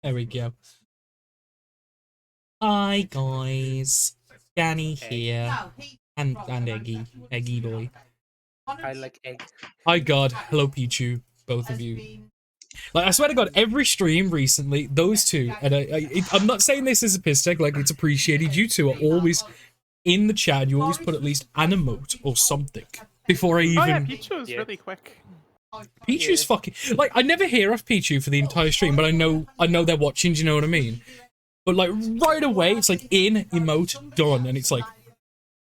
There we go. Hi guys, Danny Egg. here, and Eggy boy. I like egg. Hi God, hello Pichu, both of you. Like I swear to God, every stream recently, those two, and I'm not saying this as a piss take, like it's appreciated. You two are always in the chat. You always put at least an emote or something before I even. Oh yeah, Pichu was really quick. Pichu's fucking like I never hear of Pichu for the entire stream, but I know they're watching. Do you know what I mean? But like right away, it's like in emote done, and it's like,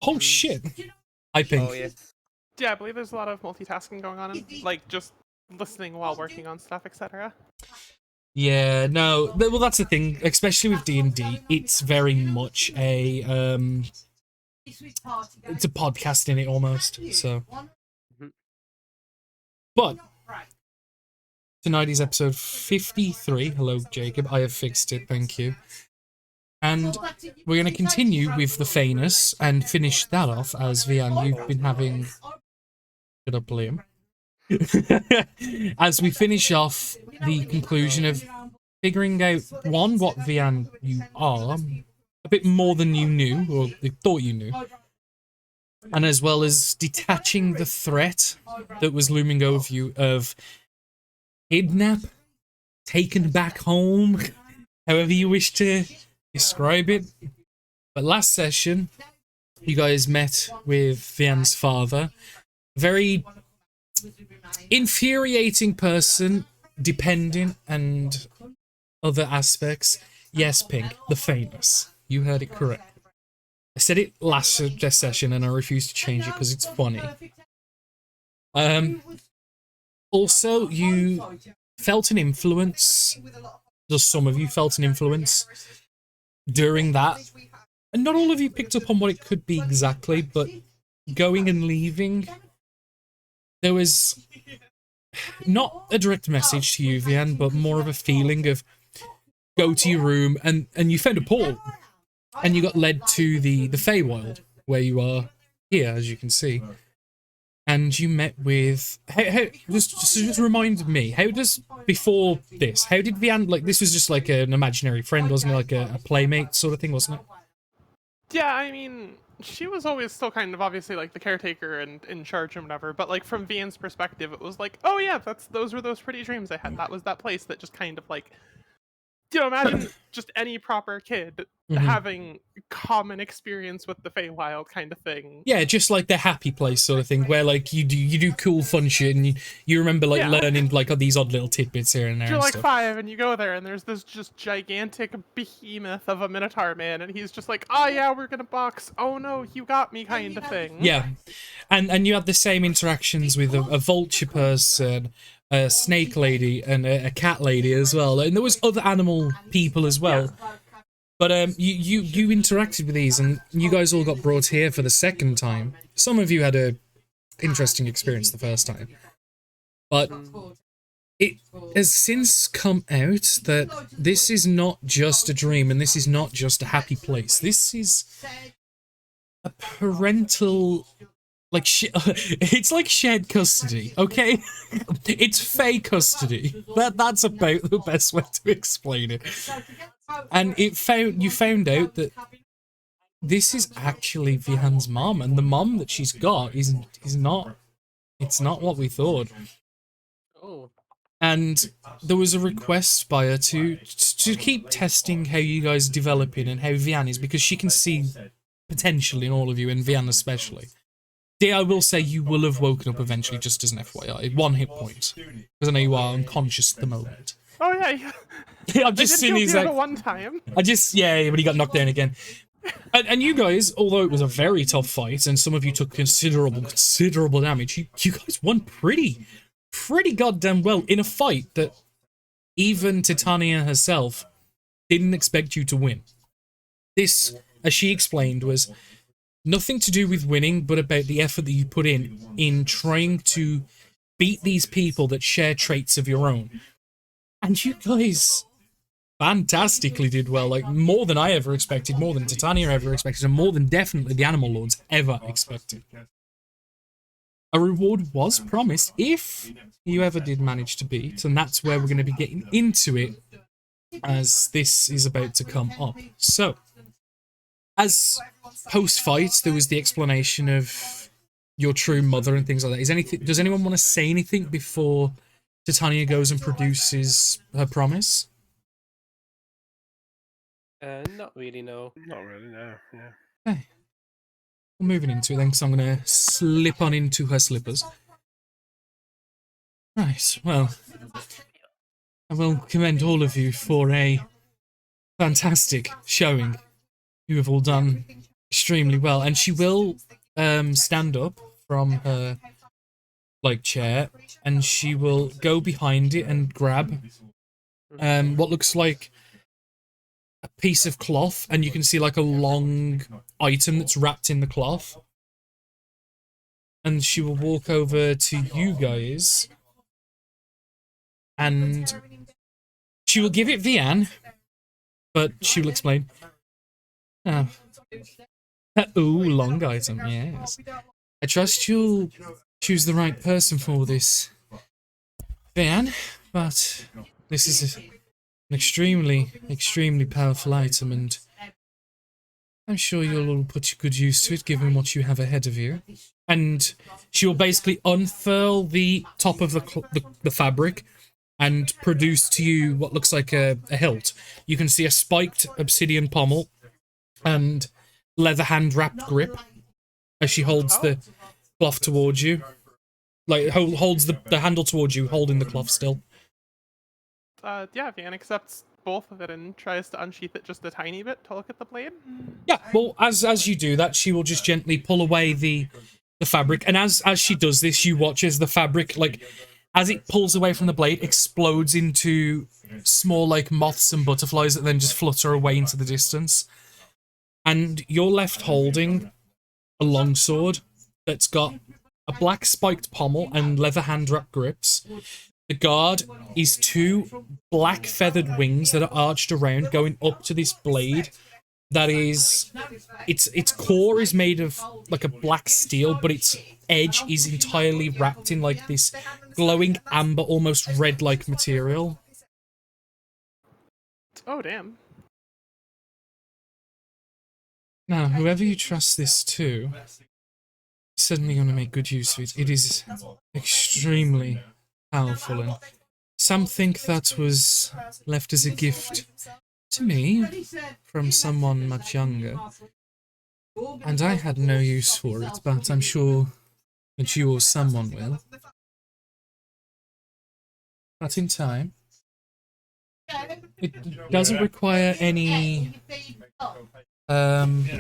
oh shit. I think. Oh yes. Yeah, I believe there's a lot of multitasking going on, and like just listening while working on stuff, etc. Yeah, no. Well, that's the thing, especially with D&D. It's very much a it's a podcast in it almost. So, but tonight is episode 53. Hello, Jacob. I have fixed it. Thank you. And we're going to continue with the Feynus and finish that off, as Vian, you've been having. Shut up, Liam. As we finish off the conclusion of figuring out, one, what Vian you are, a bit more than you knew, or you thought you knew, and as well as detaching the threat that was looming over you of kidnap, taken back home, however you wish to describe it. But last session, you guys met with Vian's father. Very infuriating person, dependent and other aspects. Yes, Pink, the Feynus. You heard it correct. I said it last session and I refuse to change it because it's funny. Also, you felt an influence. Just some of you felt an influence during that. And not all of you picked up on what it could be exactly, but going and leaving, there was not a direct message to you, Vian, but more of a feeling of go to your room, and you found a portal, and you got led to the Feywild, where you are here, as you can see. And you met with... Just remind me, how does... Before this, how did Vian... Like, this was just like an imaginary friend, wasn't it? Like a playmate sort of thing, wasn't it? Yeah, I mean, she was always still kind of obviously like the caretaker and in charge and whatever, but like from Vian's perspective, it was like, oh yeah, those were those pretty dreams I had. That was that place that just kind of like, imagine just any proper kid having common experience with the Feywild kind of thing. Yeah, just like the happy place sort of thing, where like you do cool fun shit, and you remember like learning like these odd little tidbits here and there. You're and like stuff. 5 and you go there and there's this just gigantic behemoth of a Minotaur man, and he's just like, oh yeah, we're gonna box. Oh no, you got me kind of thing. Yeah, and you had the same interactions with a vulture person, a snake lady, and a cat lady as well, and there was other animal people as well. Yeah. But you interacted with these, and you guys all got brought here for the second time. Some of you had a interesting experience the first time, but it has since come out that this is not just a dream, and this is not just a happy place. This is a parental, like, it's like shared custody, okay? It's Fey custody. That's about the best way to explain it. And you found out that this is actually Vihan's mom, and the mom that she's got is not. It's not what we thought. Oh. And there was a request by her to keep testing how you guys are developing and how Vian is, because she can see potential in all of you, and Vian especially. Dear, I will say you will have woken up eventually, just as an FYI. 1 hit point. Because I know you are unconscious at the moment. Oh yeah. I've just seen these like one time. but he got knocked down again. And you guys, although it was a very tough fight, and some of you took considerable damage, you guys won pretty goddamn well in a fight that even Titania herself didn't expect you to win. This, as she explained, was nothing to do with winning, but about the effort that you put in trying to beat these people that share traits of your own. And you guys fantastically did well, like more than I ever expected, more than Titania ever expected, and more than definitely the Animal Lords ever expected. A reward was promised if you ever did manage to beat, and that's where we're going to be getting into it as this is about to come up. So, as post-fight, there was the explanation of your true mother and things like that. Does anyone want to say anything before Titania goes and produces her promise? Not really, no. Not really, no. Yeah. Okay. We're moving into it then, because I'm going to slip on into her slippers. Right, well, I will commend all of you for a fantastic showing. You have all done extremely well. And she will stand up from her chair, and she will go behind it and grab what looks like a piece of cloth, and you can see like a long item that's wrapped in the cloth. And she will walk over to you guys, and she will give it Vian, but she will explain. Oh. Ooh, long item, yes. I trust you'll choose the right person for this, Vian, but this is an extremely, extremely powerful item, and I'm sure you'll all put good use to it, given what you have ahead of you. And she will basically unfurl the top of the fabric and produce to you what looks like a hilt. You can see a spiked obsidian pommel and leather hand-wrapped grip as she holds the cloth towards you. Like, holds the handle towards you, holding the cloth still. Yeah, Vian accepts both of it and tries to unsheath it just a tiny bit to look at the blade. Yeah, well, as you do that, she will just gently pull away the fabric, and as she does this, you watch as the fabric, like, as it pulls away from the blade, explodes into small, like, moths and butterflies that then just flutter away into the distance. And you're left holding a longsword that's got a black spiked pommel and leather hand-wrap grips. The guard is two black feathered wings that are arched around, going up to this blade. That is, its core is made of like a black steel, but its edge is entirely wrapped in like this glowing amber, almost red-like material. Oh, damn. Now, whoever you trust this to, is certainly going to make good use of it. It is extremely powerful, and some think that was left as a gift to me from someone much younger. And I had no use for it, but I'm sure that you or someone will. But in time. It doesn't require any...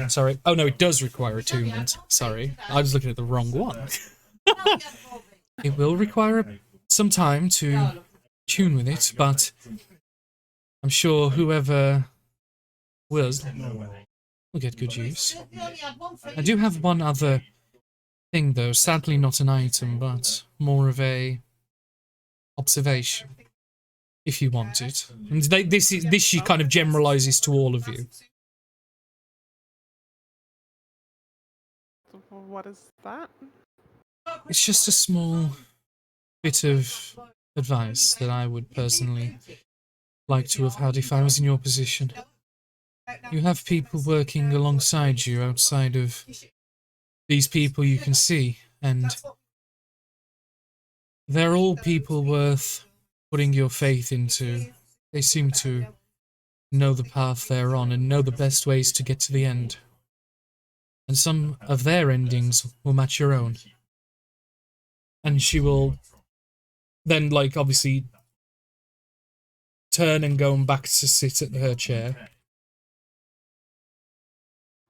sorry. Oh no, it does require attunement. Sorry, I was looking at the wrong one. It will require some time to tune with it, but I'm sure whoever will get good use. I do have one other thing, though. Sadly, not an item, but more of a observation, if you want it. And this she kind of generalizes to all of you. What is that? It's just a small bit of advice that I would personally like to have had if I was in your position. You have people working alongside you outside of these people you can see, and they're all people worth putting your faith into. They seem to know the path they're on and know the best ways to get to the end. And some of their endings will match your own. And she will then, like, obviously turn and go back to sit at her chair.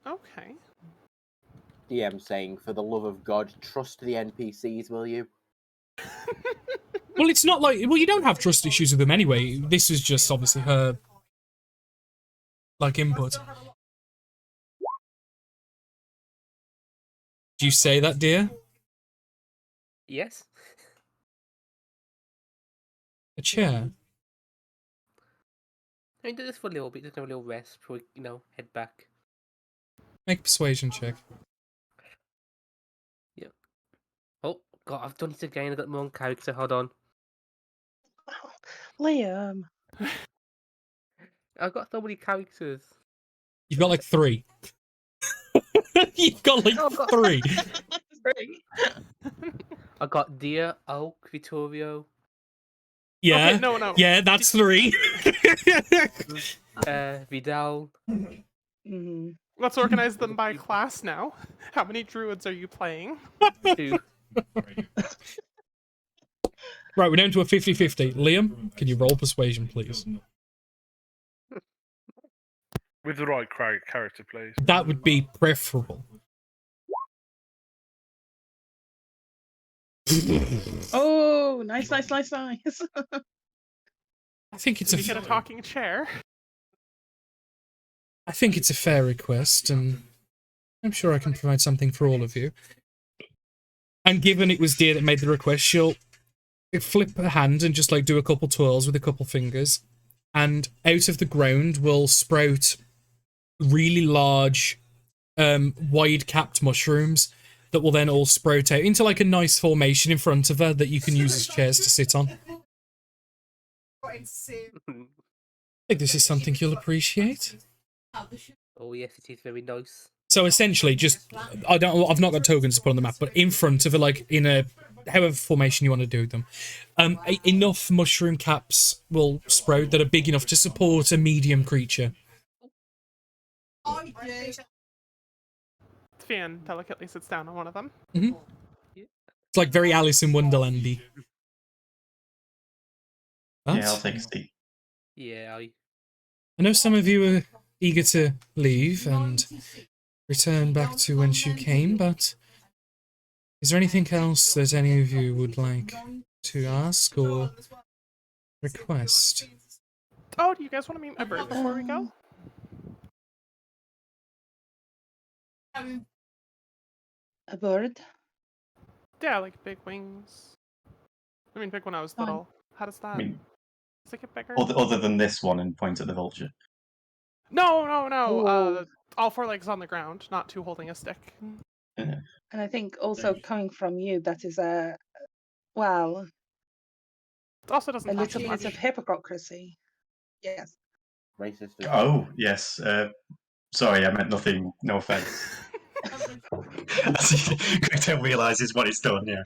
Okay. DM saying, for the love of God, trust the NPCs, will you? Well, it's not like... Well, you don't have trust issues with them anyway. This is just, obviously, her, like, input. Do you say that, dear? Yes. A chair? I mean, just for a little bit, just have a little rest before we, head back. Make a persuasion check. Yep. Oh, God, I've done this again. I've got my own character. Hold on. Liam. I've got so many characters. You've got like 3. You've got like No, I've got 3. 3. I got Deer, Oak, Vittorio, Yeah. Okay, no. Yeah, that's 3. Vidal. Mm-hmm. Let's organize them by class now. How many druids are you playing? 2. Right, we're down to a 50-50. Liam, can you roll persuasion, please? With the right character, please. That would be preferable. Oh, nice. I think it's Did you get a talking chair? I think it's a fair request, and I'm sure I can provide something for all of you. And given it was Deer that made the request, she'll flip her hand and just like do a couple twirls with a couple fingers, and out of the ground will sprout really large, wide-capped mushrooms that will then all sprout out into like a nice formation in front of her that you can use as chairs to sit on. I think this is something you'll appreciate. Oh yes, it is very nice. So essentially, just I've not got tokens to put on the map, but in front of it, like in a however formation you want to do them, enough mushroom caps will sprout that are big enough to support a medium creature. Fian delicately sits down on one of them. Mm-hmm. It's like very Alice in Wonderlandy. Yeah, I'll take a seat. Yeah, I know some of you are eager to leave and return back to whence you came, but is there anything else that any of you would like to ask or request? Oh, do you guys want to meet my bird before we go? A bird? Yeah, like big wings. I mean, big when I was Fine. little. How does that? I mean, Does it get bigger? other than this one and point at the vulture. No. Ooh. All 4 legs on the ground, not 2 holding a stick. And I think also coming from you, that is well, It also doesn't a talk little too bit much. of hypocrisy. Yes. Racist. Oh, yes. Sorry, I meant nothing. No offense. Crypto realizes what it's done, yeah.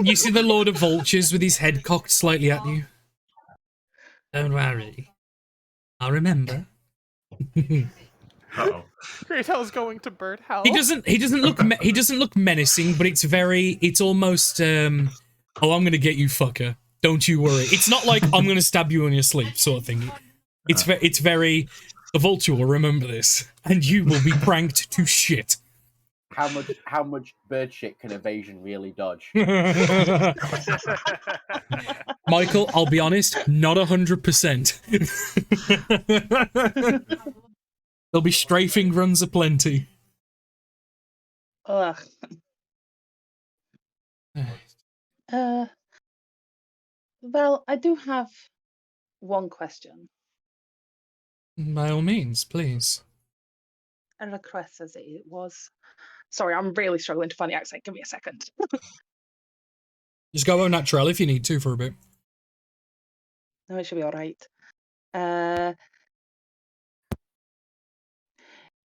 You see the Lord of Vultures with his head cocked slightly at you. Don't worry. I'll remember. Uh-oh. Greytail's going to bird hell. He doesn't look menacing, but it's almost I'm gonna get you, fucker. Don't you worry. It's not like I'm gonna stab you in your sleep sort of thing. It's very the vulture will remember this, and you will be pranked to shit. How much bird shit can evasion really dodge? Michael, I'll be honest, not 100%. There'll be strafing runs aplenty. Ugh. Well, I do have one question. By all means, please. A request as it was. Sorry, I'm really struggling to find the accent. Give me a second. Just go au naturel if you need to for a bit. No, it should be all right.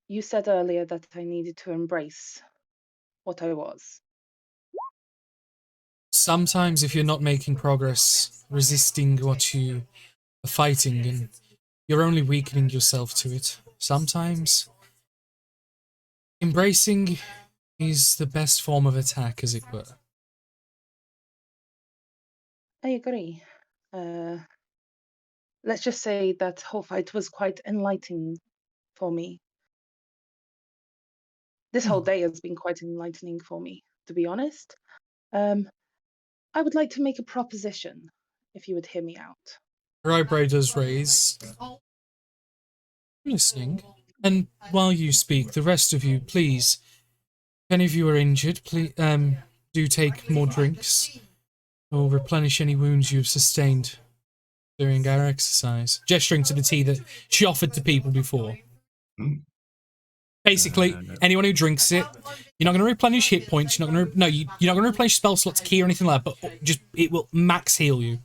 You said earlier that I needed to embrace what I was. Sometimes if you're not making progress, resisting what you are fighting, and you're only weakening yourself to it. Sometimes embracing is the best form of attack, as it were. I agree. Let's just say that whole fight was quite enlightening for me. This whole day has been quite enlightening for me, to be honest. I would like to make a proposition, if you would hear me out. Her eyebrow does raise. I'm listening. And while you speak, the rest of you, please, if any of you are injured, please do take more drinks or replenish any wounds you've sustained during our exercise. Gesturing to the tea that she offered to people before. Basically, anyone who drinks it, you're not going to replenish hit points. You're not going to replenish spell slots, key, or anything like that. But just it will max heal you.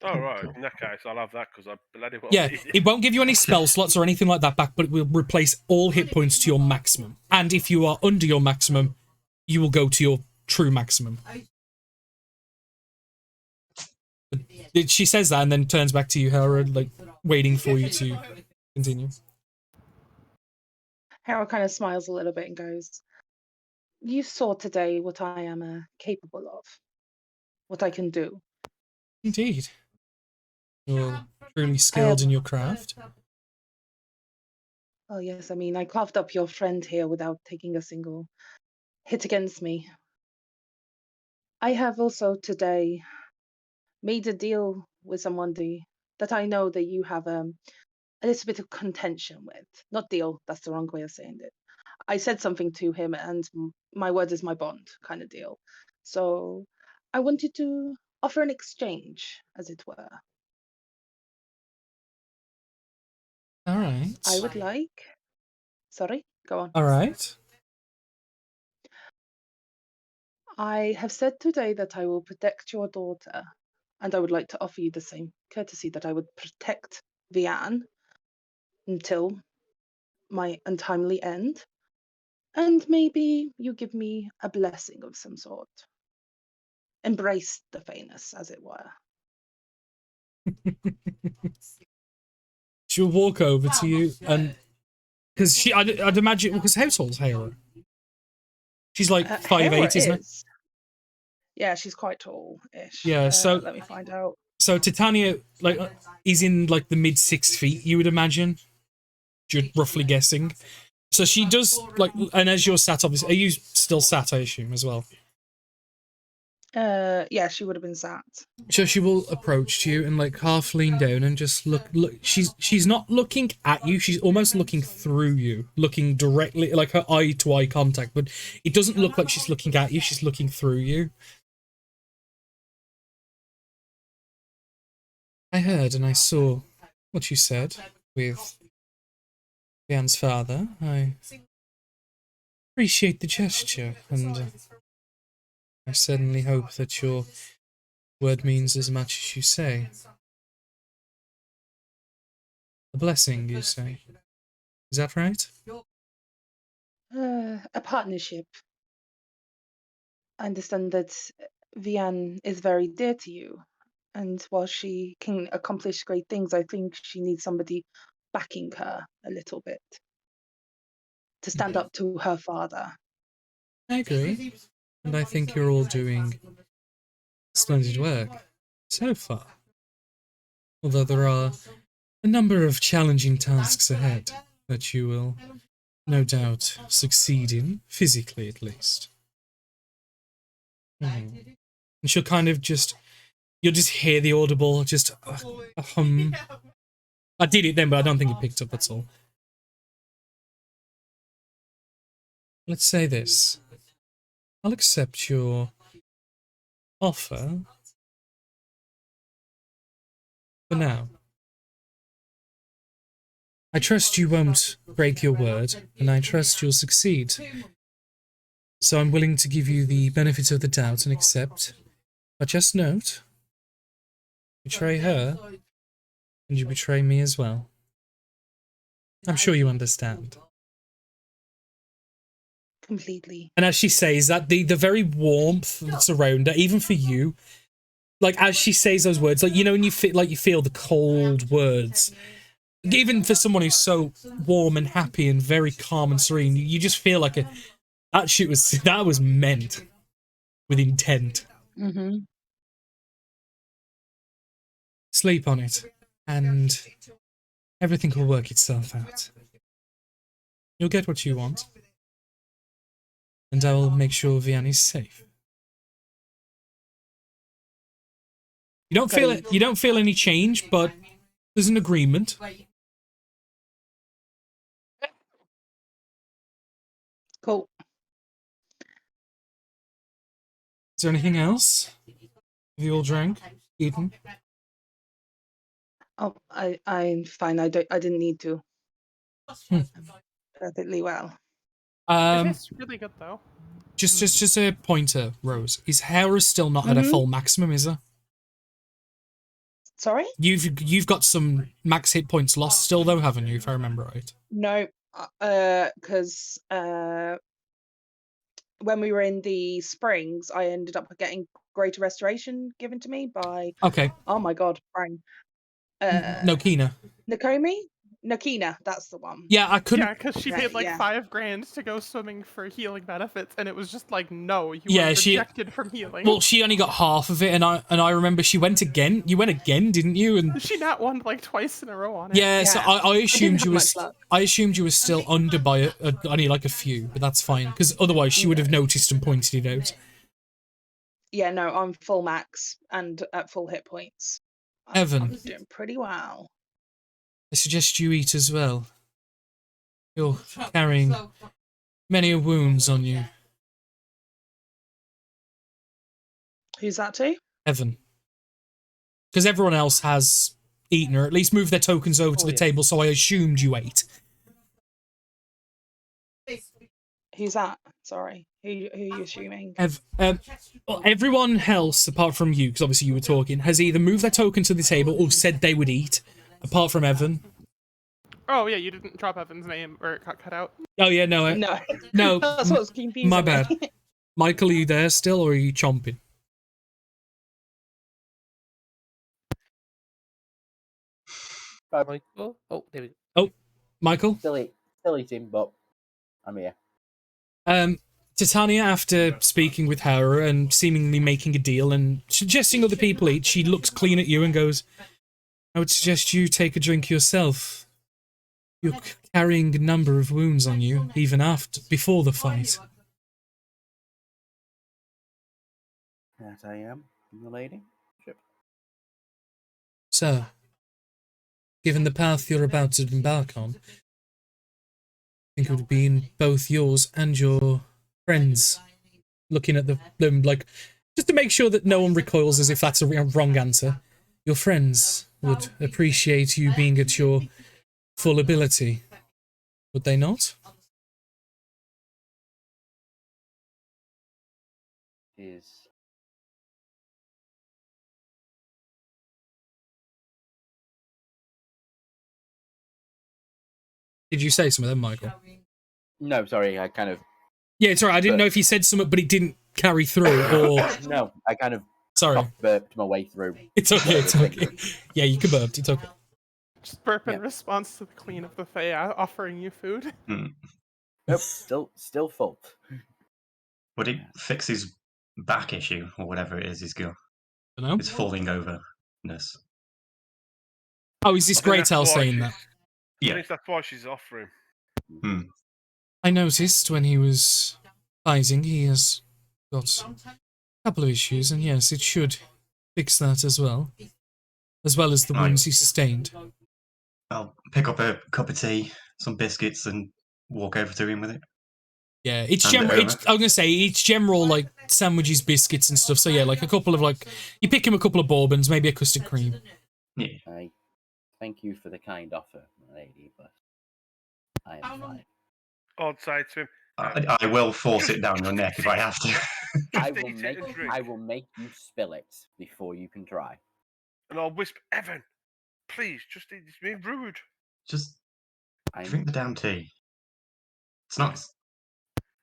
Oh, right. In that case, I'll have that because I bloody well Yeah, need it. it won't give you any spell slots or anything like that back, but it will replace all hit points to your maximum. And if you are under your maximum, you will go to your true maximum. She says that and then turns back to you, Hera, like waiting for you to continue. Harold kind of smiles a little bit and goes, "You saw today what I am capable of, what I can do. Indeed. You're truly I skilled have, in your craft. oh yes, I mean, I carved up your friend here without taking a single hit against me. I have also today made a deal with someone that I know that you have a little bit of contention with. Not deal, that's the wrong way of saying it. I said something to him, and my word is my bond kind of deal. So I wanted to offer an exchange, as it were. All right. I would like. Sorry, go on. All right. I have said today that I will protect your daughter, and I would like to offer you the same courtesy that I would protect Vianne until my untimely end. And maybe you give me a blessing of some sort. Embrace the Feynus, as it were. She'll walk over to you and because I'd imagine because how tall's Hera? She's like 5'8", isn't it? Yeah, she's quite tall-ish. Yeah. So let me find out. so Titania like is in like the mid 6 feet. You would imagine. You're roughly guessing. So she does like, and as you're sat, obviously, are you still sat? I assume as well. Yeah, she would have been sat. So she will approach you and like half lean down and just look. She's not looking at you. She's almost looking through you, looking directly, like her eye to eye contact. But it doesn't look like she's looking at you. She's looking through you. I heard and I saw what you said with Jan's father. I appreciate the gesture, and I certainly hope that your word means as much as you say. A blessing, you say? Is that right? A partnership. I understand that Vianne is very dear to you, and while she can accomplish great things, I think she needs somebody backing her a little bit to stand up to her father. I agree. And I think you're all doing splendid work so far. Although there are a number of challenging tasks ahead that you will no doubt succeed in, physically at least. And she'll kind of you'll just hear the audible, just a hum. I did it then, but I don't think it picked up, that's all. Let's say this. I'll accept your offer for now. I trust you won't break your word, and I trust you'll succeed. So I'm willing to give you the benefit of the doubt and accept. But just note, betray her, and you betray me as well. I'm sure you understand. Completely. And as she says that, the very warmth that's around her, even for you, like as she says those words, like you know, when you feel the cold words, even for someone who's so warm and happy and very calm and serene, you just feel like that was meant with intent. Mm-hmm. Sleep on it, and everything will work itself out. You'll get what you want, and I will make sure Vianne is safe. You don't feel it. You don't feel any change, but there's an agreement. Cool. Is there anything else? Have you all drank? Eaten? Oh, I'm fine. I didn't need to. Hmm. Perfectly well. It tastes really good though. Just a pointer, Rose. His hair is still not at a full maximum, is her? Sorry? You've got some max hit points lost still though, haven't you? If I remember right. No, because when we were in the springs, I ended up getting greater restoration given to me by, Okay. oh my god, brain. Nokina. Nakina, that's the one. Yeah, I couldn't. Yeah, because she Right, paid like yeah. 5 grand to go swimming for healing benefits, and it was just like, no, you Yeah, were she- rejected from healing. Well, she only got half of it, and I remember she went again. You went again, didn't you? And She not won like twice in a row on it. yeah, so Yeah. I assumed have you much was luck. I assumed you were still under by only like a few, but that's fine because otherwise she would have noticed and pointed it out. Yeah, no, I'm full max and at full hit points. Evan. I'm doing pretty well. I suggest you eat as well. You're carrying many wounds on you, Who's that to? Evan. Because everyone else has eaten or at least moved their tokens over to the table, so I assumed you ate. Who's that? Sorry. Who are you assuming? Well, everyone else, apart from you, because obviously you were talking, has either moved their token to the table or said they would eat, apart from Evan. Oh yeah, you didn't drop Evan's name, or it got cut out. Oh yeah, no, No. That's what's confusing my me. bad. Michael, are you there still, or are you chomping? Michael? Oh, there we go. Oh, Michael? Still eating, but I'm here. Titania, after speaking with her and seemingly making a deal and suggesting other people eat, she looks clean at you and goes, I would suggest you take a drink yourself. You're carrying a number of wounds on you, even before the fight. That I am, my lady. Ship. Sir, given the path you're about to embark on, I think it would be in both yours and your friends. Looking at them, like, just to make sure that no one recoils as if that's a wrong answer. Your friends would appreciate you being at your full ability. Would they not? Is Did you say some of them, Michael? no, sorry, I kind of Yeah, it's alright. I didn't know if you said something, but it didn't carry through, or... no, I kind of Sorry. burped my way through. It's okay, it's okay. Yeah, you can burp, it's okay. Just burp in Yeah. response to the Queen of the Fae offering you food. Nope, still full. Would it fix his back issue or whatever it is he's got? Dunno. It's falling overness. Oh, is this I think Great that's Owl why saying she- that? I Yeah. think that's why she's offering. I noticed when he was fighting, he has got a couple of issues, and yes, it should fix that as well as the wounds he sustained. I'll pick up a cup of tea, some biscuits, and walk over to him with it. Yeah, it's Hand it general. over. I'm gonna say it's general, like sandwiches, biscuits, and stuff. So yeah, like a couple of you pick him a couple of bourbons, maybe a custard cream. Yeah. I thank you for the kind offer, my lady, but I am fine. I'd say to him, I will force it down your neck if I have to. I Just will eat it make and drink. I will make you spill it before you can try. and I'll whisper, Evan, please, just eat. It's being rude. Just I'm drink the damn tea. It's nice.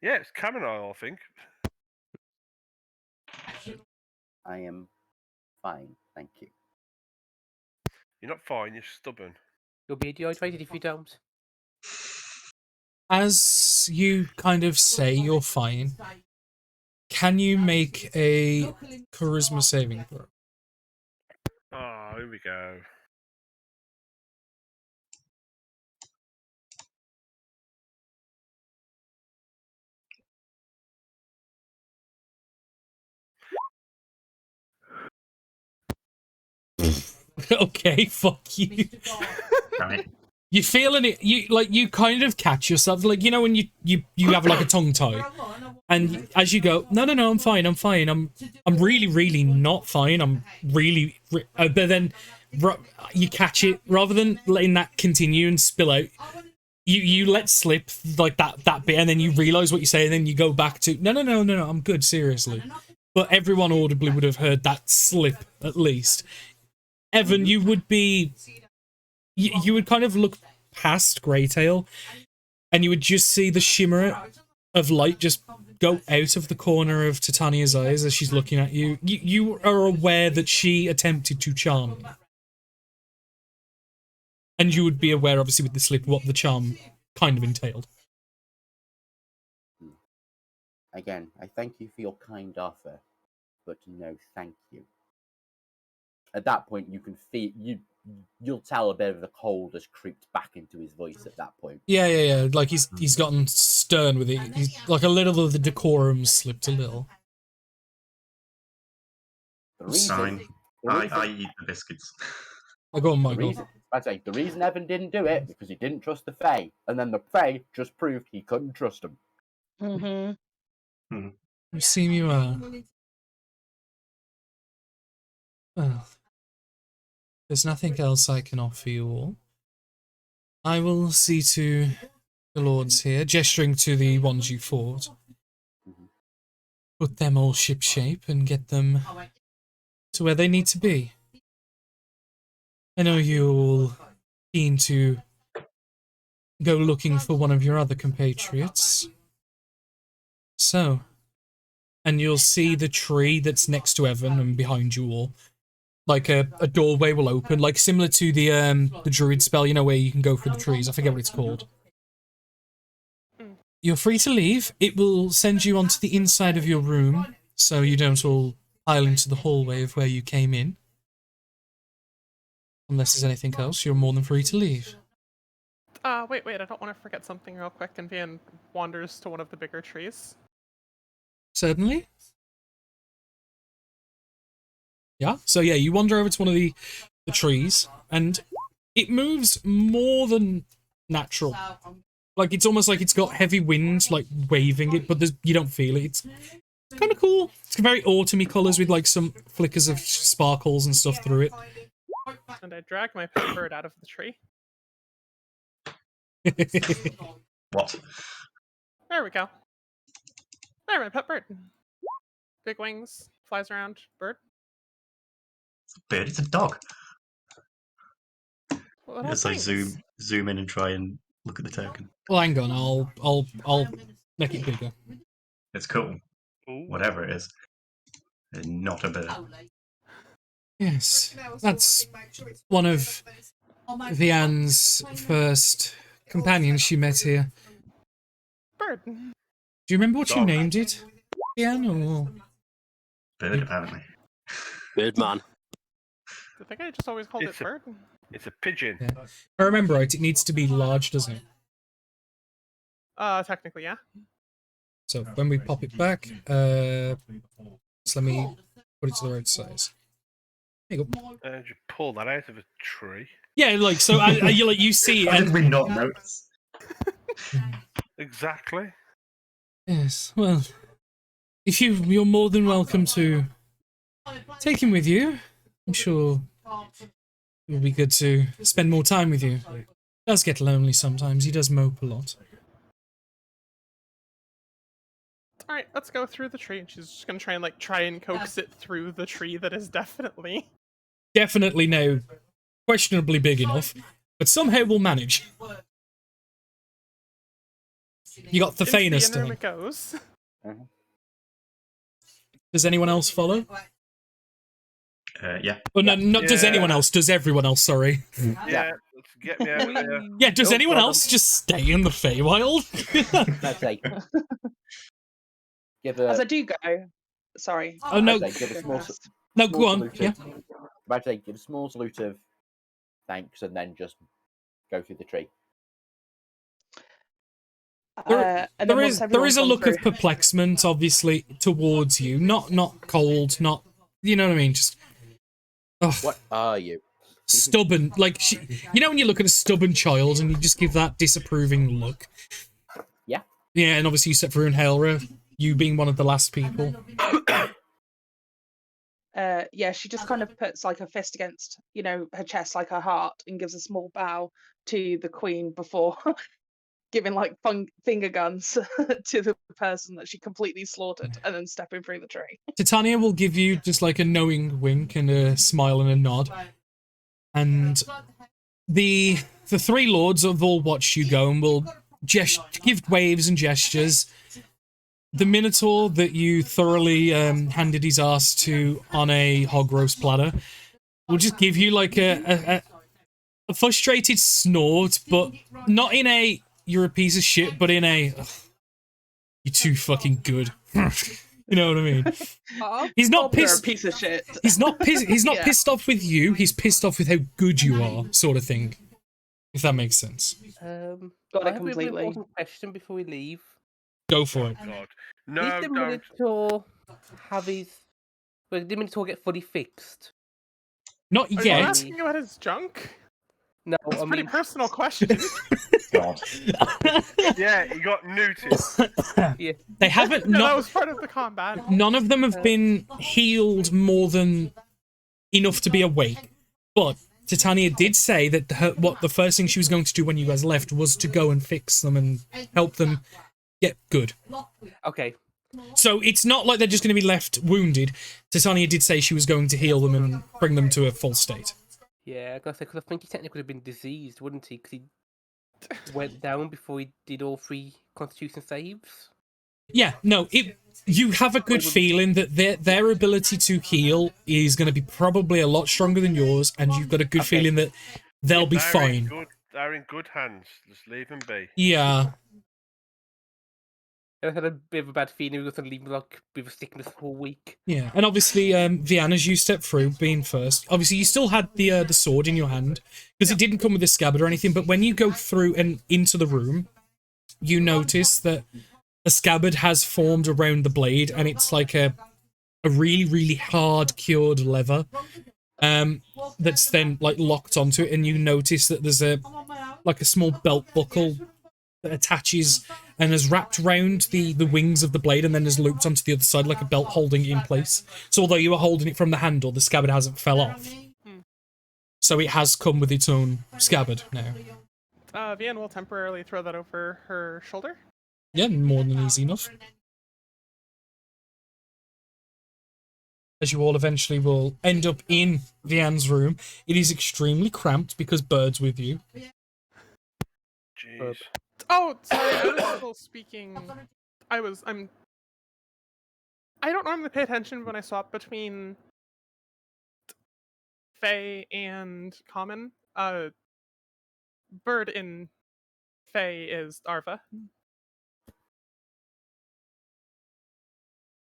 Yeah, it's chamomile, I think. I am fine, thank you. You're not fine, you're stubborn. You'll be dehydrated if you don't. As you kind of say you're fine, can you make a charisma saving throw? Oh, here we go. Okay, fuck you. Right. You feeling it? You kind of catch yourself, like you know when you have like a tongue tie, and as you go, no, I'm fine, I'm really not fine, I'm really, but then you catch it rather than letting that continue and spill out. You let slip like that bit, and then you realize what you say, and then you go back to no, I'm good, seriously. But everyone audibly would have heard that slip at least. Evan, you would be... You would kind of look past Greytail, and you would just see the shimmer of light just go out of the corner of Titania's eyes as she's looking at you. You are aware that she attempted to charm you. And you would be aware, obviously, with the slip, what the charm kind of entailed. Again, I thank you for your kind offer, but no thank you. At that point, you can feel... You'll tell a bit of the cold has creeped back into his voice at that point. Yeah. Like, he's gotten stern with it. He's, like, a little of the decorum slipped a little. Sign. I eat the biscuits. I go on, Michael. The reason Evan didn't do it because he didn't trust the Fae, and then the Fae just proved he couldn't trust him. Mm-hmm. You seem you are. Well, there's nothing else I can offer you all. I will see to the lords here, gesturing to the ones you fought. Put them all shipshape and get them to where they need to be. I know you're all keen to go looking for one of your other compatriots. So, and you'll see the tree that's next to Evan and behind you all. Like a doorway will open, like similar to the druid spell, you know, where you can go through the trees. I forget what it's called. You're free to leave. It will send you onto the inside of your room, so you don't all pile into the hallway of where you came in. Unless there's anything else, you're more than free to leave. Wait, I don't want to forget something real quick, and Vian wanders to one of the bigger trees. Certainly. Yeah, so yeah, you wander over to one of the trees, and it moves more than natural. Like, it's almost like it's got heavy wind, like, waving it, but you don't feel it. It's kind of cool. It's very autumny colours with, like, some flickers of sparkles and stuff through it. And I drag my pet bird out of the tree. What? There we go. There, my pet bird. Big wings, flies around, bird. It's a bird. It's a dog. Little As I things. zoom in and try and look at the token. Well, hang on, I'll make it bigger. It's cool. Ooh. Whatever it is. It's not a bird. Yes, that's one of Vianne's first companions she met here. Bird. Do you remember what you Dog. named it, Vianne? Or... Bird, apparently. Birdman. I think I just always called It's it bird. It's a pigeon. Yeah. If I remember right, it needs to be large, doesn't it? Technically, yeah. So when we pop it back, just let me put it to the right size. There you go. You pull that out of a tree. Yeah, like, so you see it, How did and we not notice? Exactly. yes, well, if you're more than welcome to take him with you. I'm sure it will be good to spend more time with you. He does get lonely sometimes. He does mope a lot. Alright, let's go through the tree. And she's just gonna try and coax it through the tree that is definitely now questionably big enough, but somehow we'll manage. You got the into the Feynus inner doing. it goes. Does anyone else follow? Yeah. Oh, no, not does Yeah. anyone else. Does everyone else, sorry. Yeah, let's get me out of here. Yeah, does No anyone problem. else just stay in the Feywild? I'd say, give As I a, do go, sorry. Oh, no. I'd say give a small, No, small go on. salute Yeah. I'd say give a small salute of thanks and then just go through the tree. There And then once is everyone's a gone look of through- perplexement, obviously, towards you. Not cold, not, you know what I mean. Just What are you? stubborn. Like, you know when you look at a stubborn child and you just give that disapproving look. Yeah. Yeah, and obviously you set for Helra, you being one of the last people. Yeah, she just kind of puts like a fist against, her chest, like her heart, and gives a small bow to the queen before giving like finger guns to the person that she completely slaughtered, and then stepping through the tree. Titania will give you just like a knowing wink and a smile and a nod. and the three lords have all watched you go and will give waves and gestures. The Minotaur that you thoroughly handed his ass to on a hog roast platter will just give you like a frustrated snort, but not in a "you're a piece of shit," but in a "you're too fucking good." You know what I mean? He's not You're a pissed. piece of shit. He's not pissed. He's not Yeah. pissed off with you. He's pissed off with how good you are, sort of thing. If that makes sense. Got I it have a completely. important question before we leave. Go for it. God. Did No, the don't. Minotaur have his... Well, did the Minotaur get fully fixed? Not Are you yet. asking about his junk? No, That's I a pretty mean... personal question. God. Yeah, he got neutered. Yeah. They haven't. No, that Not, was part of the combat. none of them have been healed more than enough to be awake. But Titania did say that the first thing she was going to do when you guys left was to go and fix them and help them get good. Okay. So it's not like they're just going to be left wounded. Titania did say she was going to heal them and bring them to a full state. Yeah, because I think he technically would have been diseased, wouldn't he? Because he went down before he did all 3 Constitution saves. Yeah, no, you have a good feeling that their ability to heal is going to be probably a lot stronger than yours, and you've got a good feeling that they'll be fine. They're in good hands. Just leave them be. Yeah. I had a bit of a bad feeling we were going to leave him like with a sickness the whole week. Yeah, and obviously, Vian, as you stepped through, being first, obviously you still had the sword in your hand, because it didn't come with a scabbard or anything, but when you go through and into the room, you notice that a scabbard has formed around the blade, and it's like a really, really hard cured leather that's then like locked onto it, and you notice that there's a small belt buckle that attaches and is wrapped round the wings of the blade and then is looped onto the other side like a belt holding it in place. So although you were holding it from the handle, the scabbard hasn't fell off. So it has come with its own scabbard now. Vian will temporarily throw that over her shoulder. Yeah, more than easy enough. As you all eventually will end up in Vian's room. It is extremely cramped because Bird's with you. Jeez. Oh, sorry, I was still speaking. I don't normally pay attention when I swap between Fey and Common. Bird in Fey is Arva.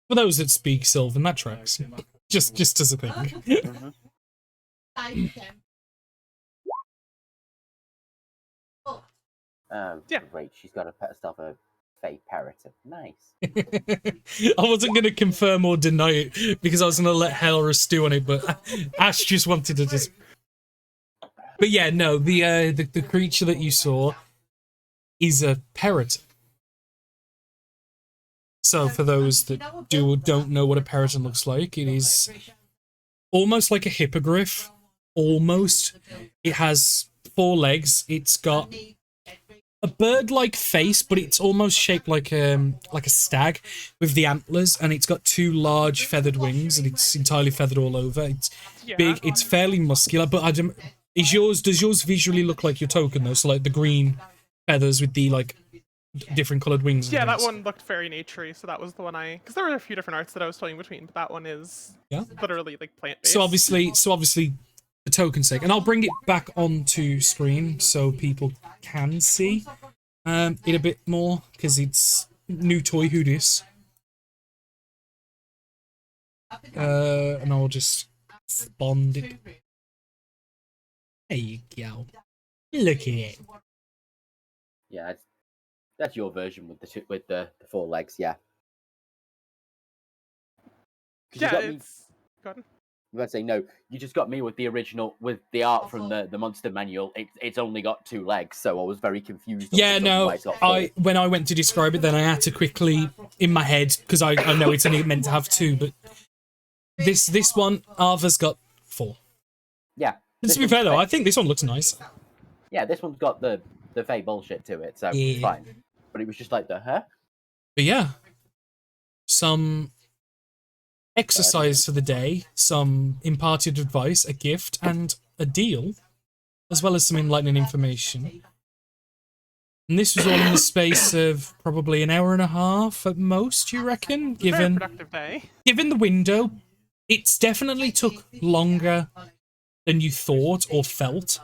For those that speak Sylvan, that tracks. Just as a thing. Oh, Yeah. great. She's got a pet stuff, a fey parrot. Nice. I wasn't going to confirm or deny it because I was going to let Helra stew on it, but Ash just wanted to just... But yeah, no, the creature that you saw is a parrot. So for those that don't know what a parrot looks like, it is almost like a hippogriff. Almost. It has 4 legs. It's got a bird-like face, but it's almost shaped like a stag with the antlers, and it's got 2 large feathered wings, and it's entirely feathered all over. It's big. It's fairly muscular, but does yours visually look like your token though? So like the green feathers with the like different colored wings. Yeah, that one looked very naturey, so that was the one because there were a few different arts that I was toying between, but that one is literally like plant-based. So obviously, for token's sake, and I'll bring it back onto screen so people can see it a bit more because it's new toy hoodies. And I'll just bond it. There you go. Look at it. Yeah, that's your version with the 4 legs. Yeah. Yeah, it's. Go ahead. Let's say no. You just got me with the original, with the art from the monster manual. It's only got 2 legs, so I was very confused. Yeah, no. When I went to describe it, then I had to quickly in my head because I know it's only meant to have 2, but this one Arva's got 4. Yeah. To be fair though, I think this one looks nice. Yeah, this one's got the fey bullshit to it, so it's fine. But it was just like But yeah, some exercise for the day, some imparted advice, a gift, and a deal, as well as some enlightening information. And this was all in the space of probably an hour and a half at most, you reckon? Very Given productive day. the window, it's definitely took longer than you thought or felt,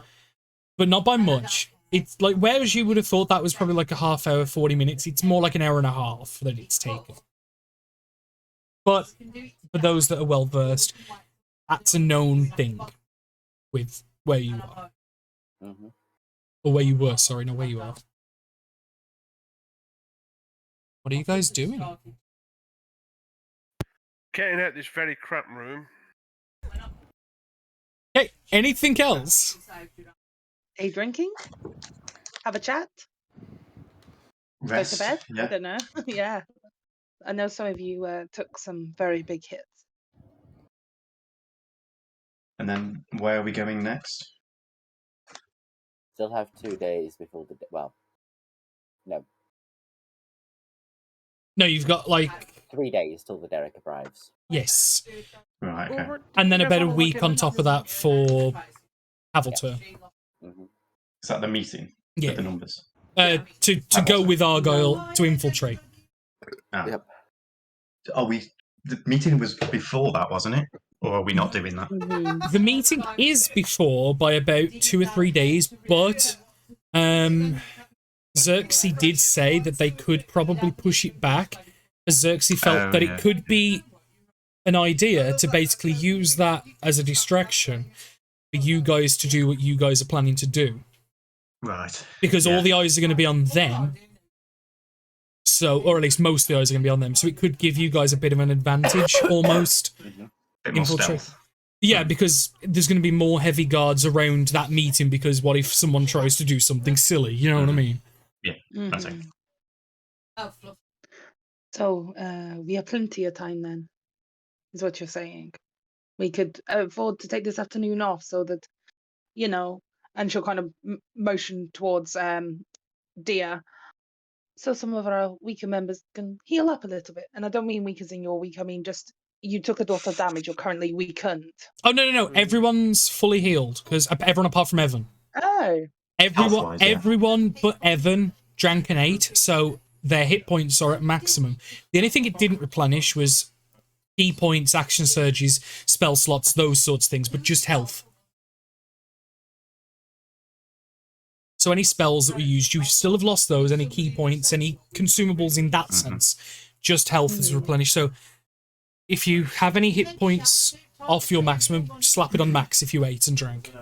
but not by much. It's like, whereas you would have thought that was probably like a half hour, 40 minutes, it's more like an hour and a half that it's taken. But for those that are well versed, that's a known thing with where you are. Mm-hmm. Or where you were, sorry, not where you are. What are you guys doing? Getting out this very crap room. Hey, anything else? Are you drinking? Have a chat? Rest. Go to bed? I Yeah. don't know. Yeah. I know some of you took some very big hits. And then where are we going next? Still have 2 days before the well, no, No, you've got like 3 days till the Derek arrives. yes, Right. Okay. and then You guys about a wanna look week on into- top of that for Havelter. Mm-hmm. Is that the meeting Yeah, with the numbers? to go with Argyle to infiltrate. Ah. Yep. Oh, the meeting was before that, wasn't it? Or are we not doing that? Mm-hmm. The meeting is before by about 2 or 3 days, but Xerxes did say that they could probably push it back, as Xerxes felt that yeah. it could be an idea to basically use that as a distraction for you guys to do what you guys are planning to do. Right. Because Yeah. all the eyes are going to be on them. So, or at least most of the eyes are going to be on them. So it could give you guys a bit of an advantage, almost. Bit more Infiltrate. stealth. Yeah, because there's going to be more heavy guards around that meeting, because what if someone tries to do something silly? You know what I mean? Yeah. That's it. So we have plenty of time then, is what you're saying. We could afford to take this afternoon off so that, you know, and she'll kind of motion towards Dia, so some of our weaker members can heal up a little bit. And I don't mean weak as in you're weak. I mean just you took a lot of damage. You're currently weakened. Oh, no. Everyone's fully healed, because everyone apart from Evan. Oh. Health-wise, yeah. Everyone but Evan drank an 8, so their hit points are at maximum. The only thing it didn't replenish was key points, action surges, spell slots, those sorts of things, but just health. So any spells that were used, you still have lost those, any key points, any consumables in that sense. Just health is replenished. So if you have any hit points off your maximum, slap it on max if you ate and drank.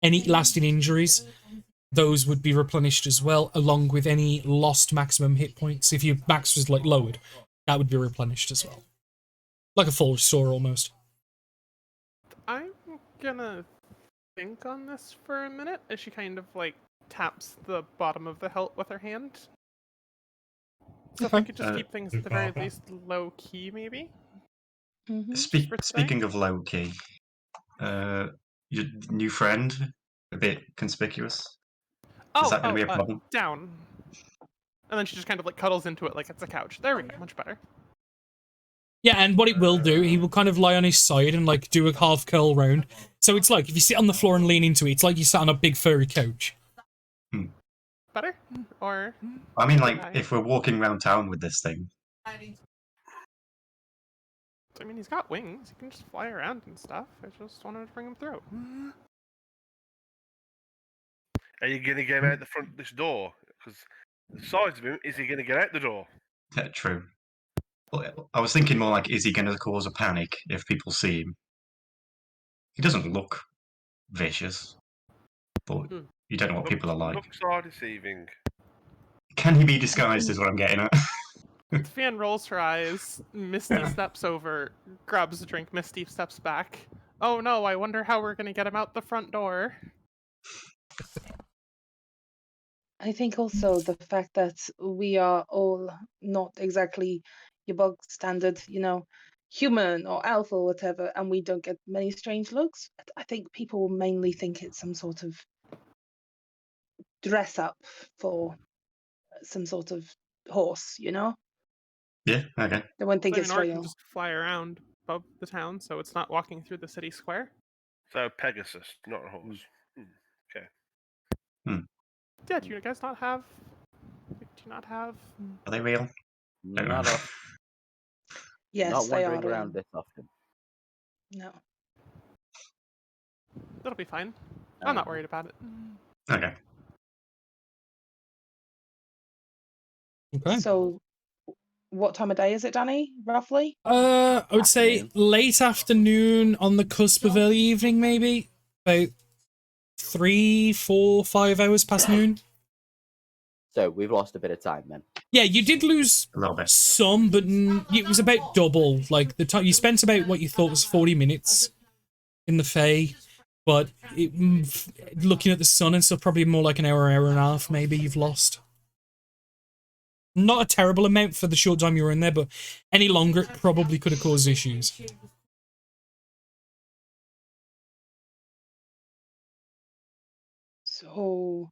Any lasting injuries, those would be replenished as well, along with any lost maximum hit points. If your max was like lowered, that would be replenished as well. Like a full restore almost. I'm gonna think on this for a minute as she kind of like taps the bottom of the hilt with her hand. So if I Okay. could just keep things at the very least low key, maybe. Mm-hmm. For today? Speaking of low key, your new friend, a bit conspicuous. Is that going to be a problem? Down. And then she just kind of like cuddles into it like it's a couch. There we go, much better. Yeah, and what it will do, he will kind of lie on his side and like do a half curl round. So it's like if you sit on the floor and lean into it, it's like you sat on a big furry couch. Better? Or I mean, like, Okay. if we're walking around town with this thing, I mean he's got wings, he can just fly around and stuff. I just wanted to bring him through. Are you going to get him out the front of this door? Because the size of him, is he going to get out the door? true. Well, I was thinking more like, is he going to cause a panic if people see him? He doesn't look vicious, but you don't know what people are like. Looks are deceiving. Can he be disguised, is what I'm getting at. Fan rolls her eyes, Misty steps over, grabs the drink, Misty steps back. Oh no, I wonder how we're gonna get him out the front door. I think also the fact that we are all not exactly your bog standard, human or elf or whatever, and we don't get many strange looks. I think people will mainly think it's some sort of dress up for some sort of horse, Yeah, okay. They won't think I it's mean, or it real. can just fly around above the town, so it's not walking through the city square. So Pegasus, not a horse. Okay. Yeah, do you guys not have? Do you not have? Are they real? Don't Not know. off. Yes, Not they wandering are. around this often. No. That'll be fine. I'm not worried about it. Okay. Okay. So, what time of day is it, Danny? Roughly? I would say Afternoon. late afternoon on the cusp of early evening, maybe. About 3, 4, 5 hours past noon. So we've lost a bit of time then. Yeah, you did lose A little bit. some, but it was about double. Like, the time you spent about what you thought was 40 minutes in the Fae, but looking at the sun and stuff, probably more like an hour and a half, maybe you've lost. Not a terrible amount for the short time you were in there, but any longer, it probably could have caused issues. So,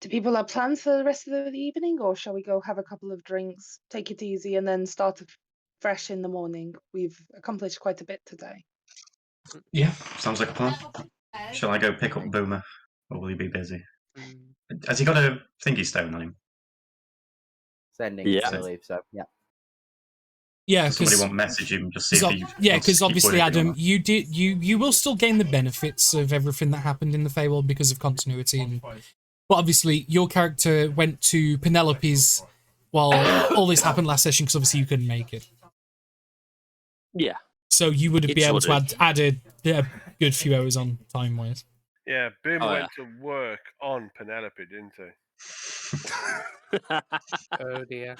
do people have plans for the rest of the evening, or shall we go have a couple of drinks, take it easy, and then start fresh in the morning? We've accomplished quite a bit today. Yeah, sounds like a plan. Shall I go pick up Boomer, or will he be busy? Has he got a thingy stone on him? Sending, Yeah. I believe so. Yeah. Yeah, Does somebody because want to message him just see if he yeah, wants to because keep obviously, working on Adam, that? you will still gain the benefits of everything that happened in the Feywild because of continuity. But obviously, your character went to Penelope's while all this happened last session because obviously you couldn't make it. Yeah. So you would It be able to sorted. add a good few hours on time wise. Yeah, Boomer Oh, went to work on Penelope, didn't he? Oh dear.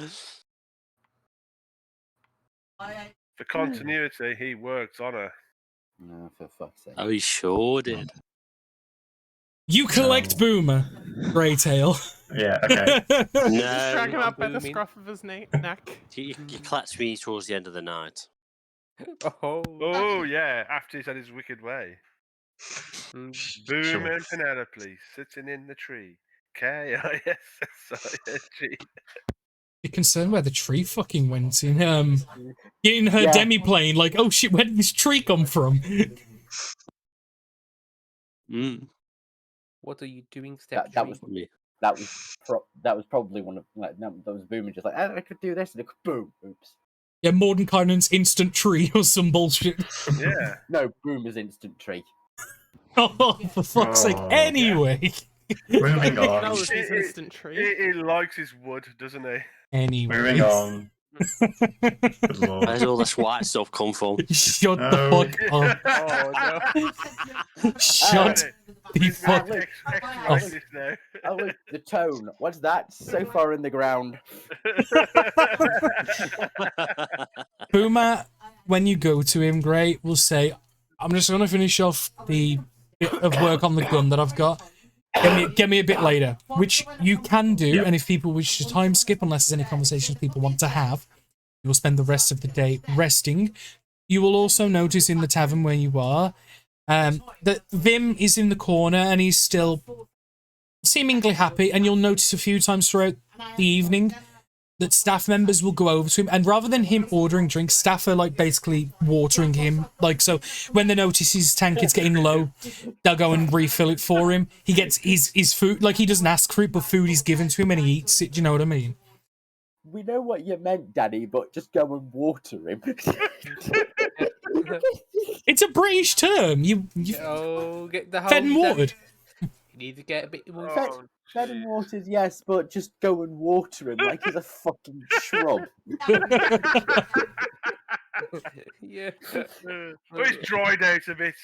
For continuity, he works on her. No, for fuck's sake. Oh, he sure did. You collect No. Boomer, Grey Tail. Yeah, okay. Drag him No, up by the booming. scruff of his neck. he collects me towards the end of the night. Oh. Oh, yeah, after he's had his wicked way. Mm. Boom Sure. and Penelope sitting in the tree. K-I-S-S-I-N-G. You're concerned where the tree fucking went in in her Yeah. demi-plane, like, oh shit, where did this tree come from? What are you doing, step That tree? was Yeah. that was probably one of like that was Boomer just like I could do this and it could boom. Oops. Yeah, Mordenkainen's instant tree or some bullshit. Yeah. No, Boomer's instant tree. Oh, for fuck's sake. Oh, Anyway. Moving That on. was his instant tree. He likes his wood, doesn't he? Anyway. Moving on. Good lord. Where's all this white stuff come from? Shut No. the fuck up. Oh no. Shut the He's fuck X racist now. Oh look, the tone. What's that? So far in the ground. Boomer, when you go to him, Gray, will say, I'm just going to finish off the bit of work on the gun that I've got. Get me a bit later, which you can do, Yep. and if people wish to time skip, unless there's any conversations people want to have, you will spend the rest of the day resting. You will also notice in the tavern where you are that Vim is in the corner and he's still seemingly happy, and you'll notice a few times throughout the evening that staff members will go over to him, and rather than him ordering drinks, staff are like basically watering him. Like, so when they notice his tank is getting low, they'll go and refill it for him. He gets his food, like he doesn't ask for it, but food is given to him and he eats it. Do you know what I mean? We know what you meant, Daddy, but just go and water him. It's a British term. You Oh, get the fed and hose, Daddy. watered. You need to get a bit more. Oh, Fed and watered, yes, but just go and water him like he's a fucking shrub. Yeah. But he's dried out a bit.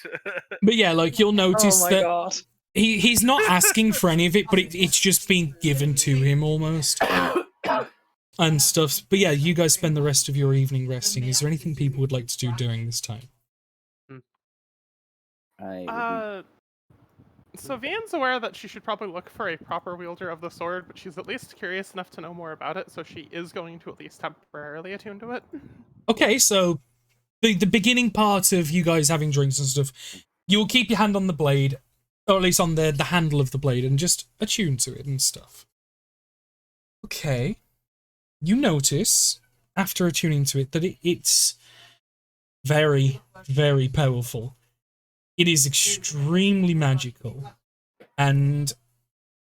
But yeah, like you'll notice Oh my that god. he's not asking for any of it, but it's just being given to him almost. And stuff. But yeah, you guys spend the rest of your evening resting. Is there anything people would like to do during this time? So Vian's aware that she should probably look for a proper wielder of the sword, but she's at least curious enough to know more about it, so she is going to at least temporarily attune to it. Okay, so the beginning part of you guys having drinks and stuff, you'll keep your hand on the blade, or at least on the handle of the blade, and just attune to it and stuff. Okay. You notice, after attuning to it, that it's very, very powerful. It is extremely magical, and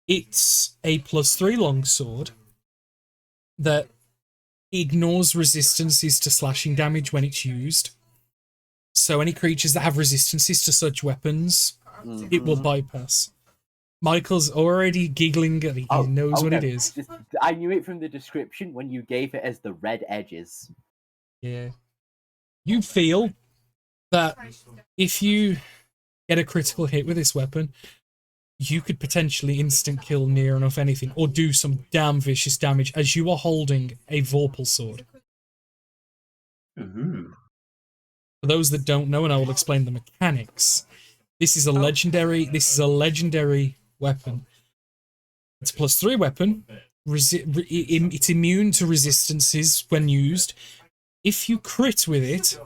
it's a +3 longsword that ignores resistances to slashing damage when it's used. So any creatures that have resistances to such weapons, it will bypass. Michael's already giggling and he knows what it is. I knew it from the description when you gave it as the red edges. Yeah. You feel that if you get a critical hit with this weapon, you could potentially instant kill near enough anything, or do some damn vicious damage as you are holding a Vorpal sword. Ooh. For those that don't know, and I will explain the mechanics, this is a legendary weapon. It's a +3 weapon. It's immune to resistances when used. If you crit with it,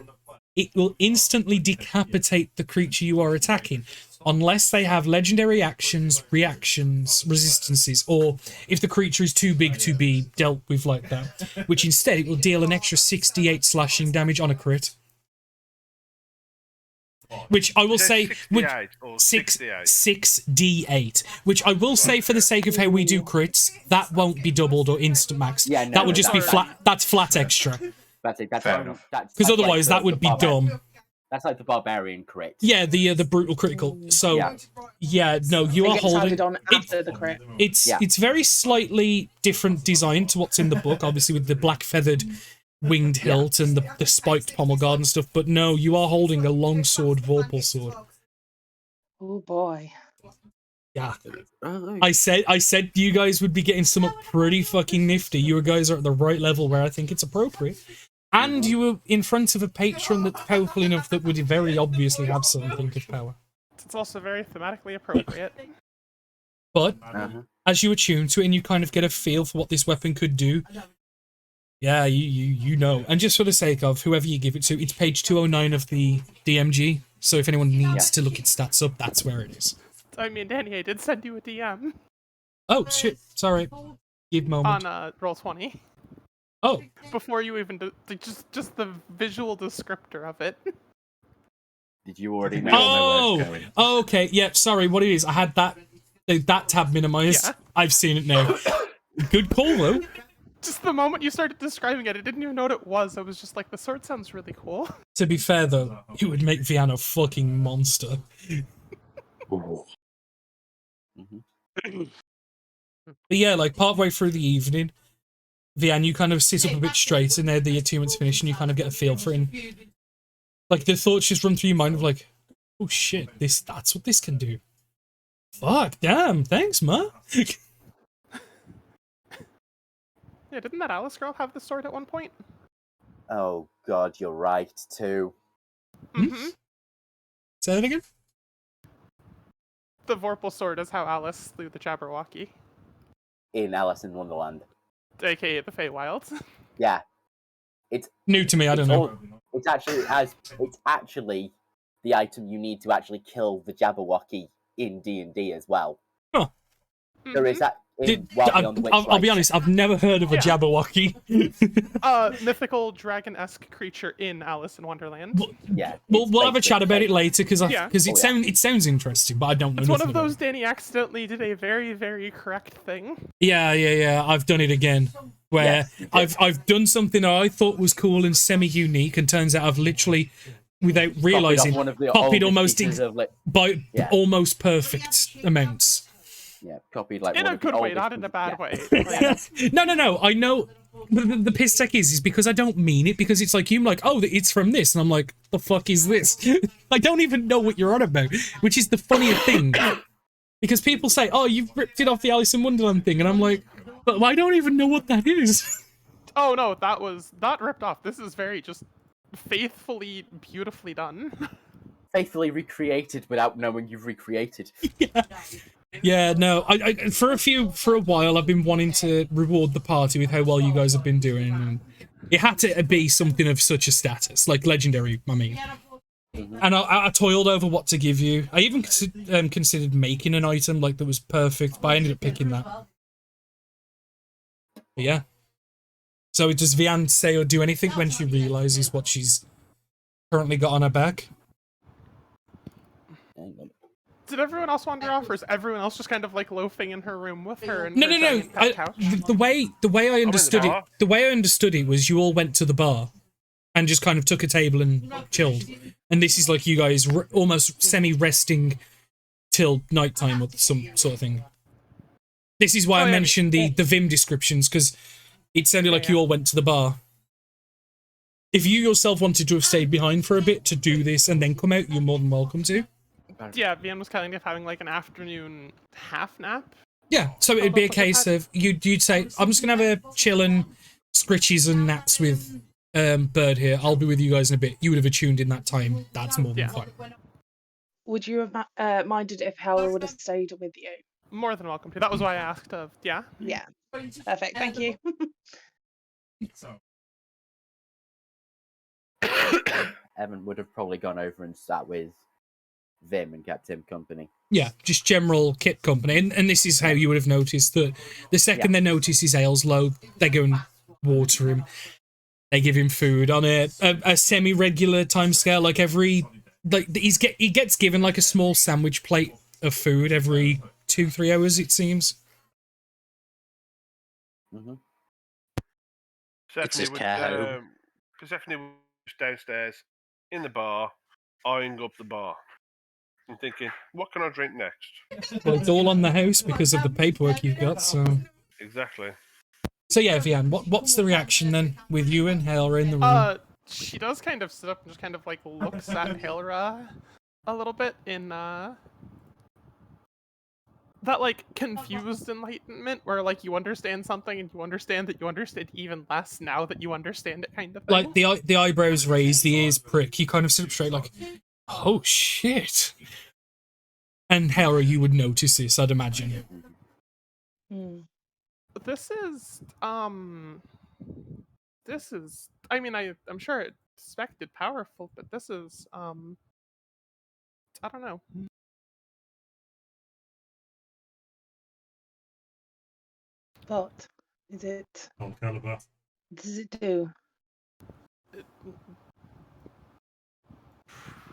it will instantly decapitate the creature you are attacking, unless they have legendary actions, reactions, resistances, or if the creature is too big to be dealt with like that, which instead it will deal an extra 68 slashing damage on a crit. Which I will say would 6d8, which I will say for the sake of how we do crits, that won't be doubled or instant maxed. Yeah, no, that would just be flat. That's flat extra. That's it. That's Fair enough. Because otherwise, that would be dumb. That's like the barbarian crit. Yeah, the brutal critical. So yeah, no, you It are gets holding. added on after the crit. It's very slightly different design to what's in the book, obviously with the black feathered winged hilt and the spiked pommel guard and stuff. But no, you are holding a longsword Vorpal sword. Oh boy. Yeah. I said you guys would be getting something pretty fucking nifty. You guys are at the right level where I think it's appropriate. And you were in front of a patron that's powerful enough that would very obviously have something of power. It's also very thematically appropriate. But as you attune to it and you kind of get a feel for what this weapon could do, yeah, you know. And just for the sake of whoever you give it to, it's page 209 of the DMG. So if anyone needs to look its stats up, that's where it is. I mean, Danny, I did send you a DM Oh shit! Sorry. Give moment. on Roll20. Oh, Before you even just the visual descriptor of it. Did you already know? oh, okay. Yeah, sorry. What it is? I had that tab minimized. Yeah. I've seen it now. Good call though. Just the moment you started describing it, I didn't even know what it was. I was just like, the sword sounds really cool. To be fair though, it would make Vian a fucking monster. But yeah, like partway through the evening, Vian, you kind of sit up a bit straight, and there the attunement's finished, and you kind of get a feel for it. And, like the thoughts just run through your mind of like, oh shit, that's what this can do. Fuck, damn, thanks, ma. Yeah, didn't that Alice girl have the sword at one point? Oh god, you're right too. Mm-hmm. Say that again? The Vorpal sword is how Alice slew the Jabberwocky, In Alice in Wonderland. aka the Feywilds. Yeah. It's New to me, I don't know. It's actually the item you need to actually kill the Jabberwocky in D&D as well. Huh. There is that I'll be honest, I've never heard of a Jabberwocky. Mythical dragon-esque creature in Alice in Wonderland. Yeah. We'll have a chat about it later because Yeah. it sounds interesting, but I don't know. It's one nothing of about those it. Danny accidentally did a very, very correct thing. Yeah. I've done it again. Where Yes, I've done something that I thought was cool and semi-unique, and turns out I've literally, without realizing, copied almost by almost perfect amounts. Yeah, copied like In one a of the good way, oldest not in a pieces- bad way. No. I know. The piss tech is because I don't mean it, because it's like, you're like, oh, it's from this, and I'm like, the fuck is this? I don't even know what you're on about, which is the funnier thing. Because people say, oh, you've ripped it off the Alice in Wonderland thing, and I'm like, but I don't even know what that is. Oh no, that was not ripped off. This is very just faithfully, beautifully done. Faithfully recreated without knowing you've recreated. Yeah, no, I for a while I've been wanting to reward the party with how well you guys have been doing, and it had to be something of such a status, like legendary, I mean. And I toiled over what to give you. I even considered making an item like that was perfect, but I ended up picking that. But yeah. So does Vian say or do anything when she realizes what she's currently got on her back? Hang on. Did everyone else wander off, or is everyone else just kind of like loafing in her room with her and No, her no, no. giant pet couch? The way I understood it, bar. the way I understood it was you all went to the bar and just kind of took a table and chilled. And this is like you guys almost semi-resting till nighttime or some sort of thing. This is why Oh, I yeah, mentioned the Vim descriptions, because it sounded like Yeah, you all went to the bar. If you yourself wanted to have stayed behind for a bit to do this and then come out, you're more than welcome to. Yeah, Vian was kind of having like an afternoon half nap. Yeah, so it'd be a Look at case that. of you'd say, I'm just gonna have a chill and scritches and naps with Bird here. I'll be with you guys in a bit. You would have attuned in that time. That's more than Yeah. fine. Would you have minded if Howler would have stayed with you? More than welcome to. That was why I asked. Yeah. Yeah. Perfect. Thank you. Evan would have probably gone over and sat with Vim and kept him company. Yeah, just general kit company. And this is how you would have noticed that the second they notice his ale's low, they go and water him. They give him food on a semi-regular timescale, like he gets given like a small sandwich plate of food every 2-3 hours, it seems. Mm-hmm. It's his care home. Persephone was downstairs in the bar, eyeing up the bar and thinking, what can I drink next? Well, it's all on the house because of the paperwork you've got, so... Exactly. So yeah, Vian, what's the reaction then with you and Hera in the room? She does kind of sit up and just kind of like looks at Hilra a little bit in that like confused enlightenment where like you understand something and you understand that you understand even less now that you understand it kind of thing. Like the eyebrows raise, the ears prick, you kind of sit up straight like, oh shit. And Hera, you would notice this, I'd imagine. Hmm. This is I mean I'm sure it's expected powerful, but this is I don't know. What is it? Does it do?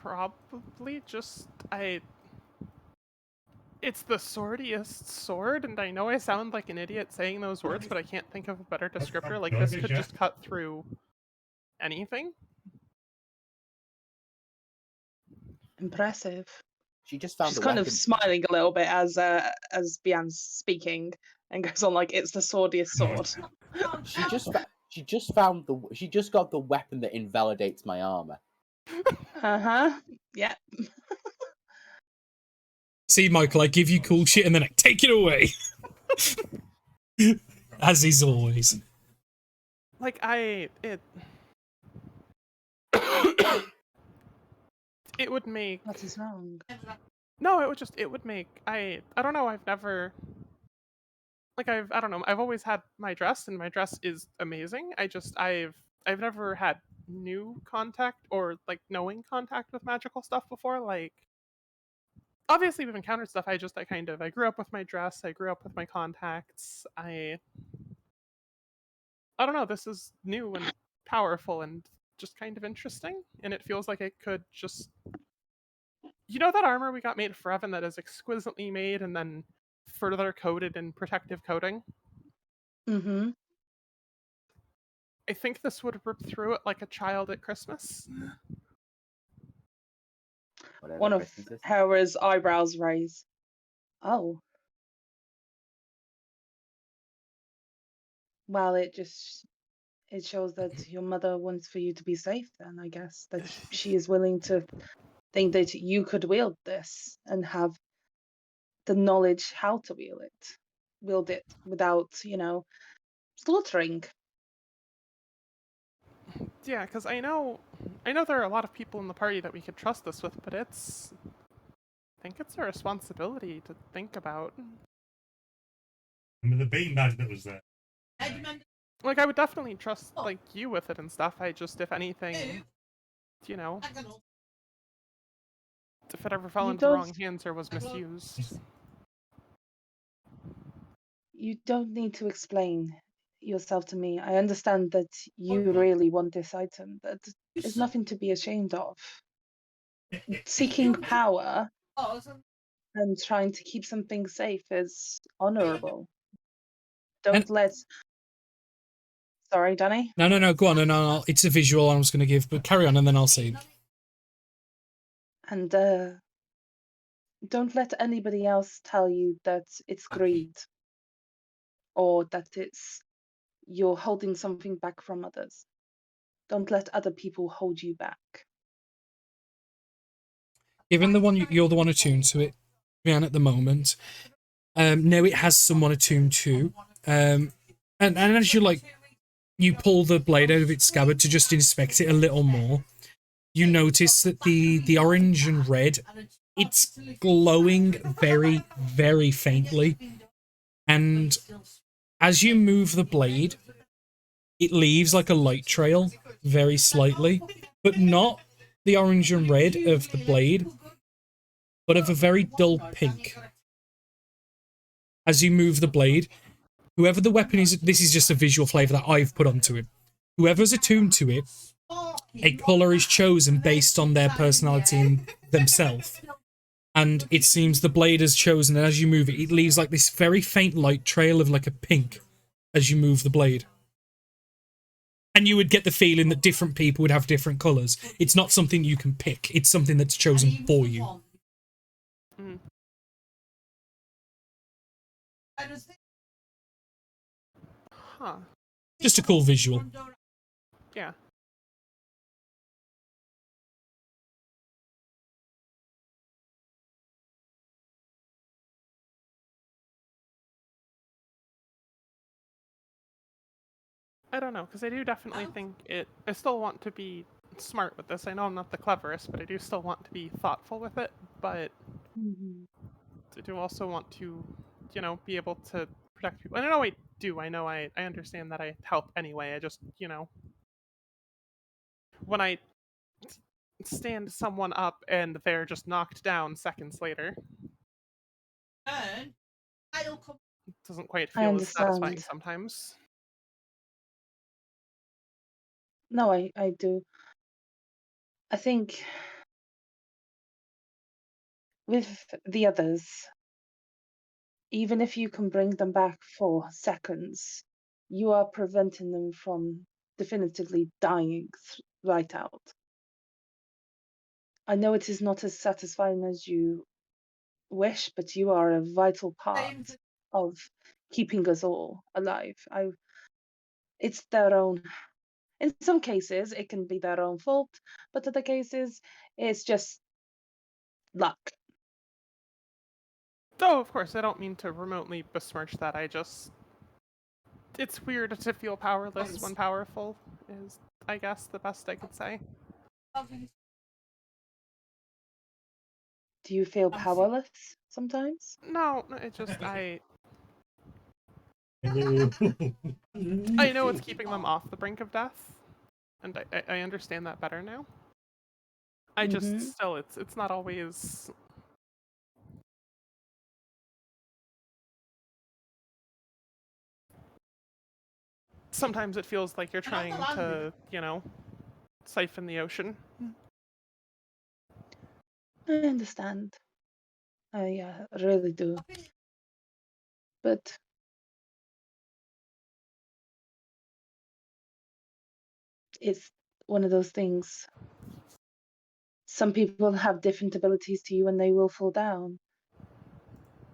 Probably just it's the swordiest sword, and I know I sound like an idiot saying those words, but I can't think of a better descriptor. Like this could just cut through anything. Impressive. She just found She's the kind weapon. of smiling a little bit as Bian's speaking and goes on like it's the swordiest sword. She just got the weapon that invalidates my armor. Uh-huh. Yeah. See, Michael, I give you cool shit and then I take it away. As is always. Like it would make What is wrong? no, it would make I don't know, I've never like I don't know, I've always had my dress and my dress is amazing. I've never had new contact or like knowing contact with magical stuff before. Like obviously we've encountered stuff. I grew up with my dress, I grew up with my contacts. I don't know, this is new and powerful and just kind of interesting, and it feels like it could just that armor we got made for Evan that is exquisitely made and then further coated in protective coating? Mm-hmm. I think this would rip through it like a child at Christmas. Whatever One of Christmas is. Hera's eyebrows raise. Oh. Well, it shows that your mother wants for you to be safe then, I guess. That she is willing to think that you could wield this and have the knowledge how to wield it without, slaughtering. Yeah, because I know there are a lot of people in the party that we could trust this with, but I think it's a responsibility to think about. I mean, the beanbag that was there. Like, I would definitely trust, like, you with it and stuff. If anything, if it ever fell You into the don't- wrong hands or was misused. You don't need to explain yourself to me. I understand that you really want this item. That is nothing to be ashamed of. Seeking power And trying to keep something safe is honorable. And- Don't let. Sorry, Danny. No. Go on. No. It's a visual I was going to give, but carry on, and then I'll say it. And don't let anybody else tell you that it's greed or that it's you're holding something back from others. Don't let other people hold you back. Given the one you're the one attuned to it, Rian, at the moment. No, it has someone attuned to. And as you pull the blade out of its scabbard to just inspect it a little more, you notice that the orange and red, it's glowing very, very faintly. And as you move the blade, it leaves like a light trail very slightly, but not the orange and red of the blade, but of a very dull pink. As you move the blade, whoever the weapon is, this is just a visual flavor that I've put onto it. Whoever's attuned to it, a color is chosen based on their personality and themselves. And it seems the blade is chosen, and as you move it, it leaves like this very faint light trail of like a pink as you move the blade. And you would get the feeling that different people would have different colors. It's not something you can pick. It's something that's chosen for you. Mm. Huh. Just a cool visual. Yeah. I don't know, because I do definitely think it. I still want to be smart with this. I know I'm not the cleverest, but I do still want to be thoughtful with it. But I do also want to, be able to protect people. And I know I do. I know I understand that I help anyway. I just, when I stand someone up and they're just knocked down seconds later, it doesn't quite I feel as satisfying understand. sometimes. No, I do. I think with the others, even if you can bring them back for seconds, you are preventing them from definitively dying right out. I know it is not as satisfying as you wish, but you are a vital part of keeping us all alive. It's their own. In some cases, it can be their own fault, but other cases, it's just luck. Oh, of course, I don't mean to remotely besmirch that. It's weird to feel powerless when powerful, is, I guess, the best I could say. Do you feel powerless sometimes? No, it just, I know it's keeping them off the brink of death, and I understand that better now. I just, still, it's not always... Sometimes it feels like you're trying to, siphon the ocean. I understand. I really do. But it's one of those things. Some people have different abilities to you and they will fall down.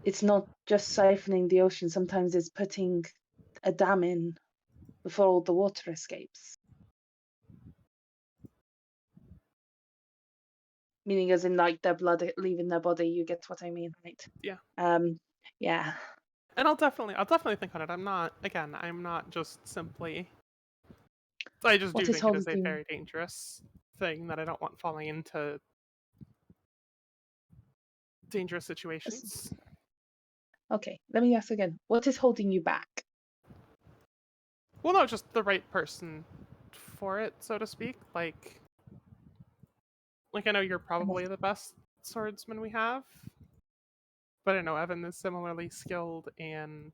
It's not just siphoning the ocean. Sometimes it's putting a dam in before all the water escapes. Meaning as in like their blood leaving their body, you get what I mean, right? Yeah. Yeah. And I'll definitely think on it. I'm not just simply... I just do think it is a very dangerous thing that I don't want falling into dangerous situations. Okay, let me ask again. What is holding you back? Well, no, just the right person for it, so to speak. Like I know you're probably the best swordsman we have, but I know Evan is similarly skilled and,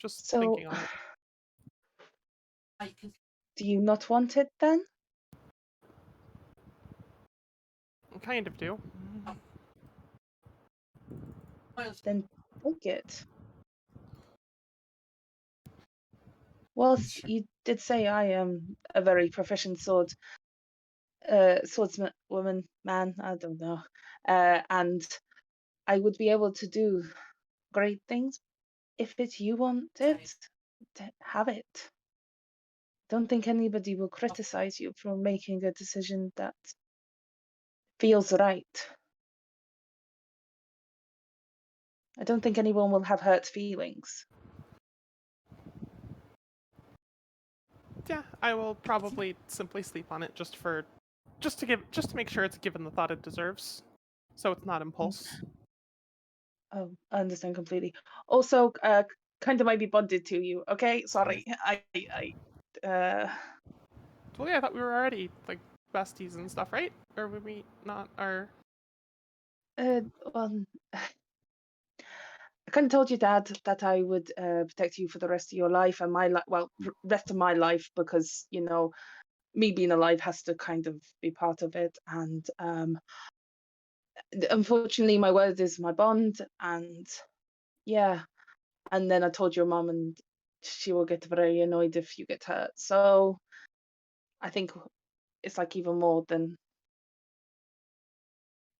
just So, thinking on it. do you not want it then? kind of do. Then take it. Well, you did say I am a very proficient swordsman, woman, man, I don't know. And I would be able to do great things. If it's you want it, have it. Don't think anybody will criticize you for making a decision that feels right. I don't think anyone will have hurt feelings. Yeah, I will probably simply sleep on it just to make sure it's given the thought it deserves, so it's not impulse. Oh, I understand completely. Also, kind of might be bonded to you. Okay, sorry. Well, yeah, I thought we were already like besties and stuff, right? Or would we not? Or Well, I kind of told your dad that I would protect you for the rest of your life and my life. Well, rest of my life, because me being alive has to kind of be part of it. And unfortunately, my word is my bond. And yeah, and then I told your mom, and she will get very annoyed if you get hurt. So I think it's like even more than.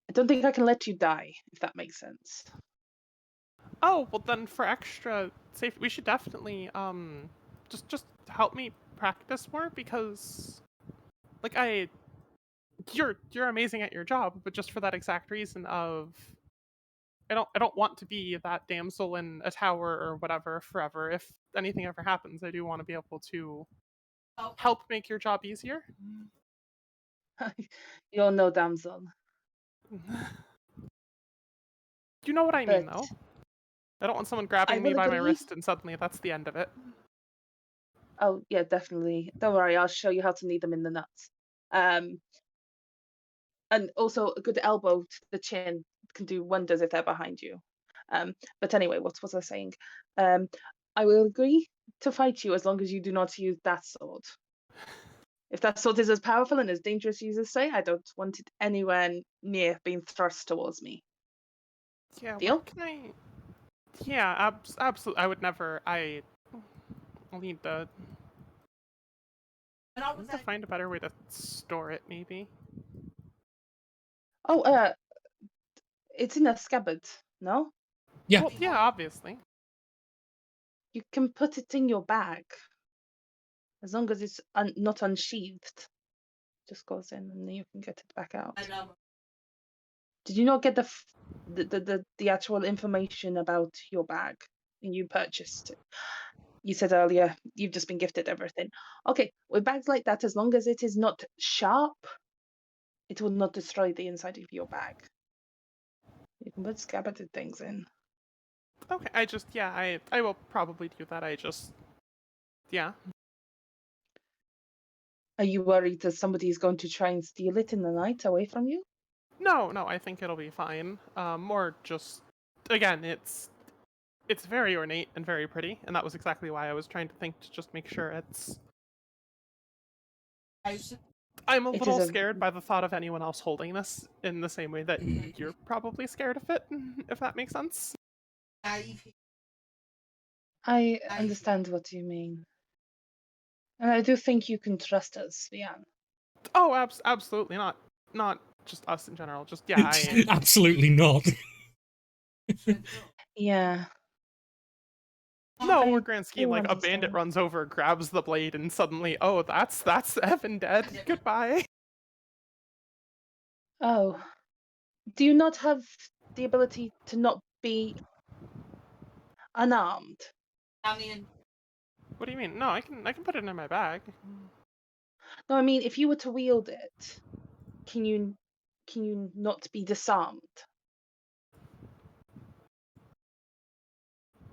I don't think I can let you die, if that makes sense. oh, well then for extra safety, we should definitely just help me practice more, because like you're amazing at your job, but just for that exact reason of I don't want to be that damsel in a tower or whatever forever. If anything ever happens, I do want to be able to help make your job easier. You're no damsel. You know what I mean, But though. I don't want someone I grabbing me will by my agree. wrist and suddenly that's the end of it. Oh yeah, definitely. Don't worry, I'll show you how to knead them in the nuts. Um, and also a good elbow to the chin can do wonders if they're behind you. But anyway, what was I saying? Um, I will agree to fight you as long as you do not use that sword. If that sword is as powerful and as dangerous as you say, I don't want it anywhere near being thrust towards me. Yeah, Deal? what can I... Yeah, absolutely. I would never... I'll need to find a better way to store it, maybe. Oh, it's in a scabbard, no? Yeah. Well, yeah, obviously. You can put it in your bag. As long as it's not unsheathed. Just goes in and then you can get it back out. Did you not get the actual information about your bag when you purchased it? You said earlier you've just been gifted everything. Okay, with bags like that, as long as it is not sharp, it will not destroy the inside of your bag. You can put scabbarded things in. Okay, I will probably do that. Yeah. Are you worried that somebody is going to try and steal it in the night away from you? No, I think it'll be fine. More just... Again, it's very ornate and very pretty, and that was exactly why I was trying to think to just make sure it's... I'm a It little is a. scared by the thought of anyone else holding this in the same way that you're probably scared of it, if that makes sense. I understand what you mean. And I do think you can trust us, Leanne. Oh, absolutely not. Not just us in general. Just, yeah, Absolutely not. Yeah. No, I more grand scheme, do like a bandit understand. runs over, grabs the blade, and suddenly, oh, that's Evan dead. Goodbye. Oh. Do you not have the ability to not be unarmed? What do you mean? No, I can put it in my bag. No, I mean, if you were to wield it, can you not be disarmed?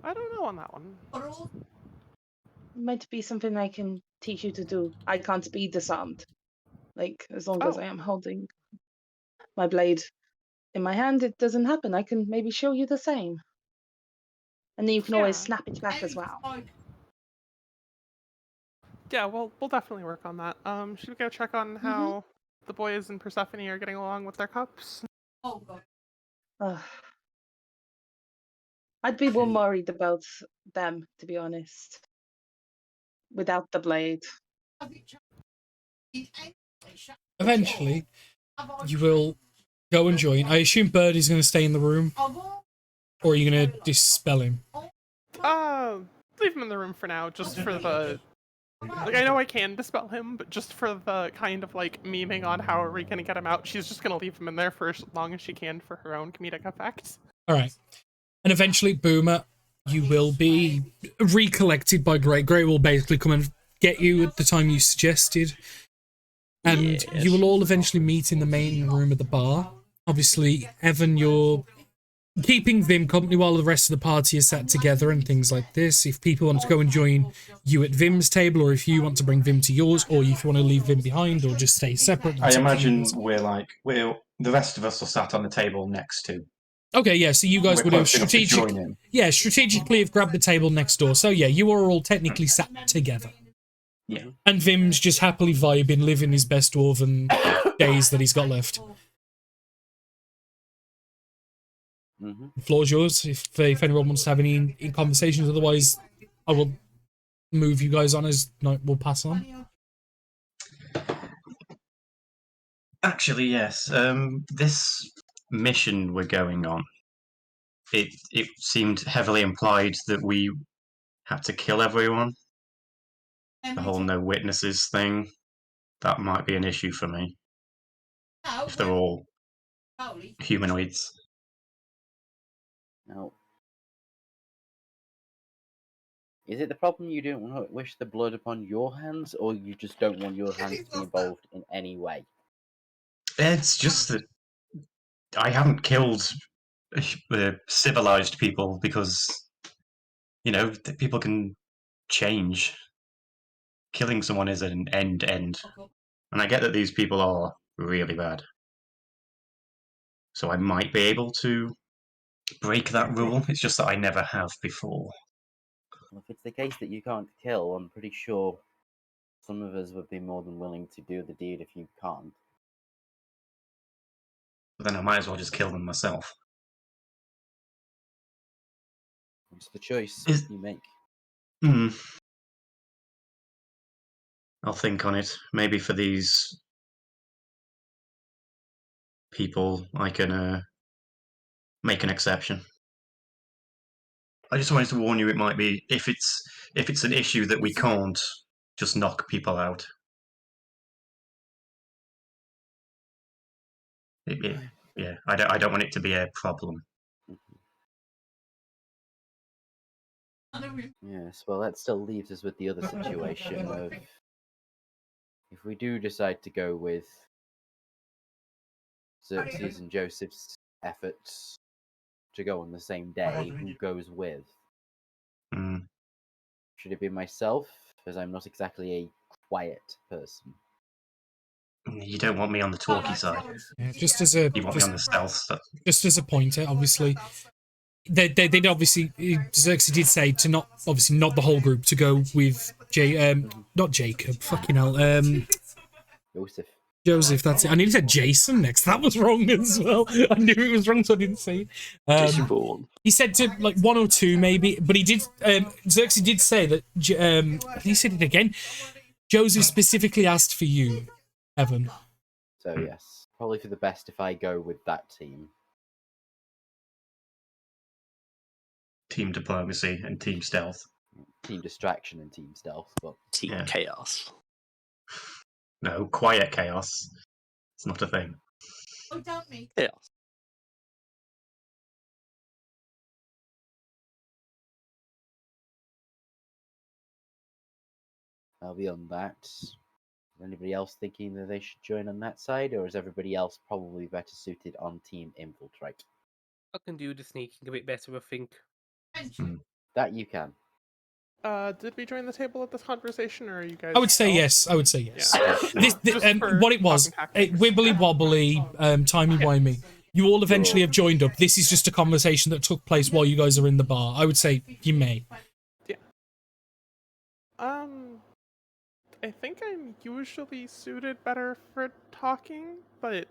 I don't know on that one. It might be something I can teach you to do. I can't be disarmed. Like, as long as Oh. I am holding my blade in my hand, it doesn't happen. I can maybe show you the same. And then you can always Yeah. snap it back as well. Yeah, we'll definitely work on that. Should we go check on how the boys and Persephone are getting along with their cups. Ugh. I'd be more worried about them, to be honest. Without the blade. Eventually, you will go and join. I assume Bird is going to stay in the room, or are you going to dispel him? Leave him in the room for now, just for the... Like, I know I can dispel him, but just for the kind of, like, memeing on how are we gonna get him out, she's just gonna leave him in there for as long as she can for her own comedic effect. Alright. And eventually, Boomer, you will be recollected by Grey. Grey will basically come and get you at the time you suggested. And you will all eventually meet in the main room of the bar. Obviously, Evan, you're keeping Vim company while the rest of the party is sat together and things like this. If people want to go and join you at Vim's table, or if you want to bring Vim to yours, or if you want to leave Vim behind, or just stay separate. I imagine the rest of us are sat on the table next to. Okay, yeah, so you guys would have strategically have grabbed the table next door. So yeah, you are all technically sat together. Yeah. And Vim's just happily vibing, living his best dwarven days that he's got left. The floor's yours if anyone wants to have any conversations. Otherwise, I will move you guys on as we'll pass on. Actually, yes. This mission we're going on, it seemed heavily implied that we had to kill everyone. The whole no witnesses thing, that might be an issue for me. If they're all humanoids. Now, is it the problem you don't wish the blood upon your hands, or you just don't want your hands to be involved in any way? It's just that I haven't killed civilized people because, people can change. Killing someone is an end. And I get that these people are really bad. So I might be able to break that rule. It's just that I never have before. Well, if it's the case that you can't kill, I'm pretty sure some of us would be more than willing to do the deed if you can't. But then I might as well just kill them myself. It's the choice you make. I'll think on it. Maybe for these people, I can make an exception. I just wanted to warn you. It might be if it's an issue that we can't just knock people out. Yeah, I don't want it to be a problem. Yes, well, that still leaves us with the other situation of if we do decide to go with Xerxes and Joseph's efforts to go on the same day, who goes with? Should it be myself, as I'm not exactly a quiet person? You don't want me on the talky side. Yeah, you want me on the stealth stuff. Just as a pointer, obviously. They did obviously. Xerxes did say to not the whole group to go with not Jacob. Fucking hell. Joseph. That's it. I nearly said Jason next. That was wrong as well. I knew it was wrong, so I didn't say it. Jason Bourne. He said to like 1 or 2 maybe, but he did. Xerxes did say that. He said it again. Joseph specifically asked for you, Evan. So yes, probably for the best if I go with that team. Team diplomacy and team stealth. Team distraction and team stealth, but team chaos. No, quiet chaos. It's not a thing. Chaos. Beyond that, is anybody else thinking that they should join on that side, or is everybody else probably better suited on Team Infiltrate? I can do the sneaking a bit better, I think. That you can. Did we join the table at this conversation, or are you guys? I would say yes. Yeah. What it was, wibbly wobbly, timey-wimey. You all eventually have joined up. This is just a conversation that took place while you guys are in the bar. I would say you may. Yeah. I think I'm usually suited better for talking, but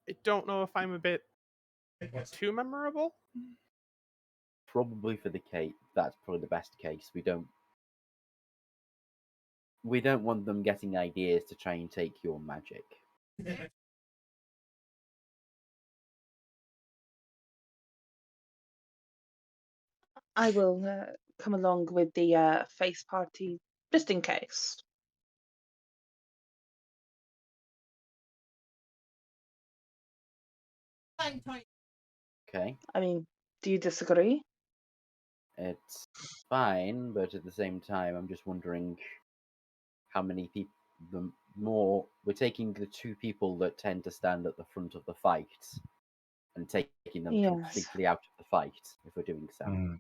I don't know if I'm a bit too memorable. Probably for the case, that's probably the best case. We don't want them getting ideas to try and take your magic. I will come along with the face party just in case. Okay, I mean, do you disagree? it's fine, but at the same time, I'm just wondering how many people. The more we're taking the two people that tend to stand at the front of the fight and taking them Yes. completely out of the fight if we're doing so.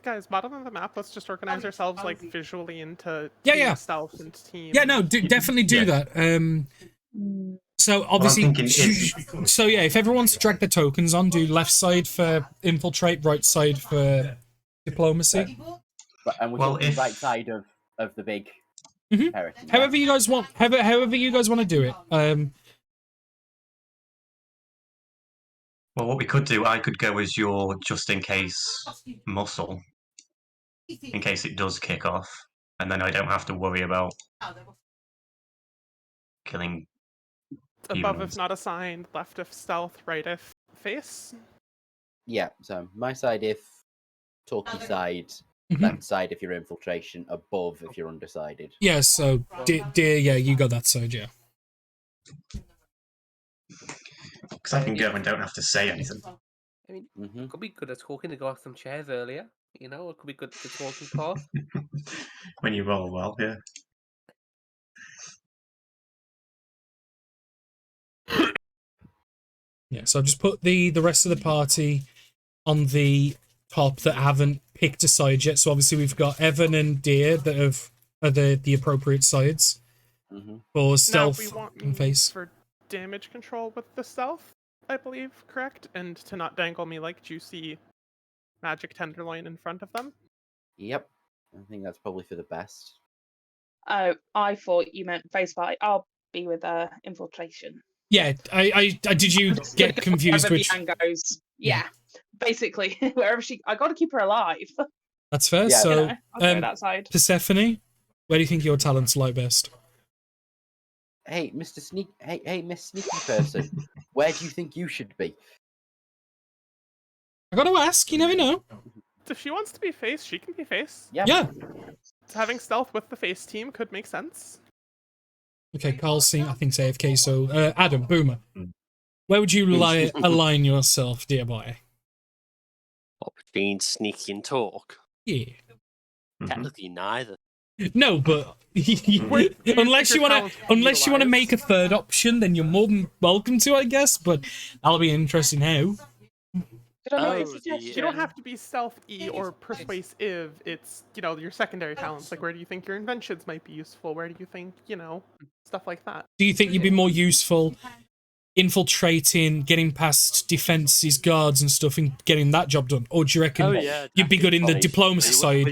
Guys, bottom of the map, let's just organize ourselves like visually into Yeah, team yeah. stealth and team. Yeah, no, definitely do Yeah. that. Mm. So obviously, thinking if- so yeah, if everyone wants to drag their tokens on, do left side for infiltrate, right side for diplomacy. And we're Well, talking if- right side of the big Mhm. hierarchy. yeah? However you guys want, however you guys want to do it. Well, what we could do, I could go as your just in case muscle, in case it does kick off, and then I don't have to worry about killing Above humanoids. if not assigned, left if stealth, right if face. Yeah, so my side if talkie side, Mhm. left side if you're infiltration, above if you're undecided. Yeah, so dear, yeah, you got that side, yeah. Because I can go and don't have to say anything. I mean, Mm-hmm. could be good at talking to go off some chairs earlier. You know, it could be good at the talking part. When you roll well, yeah. Yeah, so I've just put the rest of the party on the top that haven't picked a side yet. So obviously we've got Evan and Deer that are the appropriate sides Mm-hmm. for Now, stealth we want and me face. for damage control with the stealth, I believe, correct? And to not dangle me like juicy magic tenderloin in front of them. Yep, I think that's probably for the best. Oh, I thought you meant face party. I'll be with infiltration. Yeah, I did you get confused Wherever which? Vian goes. Yeah, basically wherever I got to keep her alive. That's fair. Yeah. So You know, I'll go that side. Persephone, where do you think your talents lie best? Hey, Mr. Sneak. Hey, Miss Sneaky Person. Where do you think you should be? I got to ask. You never know. If she wants to be face, she can be face. Yeah. Yeah. Having stealth with the face team could make sense. Okay, Carl's seen, I think, AFK. So Adam, Boomer, where would you align yourself, dear boy? What, between sneaky and talk? Yeah. Technically neither. No, but unless you want to make a third option, then you're more than welcome to, I guess. But that'll be interesting. How? Could I make a Oh, suggestion? You don't have to be stealth-y or persuasive. It's, your secondary talents. Like, where do you think your inventions might be useful? Where do you think, stuff like that? Do you think you'd be more useful infiltrating, getting past defenses, guards, and stuff, and getting that job done, or do you reckon you'd be good in the diplomacy side?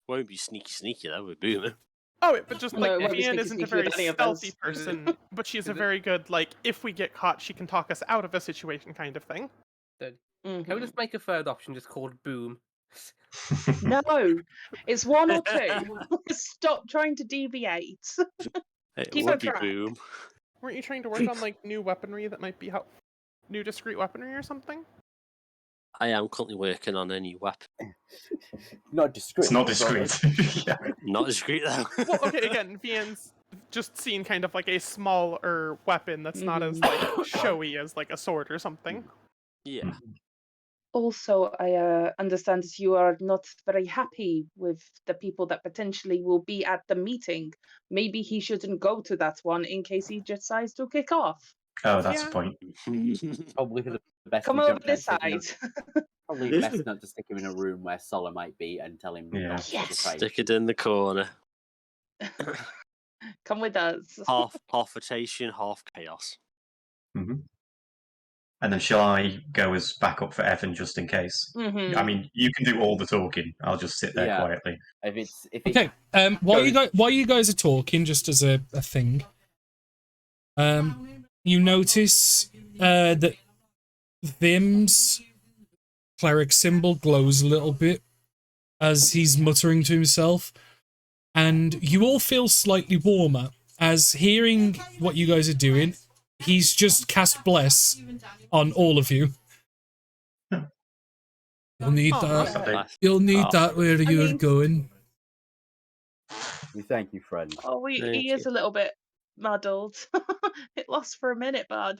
Won't be sneaky though with Boomer. Oh, but just like No, it won't be Vian sneaky isn't a sneaky with very any of stealthy us. person, but she's a very good, like, if we get caught, she can talk us out of a situation kind of thing. Can we just make a third option just called Boom? No, it's one or two. Stop trying to deviate. It Keep would on be track. Boom. Weren't you trying to work on, like, new weaponry that might be new discreet weaponry or something? I am currently working on a new weapon. Not discreet. It's not discreet. Yeah. Not discreet though. Well, okay, again, Vian's just seen kind of like a smaller weapon that's not as, like, showy as, like, a sword or something. Yeah. Also, I understand that you are not very happy with the people that potentially will be at the meeting. Maybe he shouldn't go to that one in case he decides to kick off. Oh, that's a Yeah. point. Probably for the best. Come we over don't try this and stick him side. probably best not to stick him in a room where Sola might be and tell him Yeah. not to Yes. fight. Stick it in the corner. Come with us. Half rotation, half chaos. Mm-hmm. And then shall I go as backup for Evan just in case? Mm-hmm. I mean, you can do all the talking. I'll just sit there Yeah. quietly. If Okay. While you guys are talking, just as a thing, you notice that Vim's cleric symbol glows a little bit as he's muttering to himself, and you all feel slightly warmer as hearing what you guys are doing. He's just cast Bless on all of you. You'll need that. You'll need that where you're going. We thank you, friend. Oh, he is a little bit muddled. It lost for a minute, bud.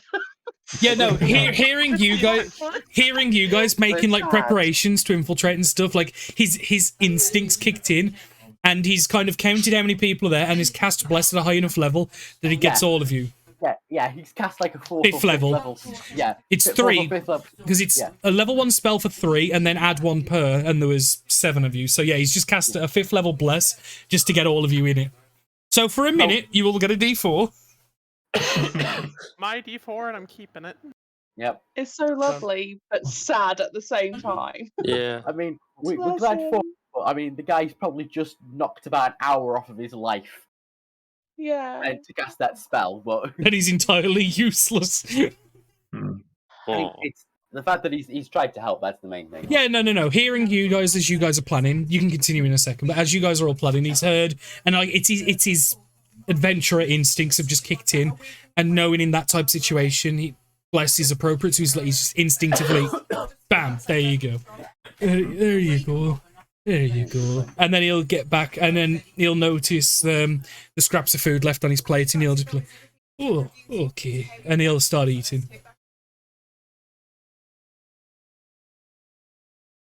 Yeah, no. Hearing you guys making like preparations to infiltrate and stuff, like his instincts kicked in, and he's kind of counted how many people are there, and he's cast Bless at a high enough level that he gets all of you. Yeah, he's cast like a fourth Fifth or fifth level. Yeah, It's fourth or 3 fifth level. because it's Yeah. a level 1 spell for 3, and then add 1 per, and there was 7 of you. So yeah, he's just cast a 5th level Bless just to get all of you in it. So for a minute, you will get a D4. My D4, and I'm keeping it. Yep. It's so lovely, but sad at the same time. Yeah. I mean, we're glad for. But I mean, the guy's probably just knocked about an hour off of his life. Yeah. And to cast that spell, but And he's entirely useless. I mean, it's the fact that he's tried to help. That's the main thing. Yeah, no. Hearing you guys as you guys are planning, you can continue in a second. But as you guys are all planning, he's heard, and like it's his adventurer instincts have just kicked in, and knowing in that type of situation, Bless is appropriate. So he's just instinctively, bam, there you go, there you go. There you go. And then he'll get back, and then he'll notice the scraps of food left on his plate, and he'll just be like, oh, okay. And he'll start eating.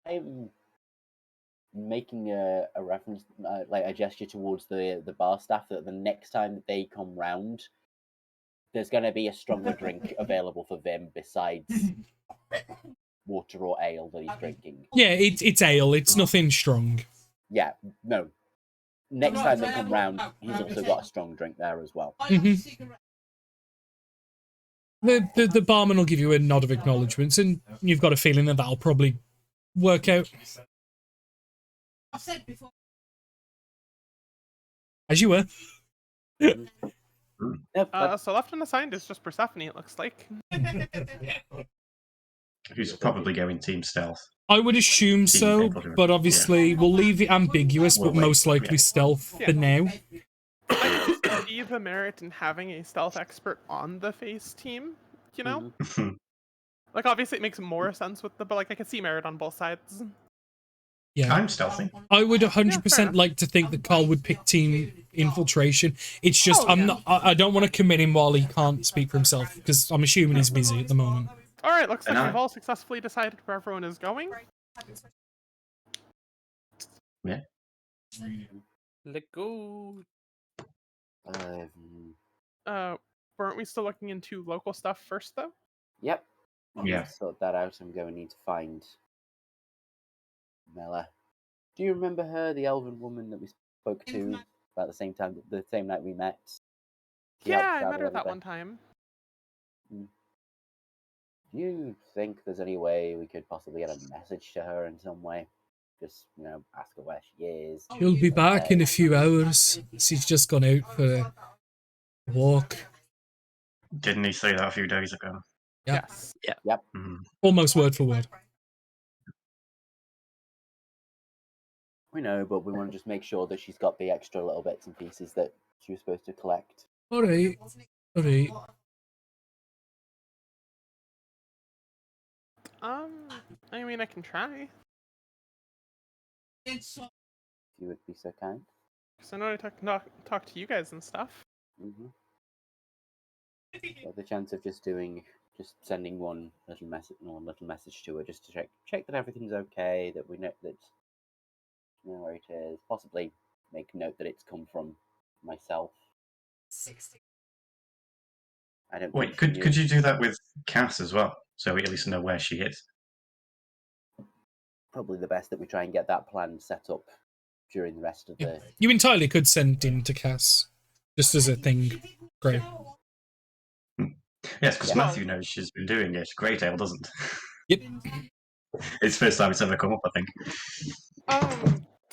I'm making a reference, like a gesture towards the bar staff that the next time that they come round, there's going to be a stronger drink available for them besides water or ale that he's drinking. Yeah, it's ale. It's nothing strong. Yeah, no. Next time they come round, he's also got a strong drink there as well. Mm-hmm. The barman will give you a nod of acknowledgement, and you've got a feeling that that'll probably work out. I've said before. As you were. So left unassigned is just Persephone, it looks like. Who's probably going team stealth. I would assume so, but obviously we'll leave it ambiguous, but most likely stealth for now. I see the merit in having a stealth expert on the face team, you know? Like, obviously it makes more sense with but like, I can see merit on both sides. Yeah, I'm stealthy. I would 100% like to think that Carl would pick team infiltration. It's just I don't want to commit him while he can't speak for himself, because I'm assuming he's busy at the moment. Alright, looks like we've all successfully decided where everyone is going. Yeah. Let go. Weren't we still looking into local stuff first, though? Yep. Yeah. To sort that out, I'm going to need to find Mela. Do you remember her, the elven woman that we spoke to about the same night we met? Yeah, I met her that one time. Do you think there's any way we could possibly get a message to her in some way? Just, ask her where she is. She'll be back in a few hours. She's just gone out for a walk. Didn't he say that a few days ago? Yep. Yes. Yeah. Yep. Almost word for word. We know, but we want to just make sure that she's got the extra little bits and pieces that she was supposed to collect. Alright. I mean, I can try. If you would be so kind. Because I know I talk to you guys and stuff. So the chance of just sending one little message to her, just to check that everything's okay, that we know that where it is. Possibly make note that it's come from myself. I don't. Wait, could you do that with Cass as well, so we at least know where she is? Probably the best that we try and get that plan set up during the rest of the. You entirely could send in to Cass, just as a thing. Great. Yes, because Yeah. Matthew knows she's been doing it. Greydale doesn't. Yep. It's the first time it's ever come up, I think.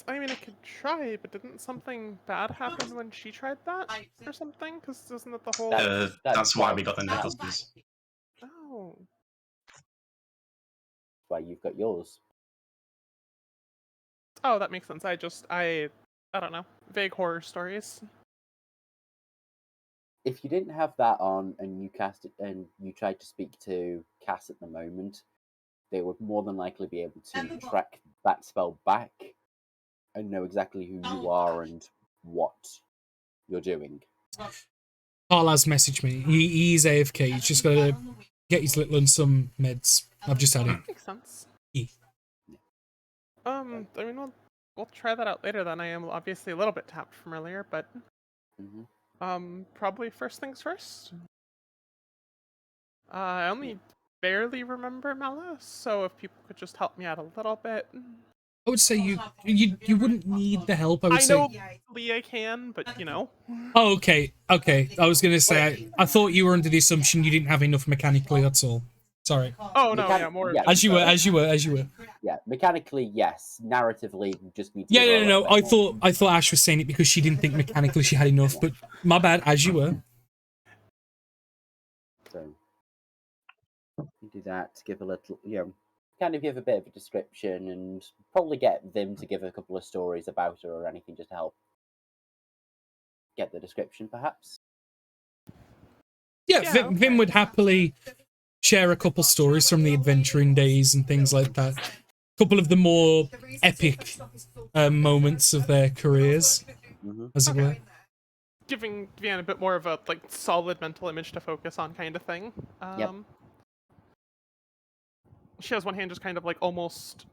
I mean, I could try, but didn't something bad happen when she tried that or something? Because isn't that the whole? That's why we got the necklaces. Oh. Why you've got yours. Oh, that makes sense. I don't know. Vague horror stories. If you didn't have that on and you cast it and you tried to speak to Cass at the moment, they would more than likely be able to track that spell back and know exactly who you are and what you're doing. Carl has messaged me. He's AFK. He's just got to get his little and some meds. I've just had it. Makes sense. Yeah. I mean, we'll try that out later. Then I am obviously a little bit tapped from earlier, but probably first things first. I only barely remember Mella, so if people could just help me out a little bit. I would say you wouldn't need the help. I would I say. know Leah can, but you know. Oh, okay. I was gonna say I thought you were under the assumption you didn't have enough mechanically. That's all. Sorry. Oh no, yeah, more. Yeah, As you were. Yeah, mechanically, yes. Narratively, you just need to. Yeah, no. I thought Ash was saying it because she didn't think mechanically she had enough. But my bad. As you were. So you do that. Give a little, kind of give a bit of a description, and probably get them to give a couple of stories about her or anything, just to help get the description, perhaps. Yeah, Vim would happily share a couple stories from the adventuring days and things like that. A couple of the more epic moments of their careers, as it were. Giving Vianne a bit more of a solid mental image to focus on, kind of thing. Yep. She has one hand just kind of almost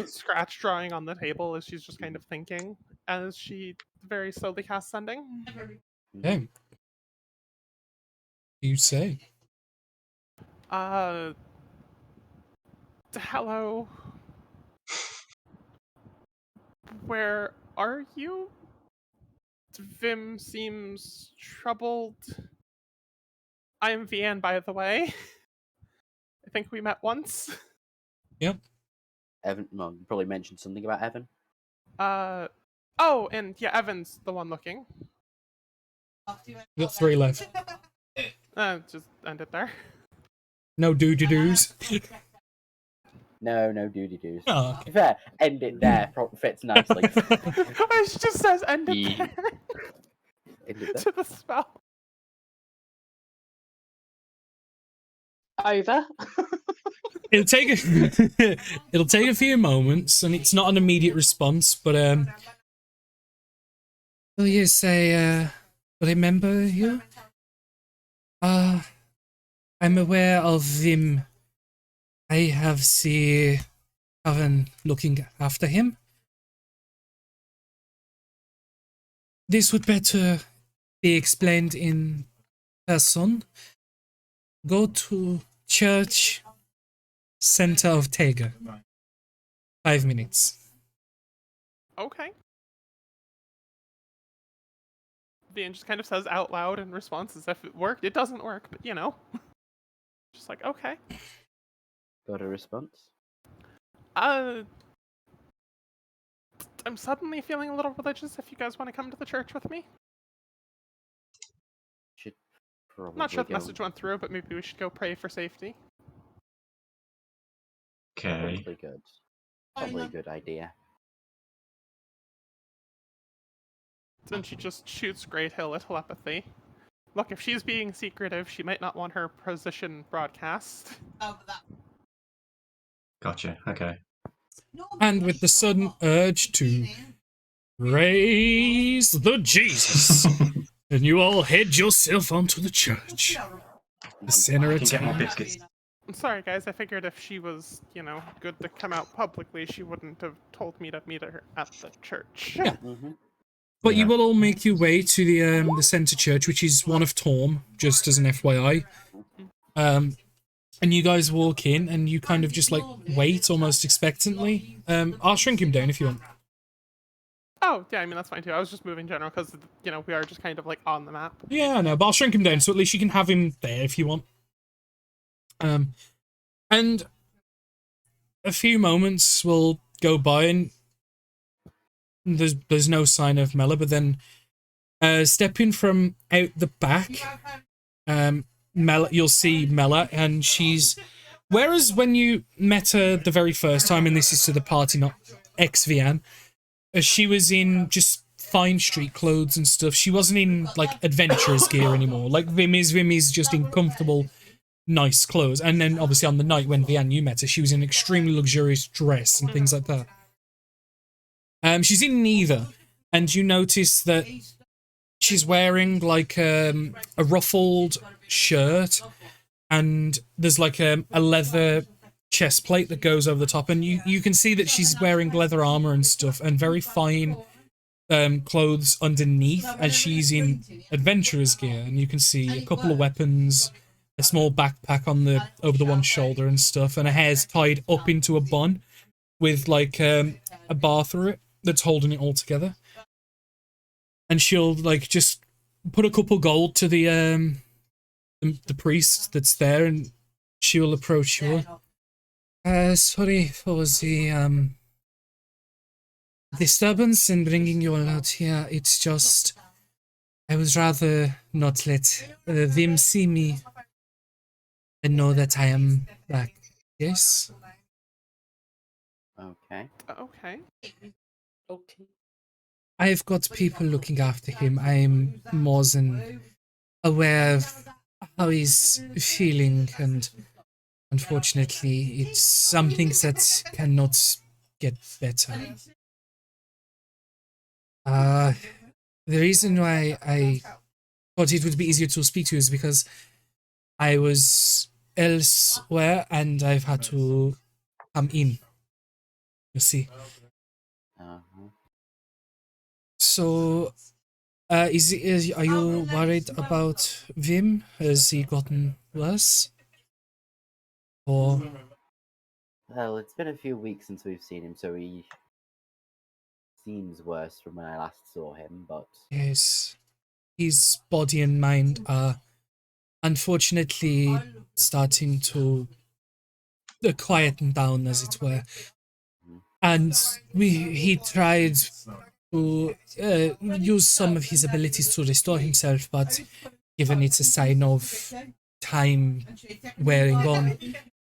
scratch drawing on the table as she's just kind of thinking as she very slowly casts sending. Okay. You say. Hello. Where are you? Vim seems troubled. I am Vianne, by the way. I think we met once. Yep. Evan, well, you probably mentioned something about Evan. Oh, and yeah, Evan's the one looking. You got 3 left. Just end it there. No doo-doo-doos. No doody-doos. Oh, okay. To be fair, end it there fits nicely. It just says end it there. End it there. To the spell. Over. It'll take a few moments, and it's not an immediate response, but well, yes, I remember you. I'm aware of him. I have seen Karen looking after him. This would better be explained in person. Go to church center of Tega. 5 minutes. Okay. Vian just kind of says out loud in response as if it worked. It doesn't work, but you know. Just like, okay. Got a response? I'm suddenly feeling a little religious if you guys want to come to the church with me. Should probably Not sure if the go. message went through, but maybe we should go pray for safety. Okay. Probably good. Probably a good idea. Then she just shoots Great Hill a telepathy. Look, if she's being secretive, she might not want her position broadcast. Gotcha. Okay. And with the sudden urge to raise the Jesus, and you all head yourself onto the church. The center of Get more town. biscuits. I'm sorry, guys. I figured if she was, good to come out publicly, she wouldn't have told me to meet her at the church. Yeah. But you will all make your way to the center church, which is one of Torm, just as an FYI. And you guys walk in, and you kind of just wait almost expectantly. I'll shrink him down if you want. Oh, yeah, I mean, that's fine too. I was just moving general because, you know, we are just kind of like on the map. Yeah, I know, but I'll shrink him down so at least you can have him there if you want. And a few moments will go by and there's no sign of Mela, but then stepping from out the back, Mela, you'll see Mela, and she's, whereas when you met her the very first time, and this is to the party, not ex-Vian, she was in just fine street clothes and stuff. She wasn't in like adventurer's gear anymore. Like Vim is just in comfortable, nice clothes. And then obviously on the night when Vian, you met her, she was in an extremely luxurious dress and things like that. She's in neither, and you notice that she's wearing like a ruffled shirt, and there's like a leather chest plate that goes over the top, and you can see that she's wearing leather armor and stuff, and very fine clothes underneath, as she's in adventurer's gear, and you can see a couple of weapons, a small backpack on the over the one shoulder and stuff, and her hair's tied up into a bun with like a bar through it that's holding it all together. And she'll like just put a couple gold to the priest that's there, and she will approach you. Sorry for the disturbance in bringing you all out here. It's just I would rather not let them see me and know that I am back. Yes. Okay. Okay. Okay. I've got people looking after him. I'm more than aware of how he's feeling, and unfortunately, it's something that cannot get better. The reason why I thought it would be easier to speak to you is because I was elsewhere and I've had to come in. You see. So, are you worried about Vim? Has he gotten worse? Or Well, it's been a few weeks since we've seen him, so he seems worse from when I last saw him, but... yes, his body and mind are unfortunately starting to quieten down, as it were. And he tried to use some of his abilities to restore himself, but given it's a sign of time wearing on,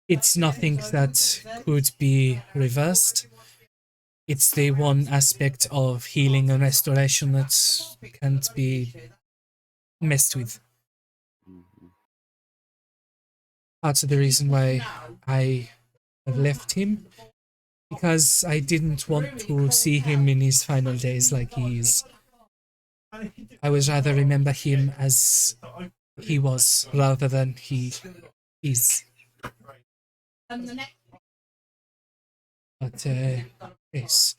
it's nothing that could be reversed. It's the one aspect of healing and restoration that can't be messed with. Part of the reason why I have left him, because I didn't want to see him in his final days like he is. I would rather remember him as he was rather than he is. But yes.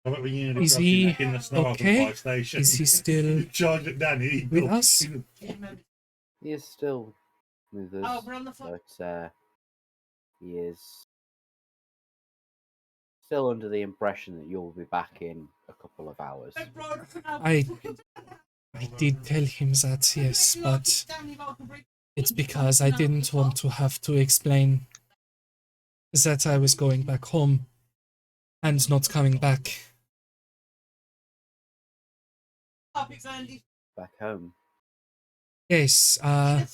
Is he okay? Is he still with us? He is still with us, but he is still under the impression that you'll be back in a couple of hours. I did tell him that, yes, but it's because I didn't want to have to explain that I was going back home and not coming back. Back home? Yes, I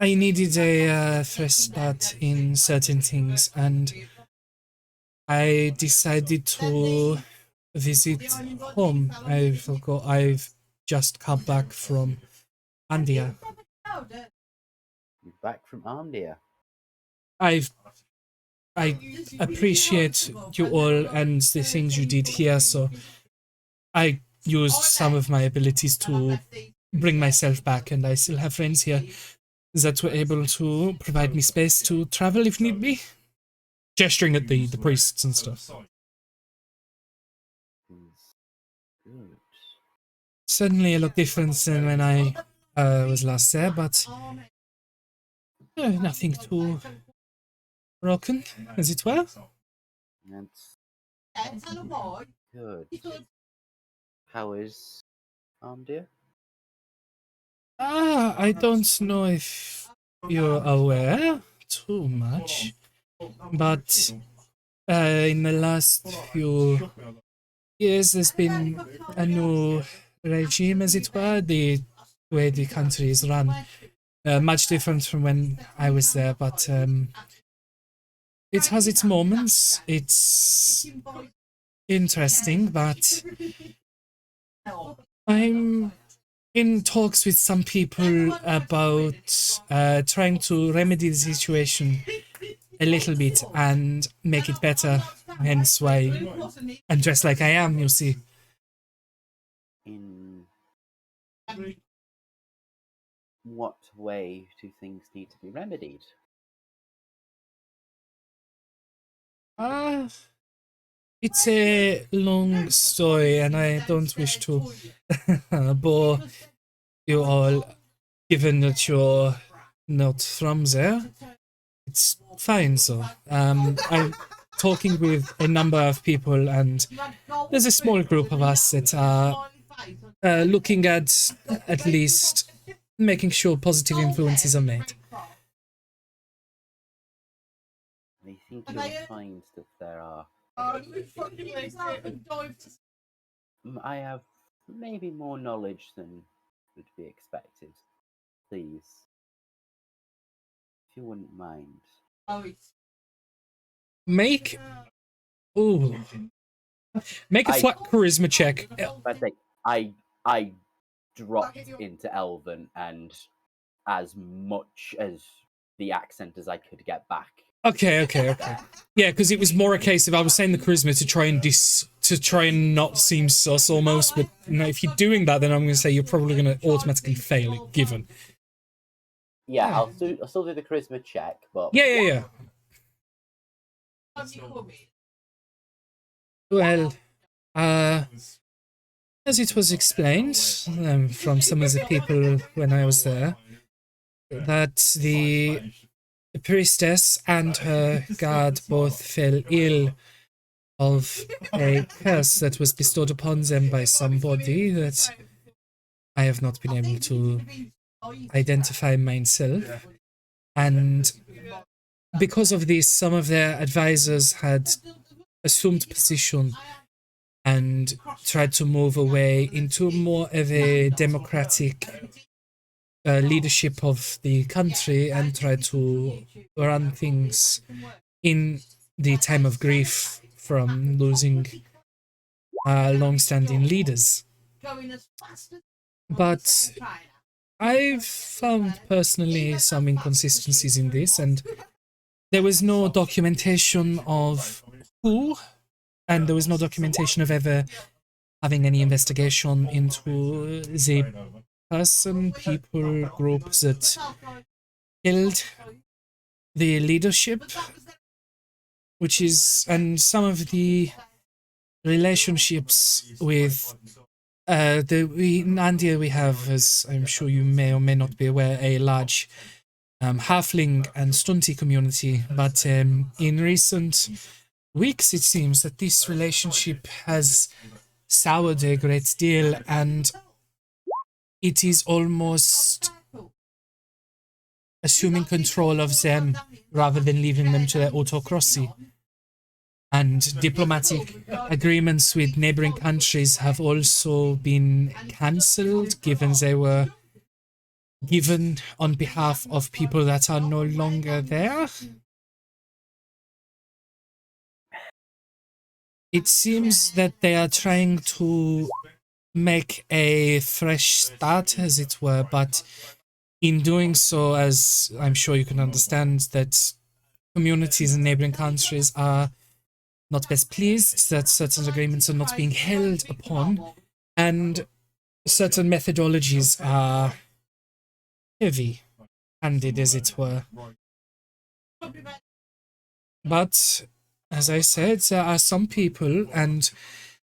needed a fresh start in certain things, and I decided to visit home. I've just come back from India. You're back from India? I appreciate you all and the things you did here, so I used some of my abilities to bring myself back, and I still have friends here that were able to provide me space to travel if need be. Gesturing at the priests and stuff. Good. Certainly a lot different than when I was last there, but nothing too broken, as it were. That's Good. How is dear? I don't know if you're aware too much, but in the last few years there's been a new regime, as it were, the way the country is run. Much different from when I was there, but it has its moments. It's interesting, but I'm in talks with some people about trying to remedy the situation a little bit and make it better. Hence why I'm dressed like I am, you see. In what way do things need to be remedied? It's a long story, and I don't wish to bore you all, given that you're not from there. It's fine, so. I'm talking with a number of people, and there's a small group of us that are looking at least making sure positive influences are made. I think you'll find that there are. I have maybe more knowledge than would be expected. Please, if you wouldn't mind. Make a flat charisma check. I dropped into Elven and as much as the accent as I could get back. Okay. Yeah, because it was more a case of I was saying the charisma to try and not seem sus almost, but you know, if you're doing that, then I'm going to say you're probably going to automatically fail it, given. Yeah, I'll still do the charisma check, but Yeah. Well, as it was explained from some of the people when I was there, that the priestess and her guard both fell ill of a curse that was bestowed upon them by somebody that I have not been able to identify myself. And because of this, some of their advisors had assumed position and tried to move away into more of a democratic leadership of the country and try to run things in the time of grief from losing long-standing leaders. But I've found personally some inconsistencies in this, and there was no documentation of who, and there was no documentation of ever having any investigation into the people, groups that killed the leadership, which is, and some of the relationships with in India we have, as I'm sure you may or may not be aware, a large halfling and stunty community, but in recent weeks it seems that this relationship has soured a great deal, and it is almost assuming control of them rather than leaving them to their autocracy. And diplomatic agreements with neighboring countries have also been cancelled, given they were given on behalf of people that are no longer there. It seems that they are trying to make a fresh start, as it were, but in doing so, as I'm sure you can understand, that communities in neighboring countries are not best pleased that certain agreements are not being held upon, and certain methodologies are heavy-handed, as it were. But, as I said, there are some people, and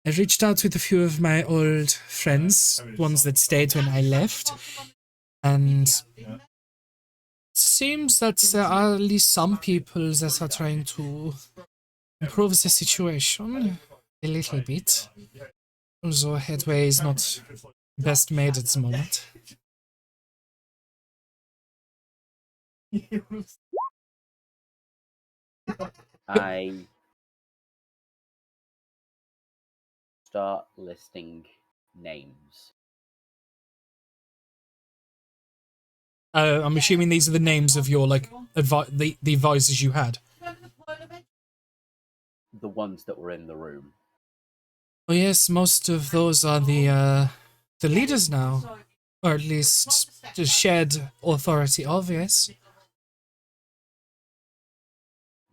I reached out with a few of my old friends, ones that stayed when I left, and it seems that there are at least some people that are trying to improve the situation. A little bit. Also, headway is not best made at the moment. I start listing names. I'm assuming these are the names of your like the advisors you had. The ones that were in the room. Oh yes, most of those are the leaders now, or at least the shared authority of, yes.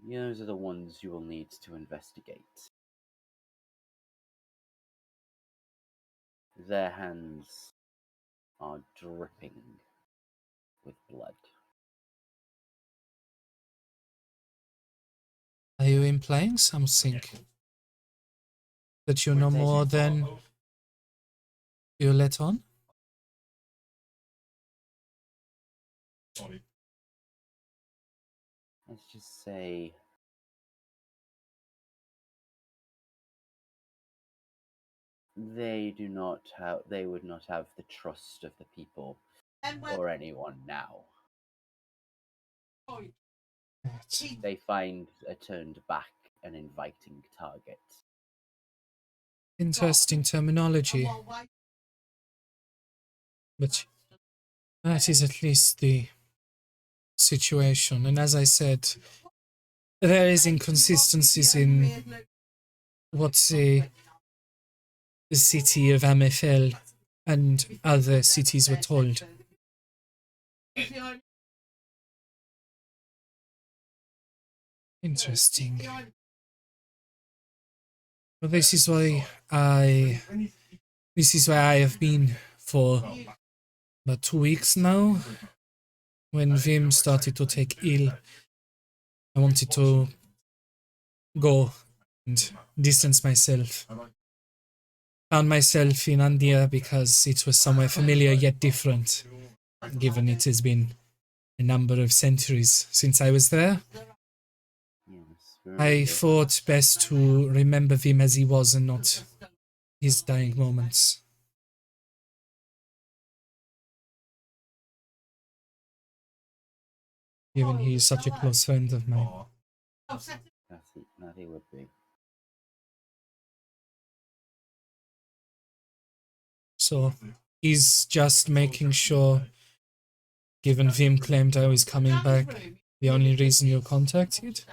Those are the ones you will need to investigate. Their hands are dripping with blood. Are you implying something? That you know more than you let on? Let's just say they would not have the trust of the people or anyone now. They find a turned back an inviting target. Interesting terminology. But that is at least the situation. And as I said, there is inconsistencies in what the city of Amethel and other cities were told. Interesting. Well, this is why I have been for about 2 weeks now. When Vim started to take ill, I wanted to go and distance myself. Found myself in India because it was somewhere familiar yet different, given it has been a number of centuries since I was there. I thought best to remember Vim as he was and not his dying moments. Given he is such a close friend of mine. That he would be. So he's just making sure, given Vim claimed I was coming back, the only reason you contacted?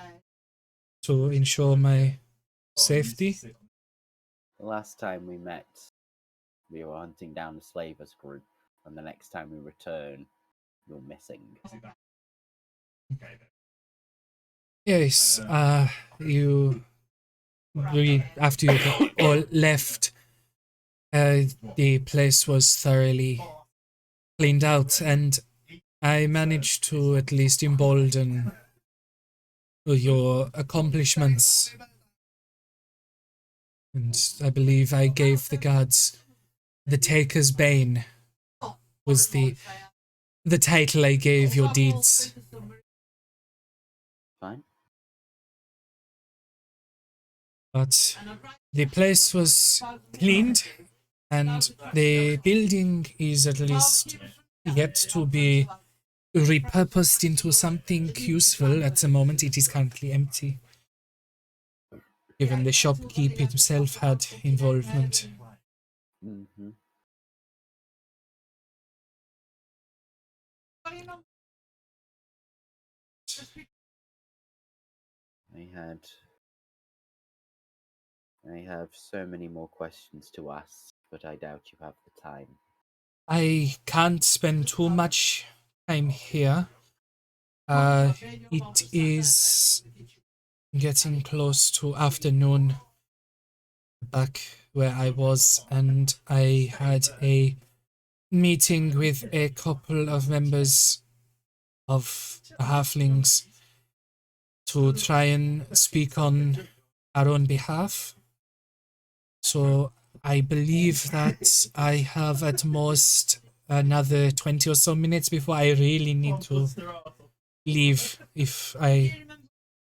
To ensure my safety? The last time we met, we were hunting down the slavers group, and the next time we return, you're missing. Yes, after you all left, the place was thoroughly cleaned out, and I managed to at least embolden your accomplishments. And I believe I gave the guards the Taker's Bane was the title I gave your deeds. Fine. But the place was cleaned, and the building is at least yet to be repurposed into something useful. At the moment, it is currently empty. Given the shopkeep himself had involvement. Mm-hmm. I have so many more questions to ask, but I doubt you have the time. I can't spend too much time here. It is getting close to afternoon back where I was, and I had a meeting with a couple of members of the Halflings to try and speak on our own behalf. So I believe that I have at most another 20 or so minutes before I really need to leave if I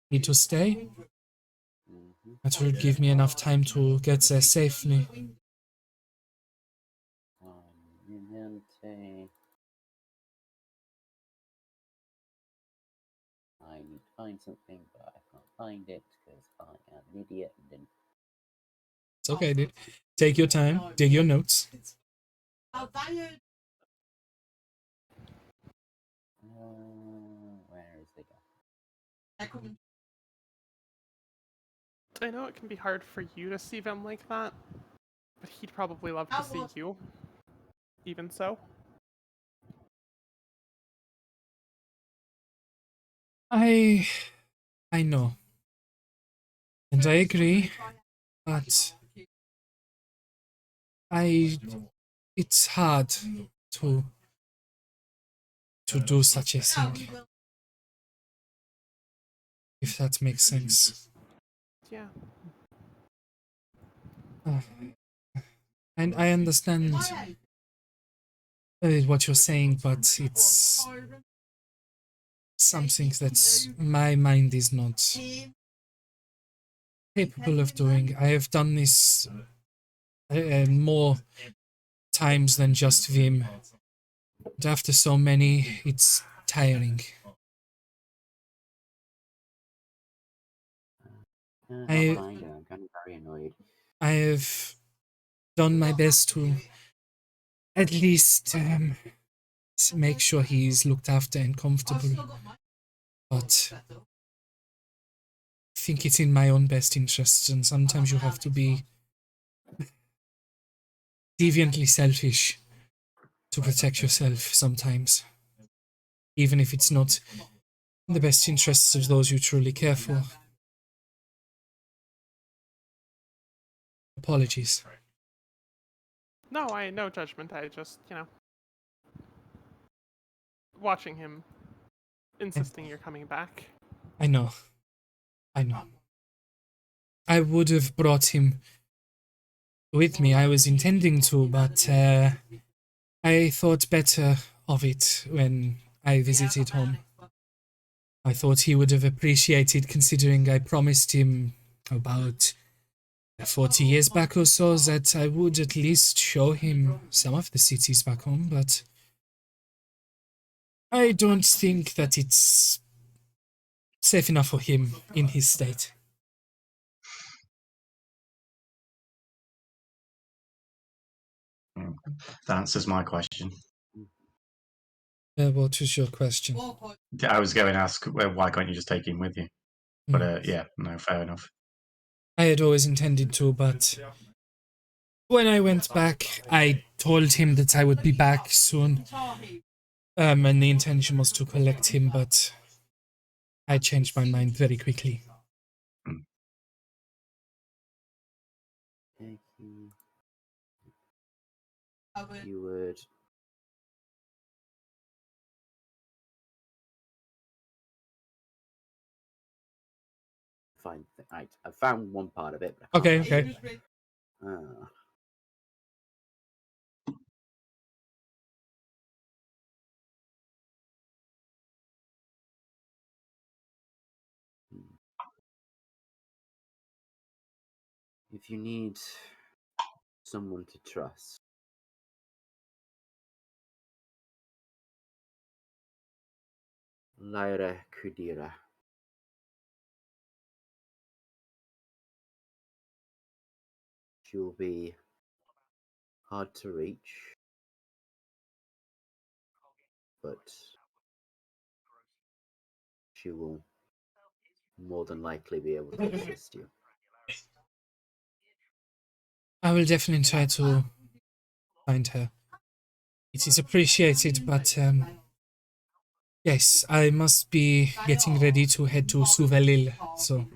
need to stay. Mm-hmm. That will give me enough time to get there safely. I need to find something, but I can't find it because I am an idiot and didn't. It's okay, dude. Take your time. Take your notes. Where is the guy? I know it can be hard for you to see Vim like that, but he'd probably love to see you. Even so. I know. And I agree, but it's hard to do such a thing. If that makes sense. Yeah. And I understand what you're saying, but it's something that my mind is not capable of doing. I have done this more times than just Vim. And after so many, it's tiring. I'm kind of very annoyed. I have done my best to at least make sure he's looked after and comfortable. But I think it's in my own best interests, and sometimes you have to be deviantly selfish to protect yourself sometimes, even if it's not in the best interests of those you truly care for. Apologies. No, no judgment. I just, watching him, insisting you're coming back. I know. I would have brought him with me. I was intending to, but I thought better of it when I visited home. I thought he would have appreciated, considering I promised him about 40 years back or so that I would at least show him some of the cities back home, but I don't think that it's safe enough for him in his state. That answers my question. What was your question? I was going to ask, why can't you just take him with you? But yeah, no, fair enough. I had always intended to, but when I went back, I told him that I would be back soon. And the intention was to collect him, but I changed my mind very quickly. You would find. Right, I found one part of it. But I can't Okay. If you need someone to trust, Lyra Kudira. She'll be hard to reach, but she will more than likely be able to assist you. I will definitely try to find her. It is appreciated, but yes, I must be getting ready to head to Suvalil. So,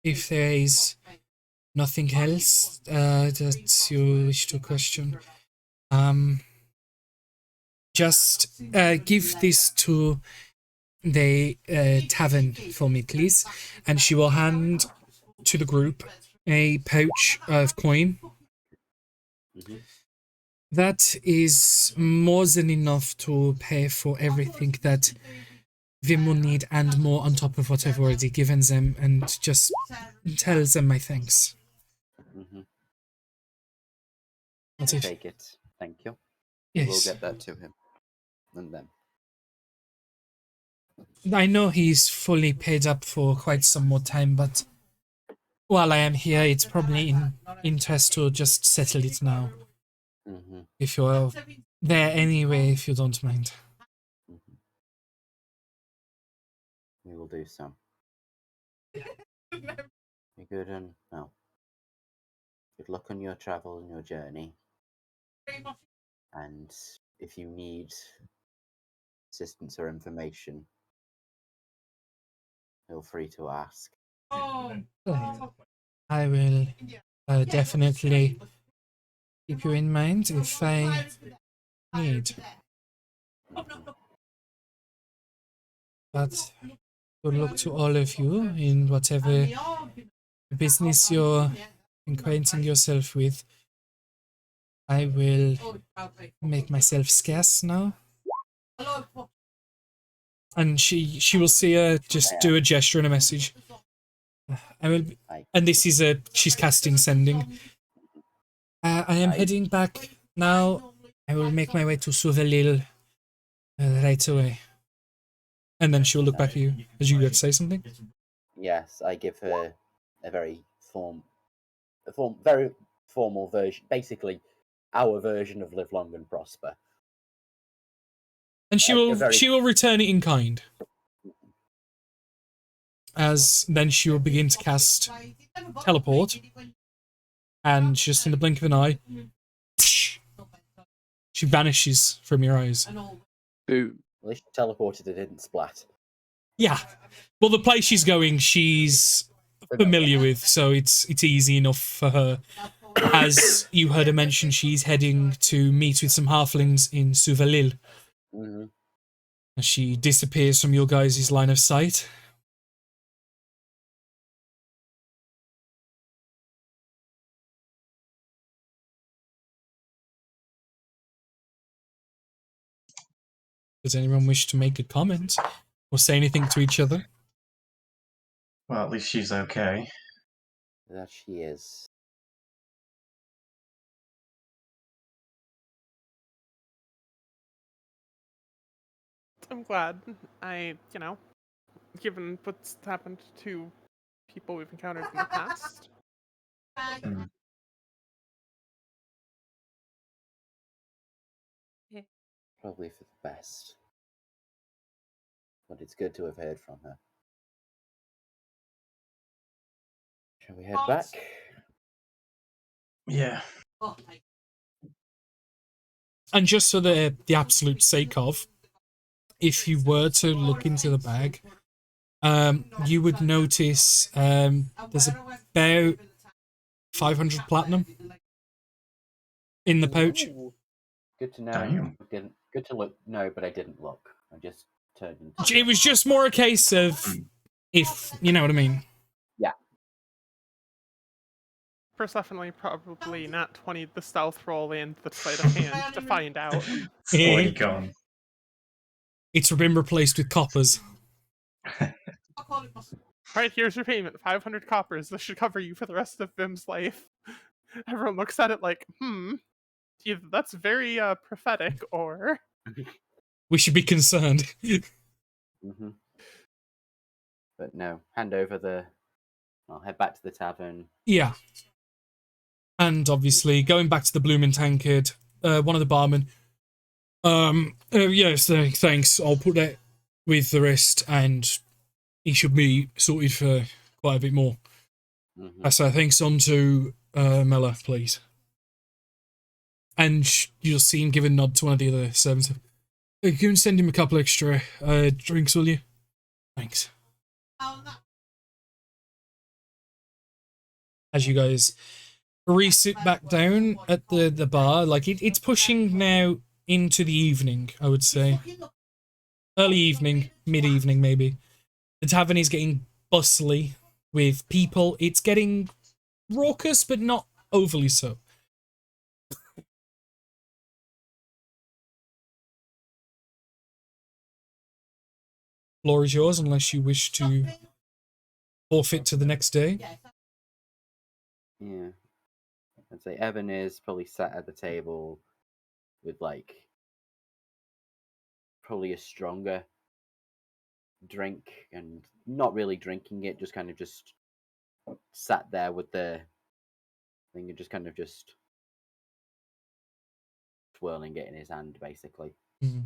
if there is nothing else that you wish to question, just give this to the tavern for me, please. And she will hand to the group a pouch of coin. That is more than enough to pay for everything that them will need and more on top of what I've already given them, and just tell them my thanks. Mm-hmm. That's it. Take it. Thank you. Yes. We'll get that to him. And then. I know he's fully paid up for quite some more time, but while I am here, it's probably in interest to just settle it now. Mm-hmm. If you're there anyway, if you don't mind. Mm-hmm. We will do so. Be good and, well, good luck on your travel and your journey. And if you need assistance or information, feel free to ask. I will definitely keep you in mind if I need. But good luck to all of you in whatever business you're acquainting yourself with. I will make myself scarce now. And she will see her just do a gesture and a message. I will, and this is she's casting sending. I am heading back now. I will make my way to Souvelil right away. And then she'll look back at you as you go to say something. Yes, I give her a very very formal version, basically our version of Live Long and Prosper. And she will return it in kind. As then she will begin to cast teleport, and just in the blink of an eye, she vanishes from your eyes. Boom. At least she teleported, it didn't splat. Yeah. Well, the place she's going, she's familiar with, so it's easy enough for her. As you heard her mention, she's heading to meet with some halflings in Souvelil. Mm-hmm. As she disappears from your guys' line of sight. Does anyone wish to make a comment or say anything to each other? Well, at least she's okay. That she is. I'm glad. Given what's happened to people we've encountered in the past. Mm. Probably for the best. But it's good to have heard from her. Shall we head back? Yeah. And just for the absolute sake of, if you were to look into the bag, you would notice there's about 500 platinum in the pouch. Ooh. Good to know. Damn. Good to look. No, but I didn't look. I just turned into. It was just more a case of if you know what I mean. Yeah. Persephone probably not 20 the stealth roll and the sleight of hand to find out. Already gone. It's been replaced with coppers. Alright, here's your payment. 500 coppers. This should cover you for the rest of Vim's life. Everyone looks at it like, either that's very prophetic, or... We should be concerned. Mm-hmm. But no, hand over I'll head back to the tavern. Yeah. And obviously, going back to the Bloomin' Tankard, one of the barmen, yes, thanks, I'll put that with the rest, and he should be sorted for quite a bit more. Mm-hmm. I say thanks on to Mella, please. And you'll see him give a nod to one of the other servants. You can send him a couple extra drinks, will you? Thanks. As you guys re-sit back down at the bar, like it's pushing now into the evening, I would say. Early evening, mid-evening maybe. The tavern is getting bustly with people. It's getting raucous, but not overly so. Floor is yours unless you wish to forfeit to the next day. Yeah. I'd say Evan is probably sat at the table with like probably a stronger drink and not really drinking it, just kind of just sat there with the thing and just kind of just twirling it in his hand, basically, in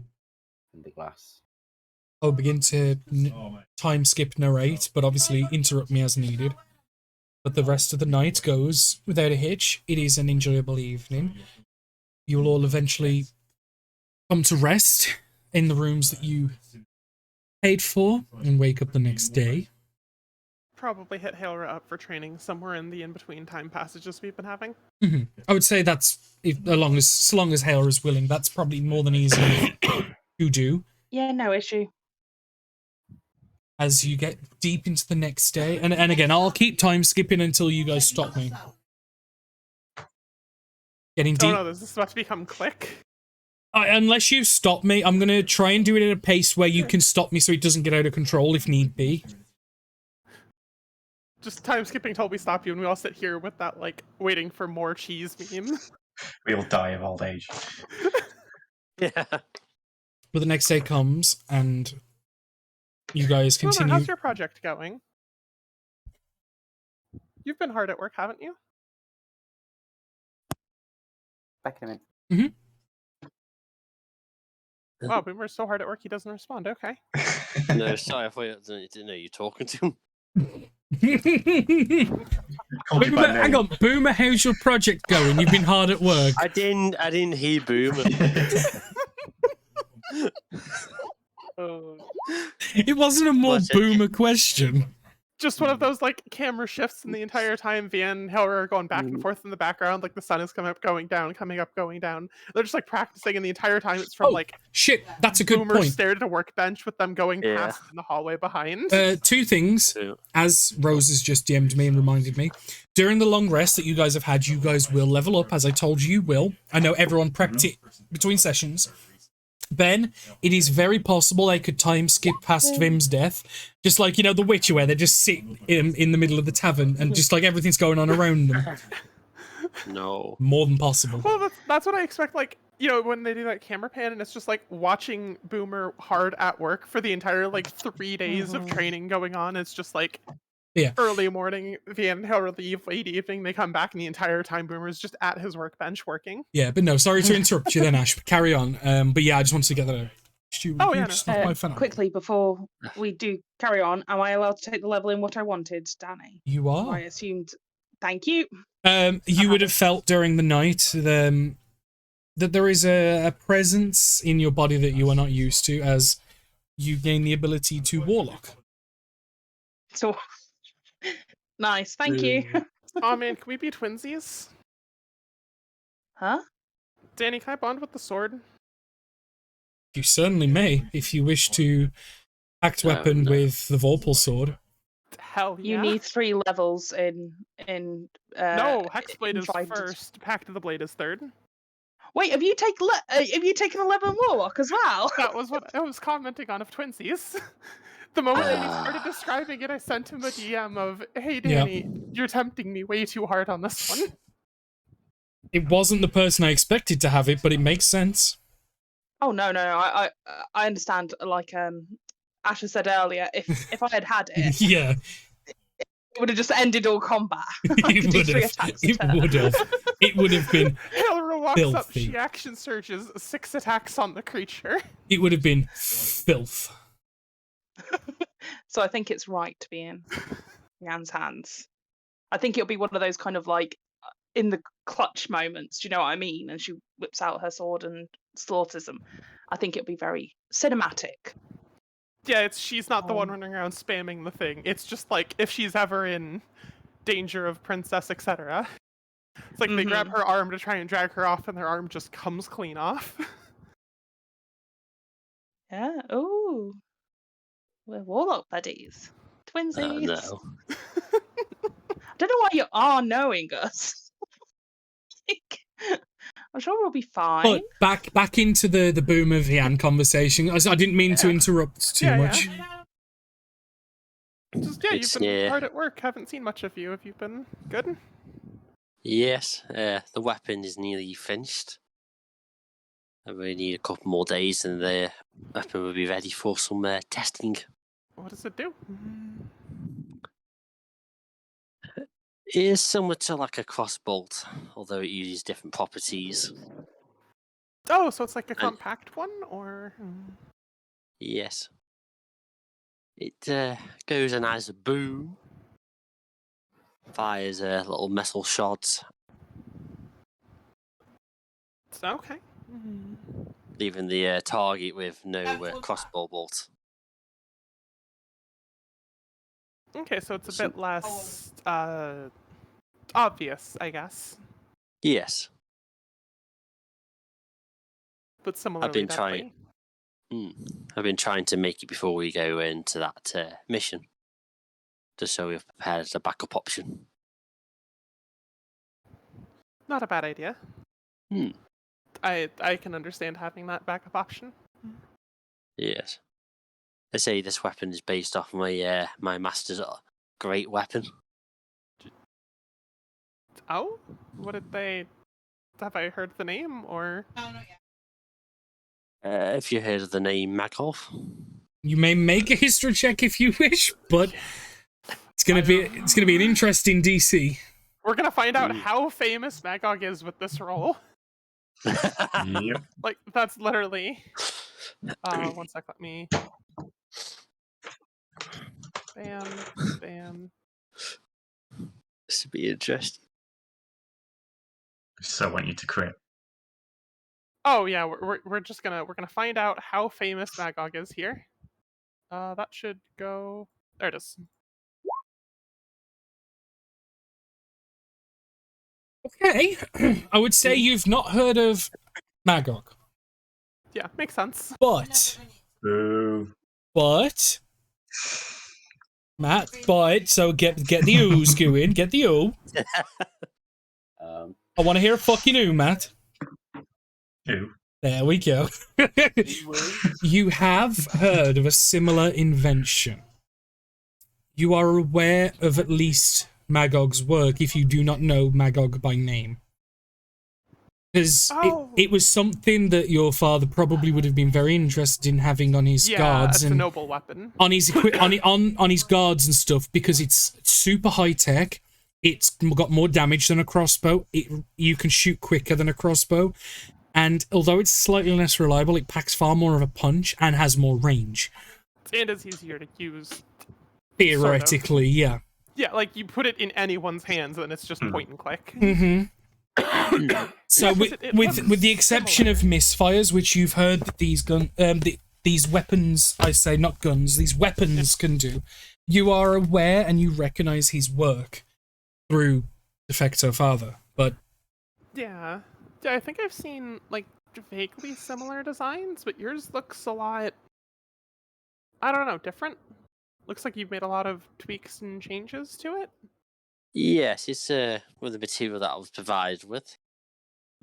the glass. I'll begin to time skip narrate, but obviously interrupt me as needed. But the rest of the night goes without a hitch. It is an enjoyable evening. You will all eventually come to rest in the rooms that you paid for and wake up the next day. Probably hit Hailra up for training somewhere in the in-between time passages we've been having. I would say that's, so long as Hailra is willing, that's probably more than easy to do. Yeah, no issue. As you get deep into the next day, and again, I'll keep time skipping until you guys stop me. Getting deep. Oh no, this is about to become click. Unless you stop me, I'm gonna try and do it at a pace where you can stop me so it doesn't get out of control if need be. Just time skipping till we stop you, and we all sit here with that, like, waiting for more cheese meme. We all die of old age. Yeah. But the next day comes, and you guys continue. How's your project going? You've been hard at work, haven't you? Back in a minute. Wow, Boomer's so hard at work he doesn't respond. Okay. No, sorry, I thought you didn't know you're talking to him. Boomer, hang on, Boomer, how's your project going? You've been hard at work. I didn't hear Boomer. It wasn't a more Boomer question. Just one of those, like, camera shifts, and the entire time Vian and Helra are going back and forth in the background, like the sun is coming up, going down, coming up, going down. They're just, like, practicing, and the entire time it's from, like... Shit, that's a good Boomer point. stared at a workbench with them going past in the hallway behind. Two things, as Rose has just DM'd me and reminded me. During the long rest that you guys have had, you guys will level up, as I told you will. I know everyone prepped it between sessions. Ben, it is very possible I could time skip past Vim's death. Just like, you know, The Witcher, where they just sit in the middle of the tavern and just like everything's going on around them. No. More than possible. Well, that's what I expect, like, you know, when they do that camera pan, and it's just like watching Boomer hard at work for the entire, like, 3 days of training going on. It's just like... early morning, Vian and Helra leave, late evening, they come back, and the entire time Boomer's just at his workbench working. Yeah, but no, sorry to interrupt you then, Ash. Carry on. But yeah, I just wanted to get that out. Quickly, before we do carry on, am I allowed to take the level in what I wanted, Danny? You are. I assumed. Thank you. You would have felt during the night that there is a presence in your body that you are not used to as you gain the ability to warlock. So... Nice, thank you. Oh man, can we be twinsies? Huh? Danny, can I bond with the sword? You certainly may, if you wish to act weapon with the Vorpal sword. Hell yeah. You need 3 levels in no, Hexblade is Tried. first, Pact of the Blade is third. Wait, have you taken 11 Warlock as well? That was what I was commenting on of twinsies. The moment that he started describing it, I sent him a DM of, hey Danny, you're tempting me way too hard on this one. It wasn't the person I expected to have it, but it makes sense. Oh no, I understand. Like Asher said earlier, if I had it, yeah, it would have just ended all combat. It would have been Helra walks filthy. up, she action surges 6 attacks on the creature. It would have been filth. So I think it's right to be in Jan's hands. I think it'll be one of those kind of like in the clutch moments. Do you know what I mean? And she whips out her sword and slaughters them. I think it'll be very cinematic. Yeah, she's not the one running around spamming the thing. It's just like if she's ever in danger of princess, etc. It's like they grab her arm to try and drag her off, and their arm just comes clean off. Yeah. Ooh. We're warlock buddies. Twinsies. No. I don't know why you are knowing us. I'm sure we'll be fine. But back into the Boom of Yan conversation. I didn't mean to interrupt too much. Just, yeah, It's, you've been hard at work. Haven't seen much of you. Have you been good? Yes, the weapon is nearly finished. I really need a couple more days and the weapon will be ready for some testing. What does it do? It is similar to like a crossbolt, although it uses different properties. Oh, so it's like a And- compact one, or? Yes. It goes and has a boom. Fires little metal shots, Okay. leaving the target with no crossbow bolt. Okay, so it's a bit less obvious, I guess, Yes, but I've similarly been deadly. I've been trying to make it before we go into that mission, just so we've prepared a backup option. Not a bad idea. I can understand having that backup option. Yes. They say this weapon is based off my my master's great weapon. Oh? What did they... Have I heard the name, or... No, not yet. Have you heard of the name Magov? You may make a history check if you wish, but it's gonna be an interesting DC. We're gonna find out how famous Magog is with this role. Yep. Like, that's literally... one sec, let me... Bam. This would be interesting. So I want you to crit. Oh yeah, we're just gonna find out how famous Magog is here. That should go... There it is. Okay, I would say you've not heard of Magog, Yeah, makes sense. but Boo. Matt, so get the ooze going, get the ooh. I want to hear a fucking ooh, Matt. Ooh. There we go. You have heard of a similar invention. You are aware of at least Magog's work if you do not know Magog by name. Because it was something that your father probably would have been very interested in having on his guards it's and a noble weapon. on his on his guards and stuff, because it's super high tech. It's got more damage than a crossbow. You can shoot quicker than a crossbow, and although it's slightly less reliable, it packs far more of a punch and has more range. And it's easier to use. Theoretically, yeah. Yeah, like you put it in anyone's hands and it's just point and click. Mm-hmm. So with the exception of misfires, which you've heard that these weapons, I say not guns, these weapons can do, you are aware and you recognize his work through Defecto Father. But yeah, I think I've seen like vaguely similar designs, but yours looks a lot, I don't know, different. Looks like you've made a lot of tweaks and changes to it. Yes, it's with the material that I was provided with.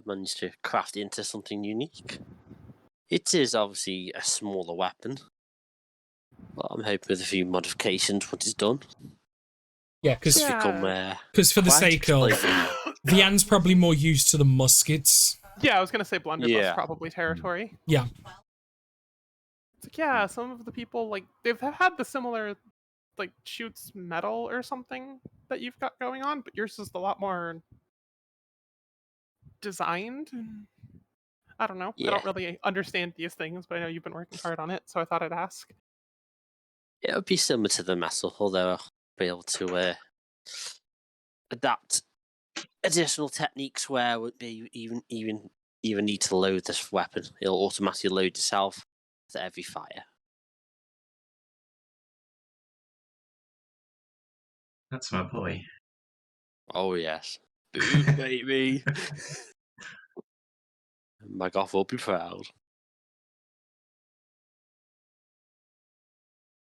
Managed to craft it into something unique. It is obviously a smaller weapon, but I'm hoping with a few modifications once it's done. yeah, because for the sake of Vian's probably more used to the muskets. Yeah, I was gonna say blunderbuss Yeah. probably territory. Yeah. It's like, yeah, some of the people, like, they've had the similar, like, shoots metal or something that you've got going on, but yours is a lot more designed. I don't know. Yeah. I don't really understand these things, but I know you've been working hard on it, so I thought I'd ask. It would be similar to the metal, although I'll be able to adapt additional techniques where it would be even need to load this weapon. It'll automatically load itself to every fire. That's my boy. Oh yes, boom, baby. My goth will be proud.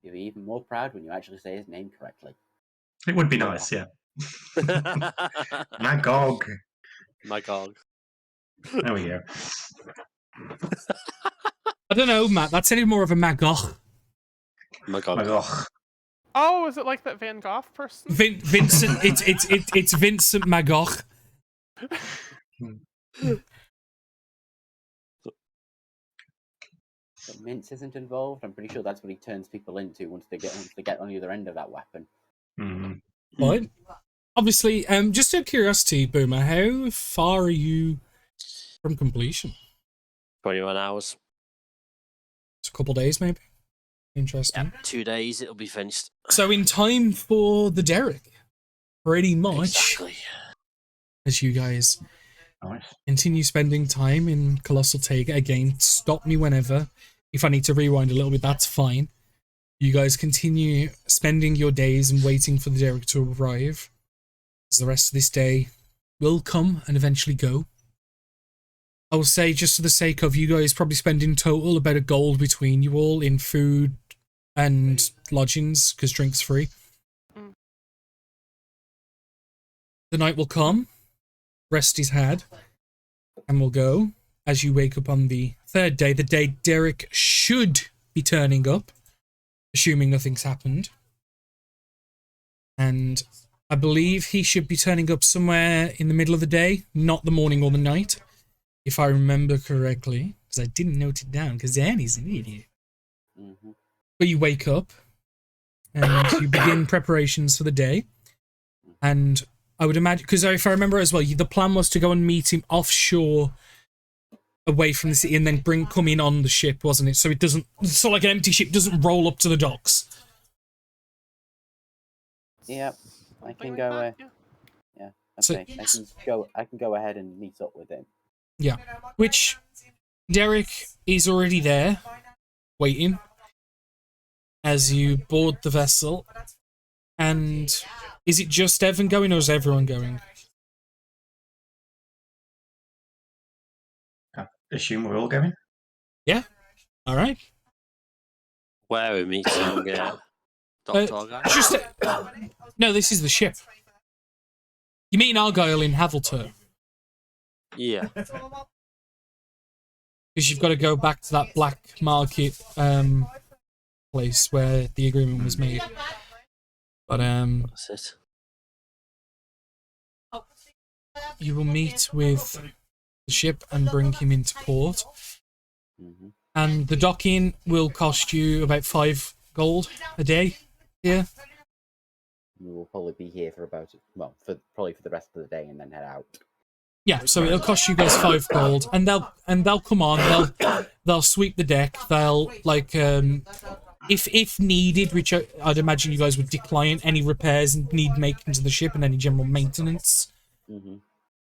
You'll be even more proud when you actually say his name correctly. It would be nice, yeah. Magog. Magog. There we go. I don't know, Matt. That sounded more of a Magog. Magog. Magog. Oh, is it like that Van Gogh person? Vincent, it's Vincent Magog. But Mince isn't involved. I'm pretty sure that's what he turns people into once they get on the other end of that weapon. Fine. Obviously, just out of curiosity, Boomer, how far are you from completion? 21 hours. It's a couple days, maybe. Interesting. Yeah, 2 days, it'll be finished. So in time for the Derek, pretty much. Exactly. As you guys continue spending time in Colossal Tega, again, stop me whenever. If I need to rewind a little bit, that's fine. You guys continue spending your days and waiting for the Derek to arrive. As the rest of this day will come and eventually go. I will say, just for the sake of you guys, probably spend in total about $1 between you all in food and lodgings, because drink's free. The night will come, rest is had, and we'll go as you wake up on the third day, the day Derek should be turning up, assuming nothing's happened. And I believe he should be turning up somewhere in the middle of the day, not the morning or the night, if I remember correctly, because I didn't note it down, because Annie's an idiot. But you wake up, and you begin preparations for the day, and I would imagine, because if I remember as well, the plan was to go and meet him offshore, away from the city, and then come in on the ship, wasn't it? So it doesn't, so like an empty ship doesn't roll up to the docks. Yep, I can go. Yeah, okay. I can go ahead and meet up with him. Yeah, which Derek is already there, waiting as you board the vessel. And is it just Evan going, or is everyone going? I assume we're all going. Yeah. All right. Where are we meeting? Dr. Just no, this is the ship. You're meeting Argyle in Haveltur. Yeah. Because you've got to go back to that black market place where the agreement was made. But That's it. You will meet with the ship and bring him into port. And the docking will cost you about $5 a day here. We will probably be here for probably for the rest of the day and then head out. Yeah, so it'll cost you guys $5, and they'll come on. They'll sweep the deck. They'll if needed, which I'd imagine you guys would decline any repairs and need making to the ship and any general maintenance.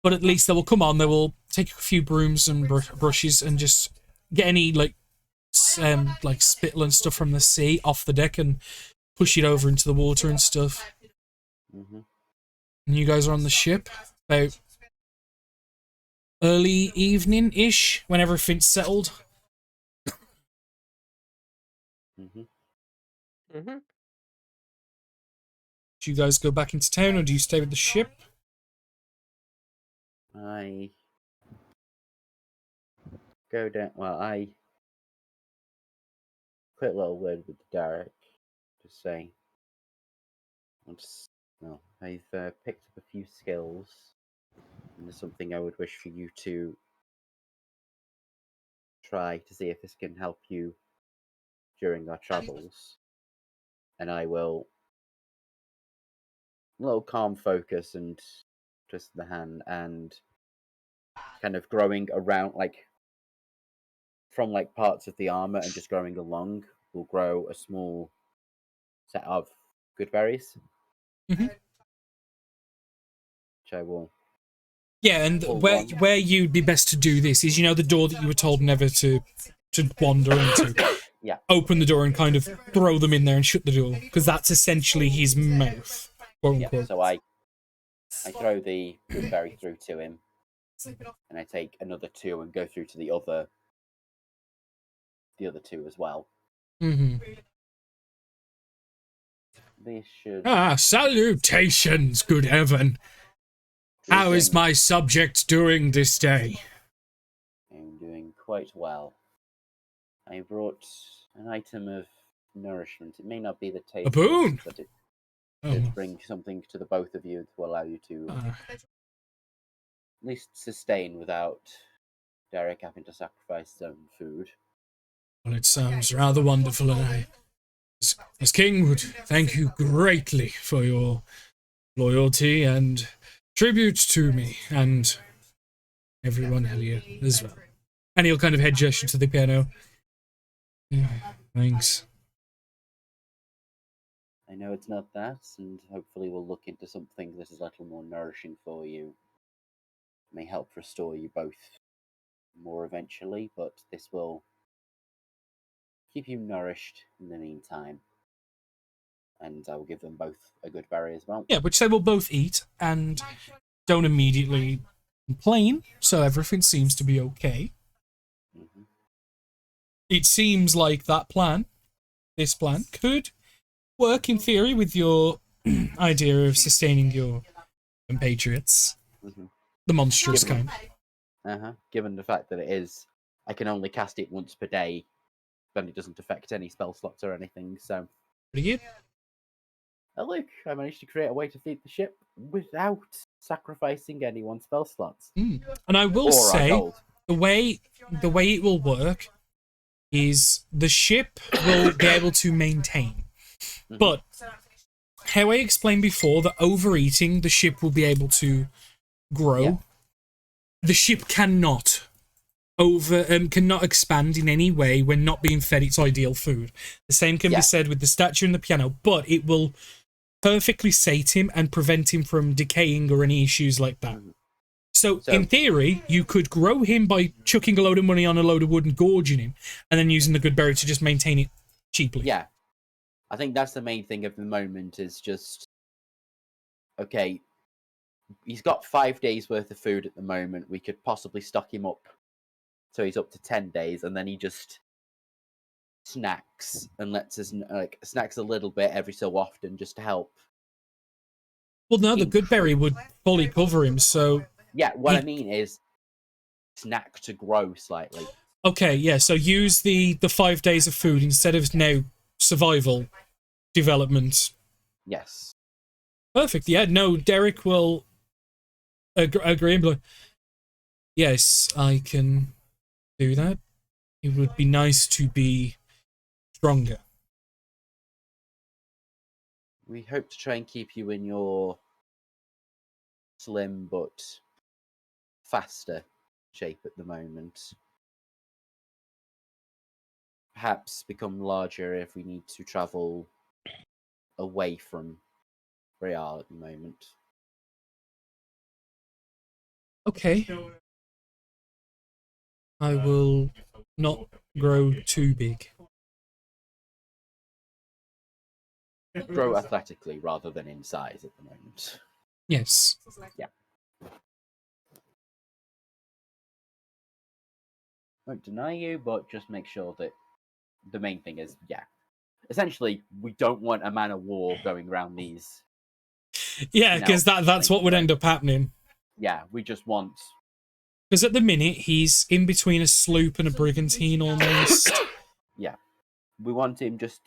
But at least they will come on. They will take a few brooms and brushes and just get any spittle and stuff from the sea off the deck and push it over into the water and stuff. And you guys are on the ship about early evening-ish, when everything's settled. Do you guys go back into town, or do you stay with the ship? I go down. Well, I quick little word with Derek to say, I've picked up a few skills, and there's something I would wish for you to try to see if this can help you during our travels. And I will a little calm focus and twist the hand and kind of growing around from parts of the armor and just growing along will grow a small set of good berries. Which I will. Yeah, and where you'd be best to do this is, the door that you were told never to wander into. Yeah. Open the door and kind of throw them in there and shut the door, because that's essentially his mouth. Yeah, so I throw the good berry through to him, and I take another 2 and go through to the other 2 as well. This should. Salutations, good heaven. How is my subject doing this day? I'm doing quite well. I brought an item of nourishment. It may not be the taste, A boon. but it Oh. does bring something to the both of you to allow you to at least sustain without Derek having to sacrifice his own food. Well, it sounds rather wonderful, and I, as king, would thank you greatly for your loyalty and tribute to me and everyone here as well. And he'll kind of head gesture to the piano. Yeah, thanks. I know it's not that, and hopefully we'll look into something that is a little more nourishing for you. May help restore you both more eventually, but this will keep you nourished in the meantime. And I will give them both a good berry as well. Yeah, which they will both eat and don't immediately complain, so everything seems to be okay. Mm-hmm. It seems like this plan, could work in theory with your idea of sustaining your compatriots. Mm-hmm. The monstrous kind. Given the fact that I can only cast it once per day, then it doesn't affect any spell slots or anything, so... Pretty good. Oh look, I managed to create a way to feed the ship without sacrificing anyone's spell slots. And I will say, the way it will work is the ship will be able to maintain. Mm-hmm. But how I explained before, that overeating, the ship will be able to grow. Yeah. The ship cannot cannot expand in any way when not being fed its ideal food. The same can be said with the statue and the piano, but it will perfectly sate him and prevent him from decaying or any issues like that. So in theory, you could grow him by chucking a load of money on a load of wood and gorging him, and then using the good berry to just maintain it cheaply. Yeah. I think that's the main thing at the moment, is just, okay, he's got 5 days worth of food at the moment. We could possibly stock him up so he's up to 10 days, and then he just snacks and lets us, snacks a little bit every so often just to help. Well, no, the good berry would fully cover him, so... Yeah, what I mean is snack to grow slightly. Okay, yeah, so use the 5 days of food instead of now survival development. Yes. Perfect, yeah, no, Derek will agree and be like, yes, I can do that. It would be nice to be stronger. We hope to try and keep you in your slim but faster shape at the moment. Perhaps become larger if we need to travel away from where we are at the moment. Okay. I will not grow too big. Grow athletically rather than in size at the moment. Yes. Yeah. Won't deny you, but just make sure that the main thing is, essentially, we don't want a man of war going around these. Yeah, because that's what would end up happening. Yeah, we just want... Because at the minute, he's in between a sloop and a brigantine almost. Yeah. We want him just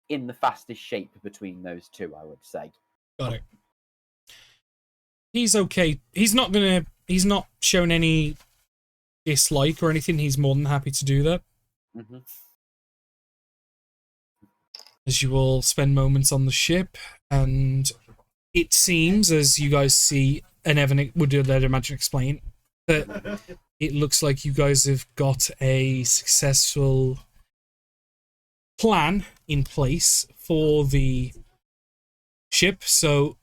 in the fastest shape between those two, I would say. Got it. He's okay. He's not showing any dislike or anything. He's more than happy to do that. Mm-hmm. As you all spend moments on the ship, and it seems, as you guys see, and Evan would let imagine explain, that it looks like you guys have got a successful plan in place for the ship, so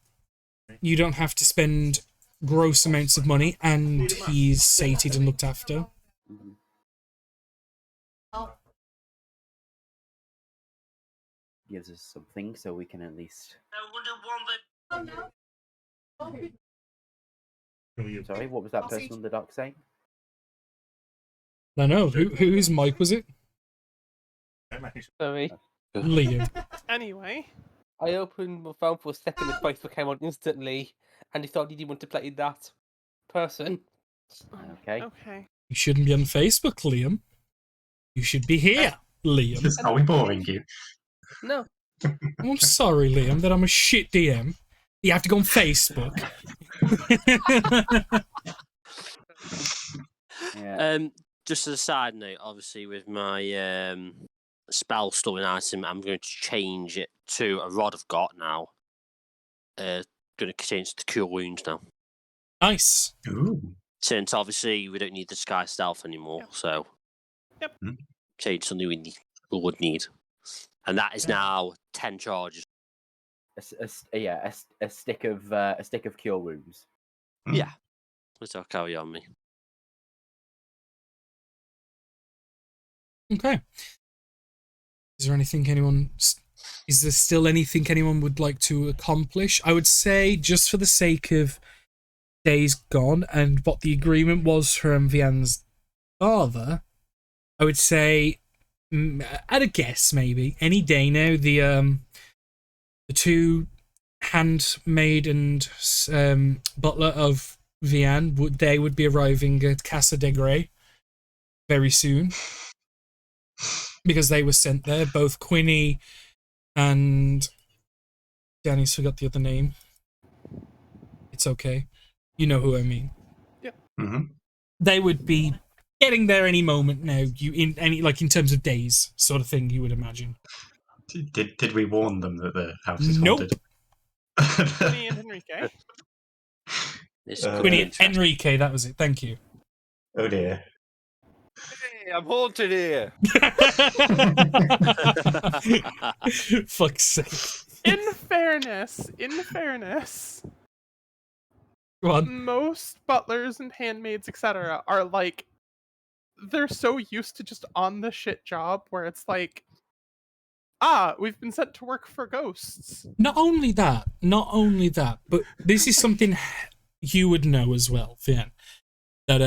you don't have to spend gross amounts of money, and he's sated and looked after. Mm-hmm. Gives us something so we can at least... Sorry, what was that person on the dock saying? I know. Whose mic was it? Sorry. Liam. Anyway. I opened my phone for a second, and Facebook came on instantly, and decided he didn't want to play that person. Okay. Okay. You shouldn't be on Facebook, Liam. You should be here. Liam. Are we boring you? No. I'm sorry, Liam, that I'm a shit DM. You have to go on Facebook. Yeah. Just as a side note, obviously with my spell storing item, I'm going to change it to a Rod of God now. Going to change it to Cure Wounds now. Nice. Ooh. Since obviously we don't need the Sky Stealth anymore, so change something we would need, and that is now 10 charges. A stick of cure wounds. Yeah, which I'll carry on me. Okay. Is there still anything anyone would like to accomplish? I would say, just for the sake of days gone and what the agreement was from Vian's father, I would say, at a guess maybe, any day now, the two handmaid and butler of Vian would be arriving at Casa de Grey very soon. Because they were sent there, both Quinny and Danny's forgot the other name. It's okay. You know who I mean. Yeah. Mm-hmm. They would be getting there any moment now. In terms of days, sort of thing. You would imagine. Did we warn them that the house is Nope. haunted? Quinny and Enrique. Quinny and Enrique. That was it. Thank you. Oh dear. Hey, I'm haunted here. Fuck's sake. In fairness, Go on. most butlers and handmaids, etc., are like, they're so used to just on the shit job where it's like, we've been sent to work for ghosts. Not only that, but this is something you would know as well, Vian. That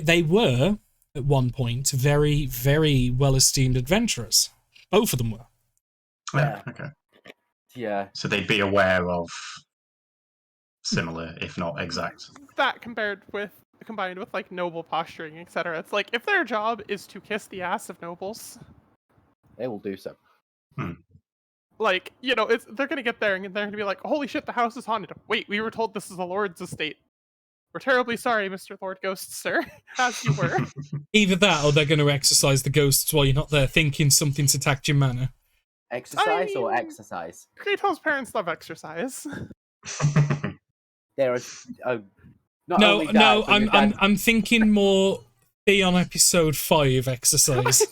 they were at one point very, very well esteemed adventurers. Both of them were. Yeah. Okay. Yeah. So they'd be aware of similar, if not exact. That combined with like noble posturing, etc. It's like, if their job is to kiss the ass of nobles, they will do so. Like, they're gonna get there and they're gonna be like, holy shit, the house is haunted. Wait, we were told this is a lord's estate. We're terribly sorry, Mr. Lord Ghost, sir. As you were. Either that, or they're going to exercise the ghosts while you're not there, thinking something's attacked your manor. Exercise or exercise? Kratos' parents love exercise. There is I'm thinking more Theon episode 5 exercise.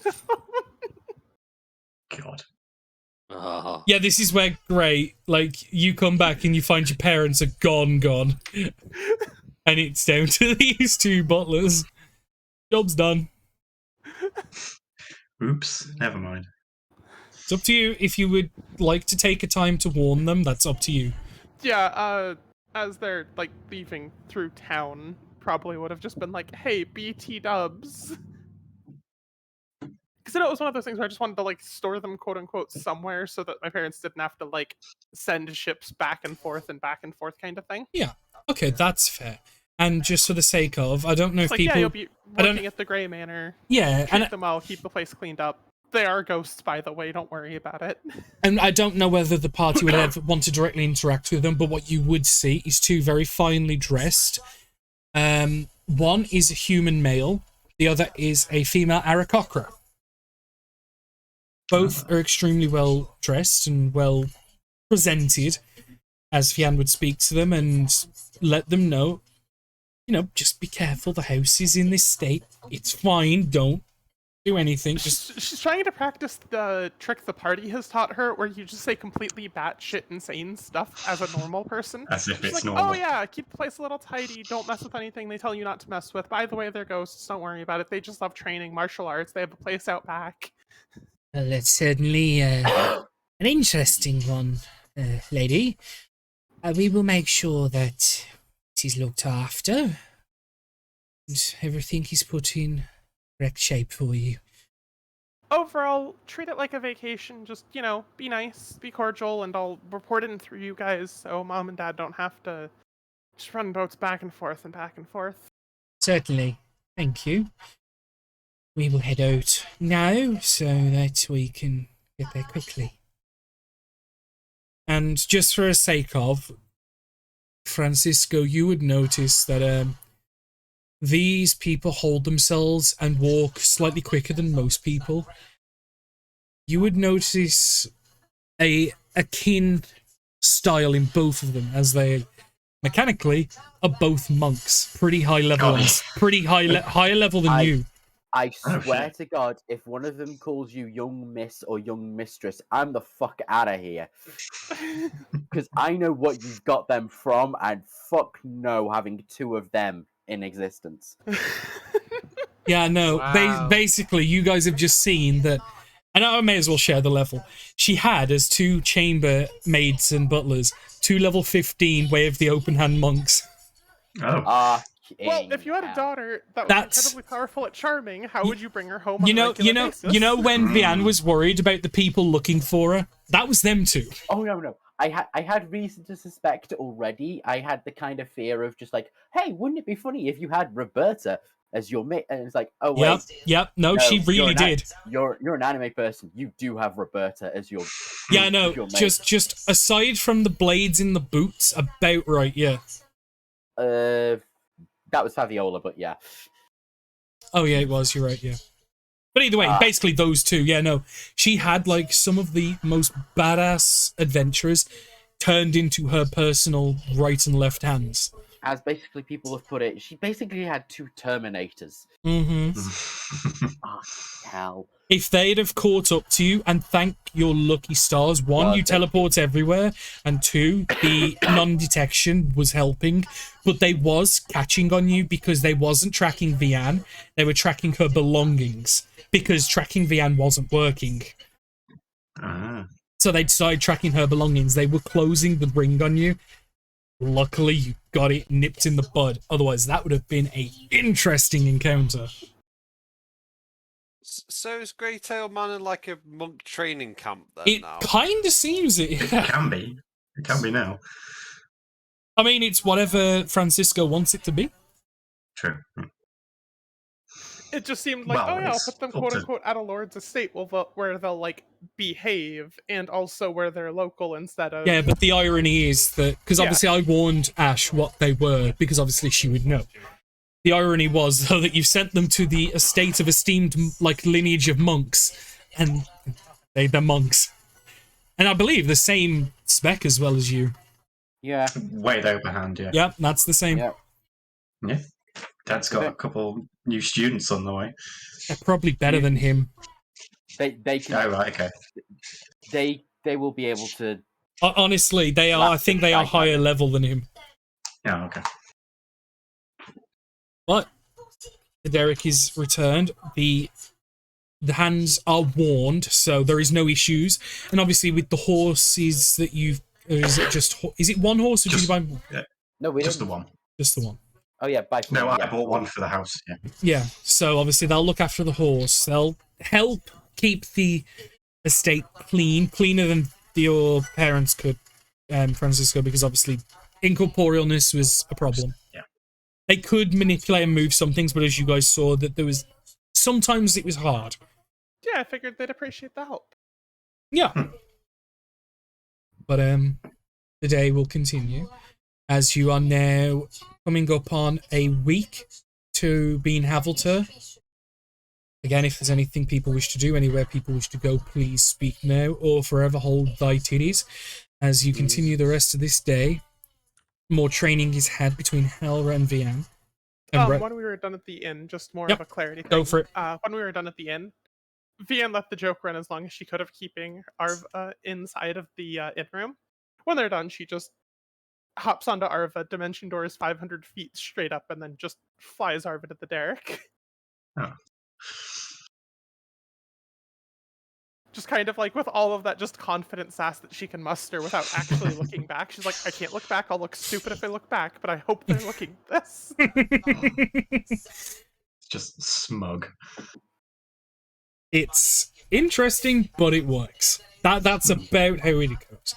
God. Oh. Yeah, this is where like you come back and you find your parents are gone. And it's down to these two butlers. Job's done. Oops, never mind. It's up to you. If you would like to take a time to warn them, that's up to you. Yeah, as they're, like, leaving through town, probably would have just been like, hey, BT dubs. Because it was one of those things where I just wanted to, like, store them, quote-unquote, somewhere so that my parents didn't have to, like, send ships back and forth kind of thing. Yeah. Okay, that's fair. And just for the sake of, I don't know if like, people... yeah, you'll be working at the Grey Manor. Yeah. Treat them well, keep the place cleaned up. They are ghosts, by the way, don't worry about it. And I don't know whether the party would ever want to directly interact with them, but what you would see is two very finely dressed. One is a human male, the other is a female Aarakocra. Both are extremely well dressed and well presented, as Fian would speak to them and let them know, just be careful, the house is in this state, it's fine, don't do anything. She's trying to practice the trick the party has taught her, where you just say completely batshit insane stuff as a normal person. As if She's it's like, normal. oh yeah, keep the place a little tidy, don't mess with anything they tell you not to mess with. By the way, they're ghosts, don't worry about it. They just love training martial arts. They have a place out back. Well, that's certainly an interesting one, lady. We will make sure that it is looked after and everything is put in correct shape for you. Overall, treat it like a vacation. Just, be nice, be cordial, and I'll report in through you guys so Mom and Dad don't have to just run boats back and forth and back and forth. Certainly. Thank you. we will head out now so that we can get there quickly. And just for the sake of, Francisco, you would notice that these people hold themselves and walk slightly quicker than most people. You would notice a akin style in both of them, as they mechanically are both monks, pretty high level, pretty higher level than you. I swear to God, if one of them calls you young miss or young mistress, I'm the fuck out of here. Because I know what you've got them from, and fuck no having two of them in existence. Yeah, no. Wow. Basically, you guys have just seen that. And I may as well share the level. She had as two chamber maids and butlers, two level 15 Way of the Open Hand monks. Oh. Well, if you had a daughter that was incredibly powerful at charming, how would you bring her home on a regular basis? You know when Vianne was worried about the people looking for her? That was them two. Oh no. I had reason to suspect already. I had the kind of fear of just like, hey, wouldn't it be funny if you had Roberta as your mate? And it's like, oh wait. Yep. No, she really did. You're an anime person. You do have Roberta as your Yeah, no. your mate. Just aside from the blades in the boots, about right, yeah. That was Fabiola, but yeah. Oh yeah, it was. You're right. Yeah. But either way, basically those two. Yeah, no. She had like some of the most badass adventurers turned into her personal right and left hands. As basically people have put it, she basically had two Terminators. Mm-hmm. Oh, hell. If they'd have caught up to you, and thank your lucky stars, one, you teleport everywhere, and two, the non-detection was helping, but they was catching on you because they wasn't tracking Vianne, they were tracking her belongings, because tracking Vianne wasn't working. So they started tracking her belongings. They were closing the ring on you. Luckily, you got it nipped in the bud. Otherwise, that would have been an interesting encounter. So is Grey Tail Man in like a monk training camp then It now? kind of seems it. Yeah. It can be. It can be now. I mean, it's whatever Francisco wants it to be. True. It just seemed like, Well, oh yeah, I'll it's put them up to- quote unquote at a lord's estate where they'll like behave and also where they're local instead of. Yeah, but the irony is that, because obviously I warned Ash what they were, because obviously she would know. The irony was, though, that you sent them to the estate of esteemed, like, lineage of monks, and they're monks. And I believe the same spec as well as you. Yeah. Way overhand, yeah. Yep, that's the same. Yeah. Dad's got a couple new students on the way. They're probably better than him. They can. Oh, right, okay. They will be able to. Honestly, they are. I think they are higher level than him. Yeah, okay. But Derek is returned. The hands are warned, so there is no issues. And obviously, with the horses that you've, is it one horse or did you buy more? Yeah. No, we just didn't. the one. Just the one. Oh yeah, by No, yeah. I bought one for the house. Yeah. Yeah. So obviously they'll look after the horse. They'll help keep the estate cleaner than your parents could, Francisco, because obviously incorporealness was a problem. Yeah. They could manipulate and move some things, but as you guys saw, that there was sometimes it was hard. Yeah, I figured they'd appreciate the help. Yeah. But the day will continue as you are now coming up on a week to be in Havilter. Again, if there's anything people wish to do, anywhere people wish to go, please speak now or forever hold thy titties. As you continue the rest of this day, more training is had between Helra and Vianne. When we were done at the inn, just more of a clarity thing. Go for it. When we were done at the inn, Vianne let the joke run as long as she could of keeping Arva inside of the inn room. When they're done, she just hops onto Arva, dimension doors 500 feet straight up, and then just flies Arva to the derrick. Oh. Just kind of like with all of that just confident sass that she can muster without actually looking back. She's like, I can't look back, I'll look stupid if I look back, but I hope they're looking at this. It's just smug. It's interesting, but it works. That's about how it goes.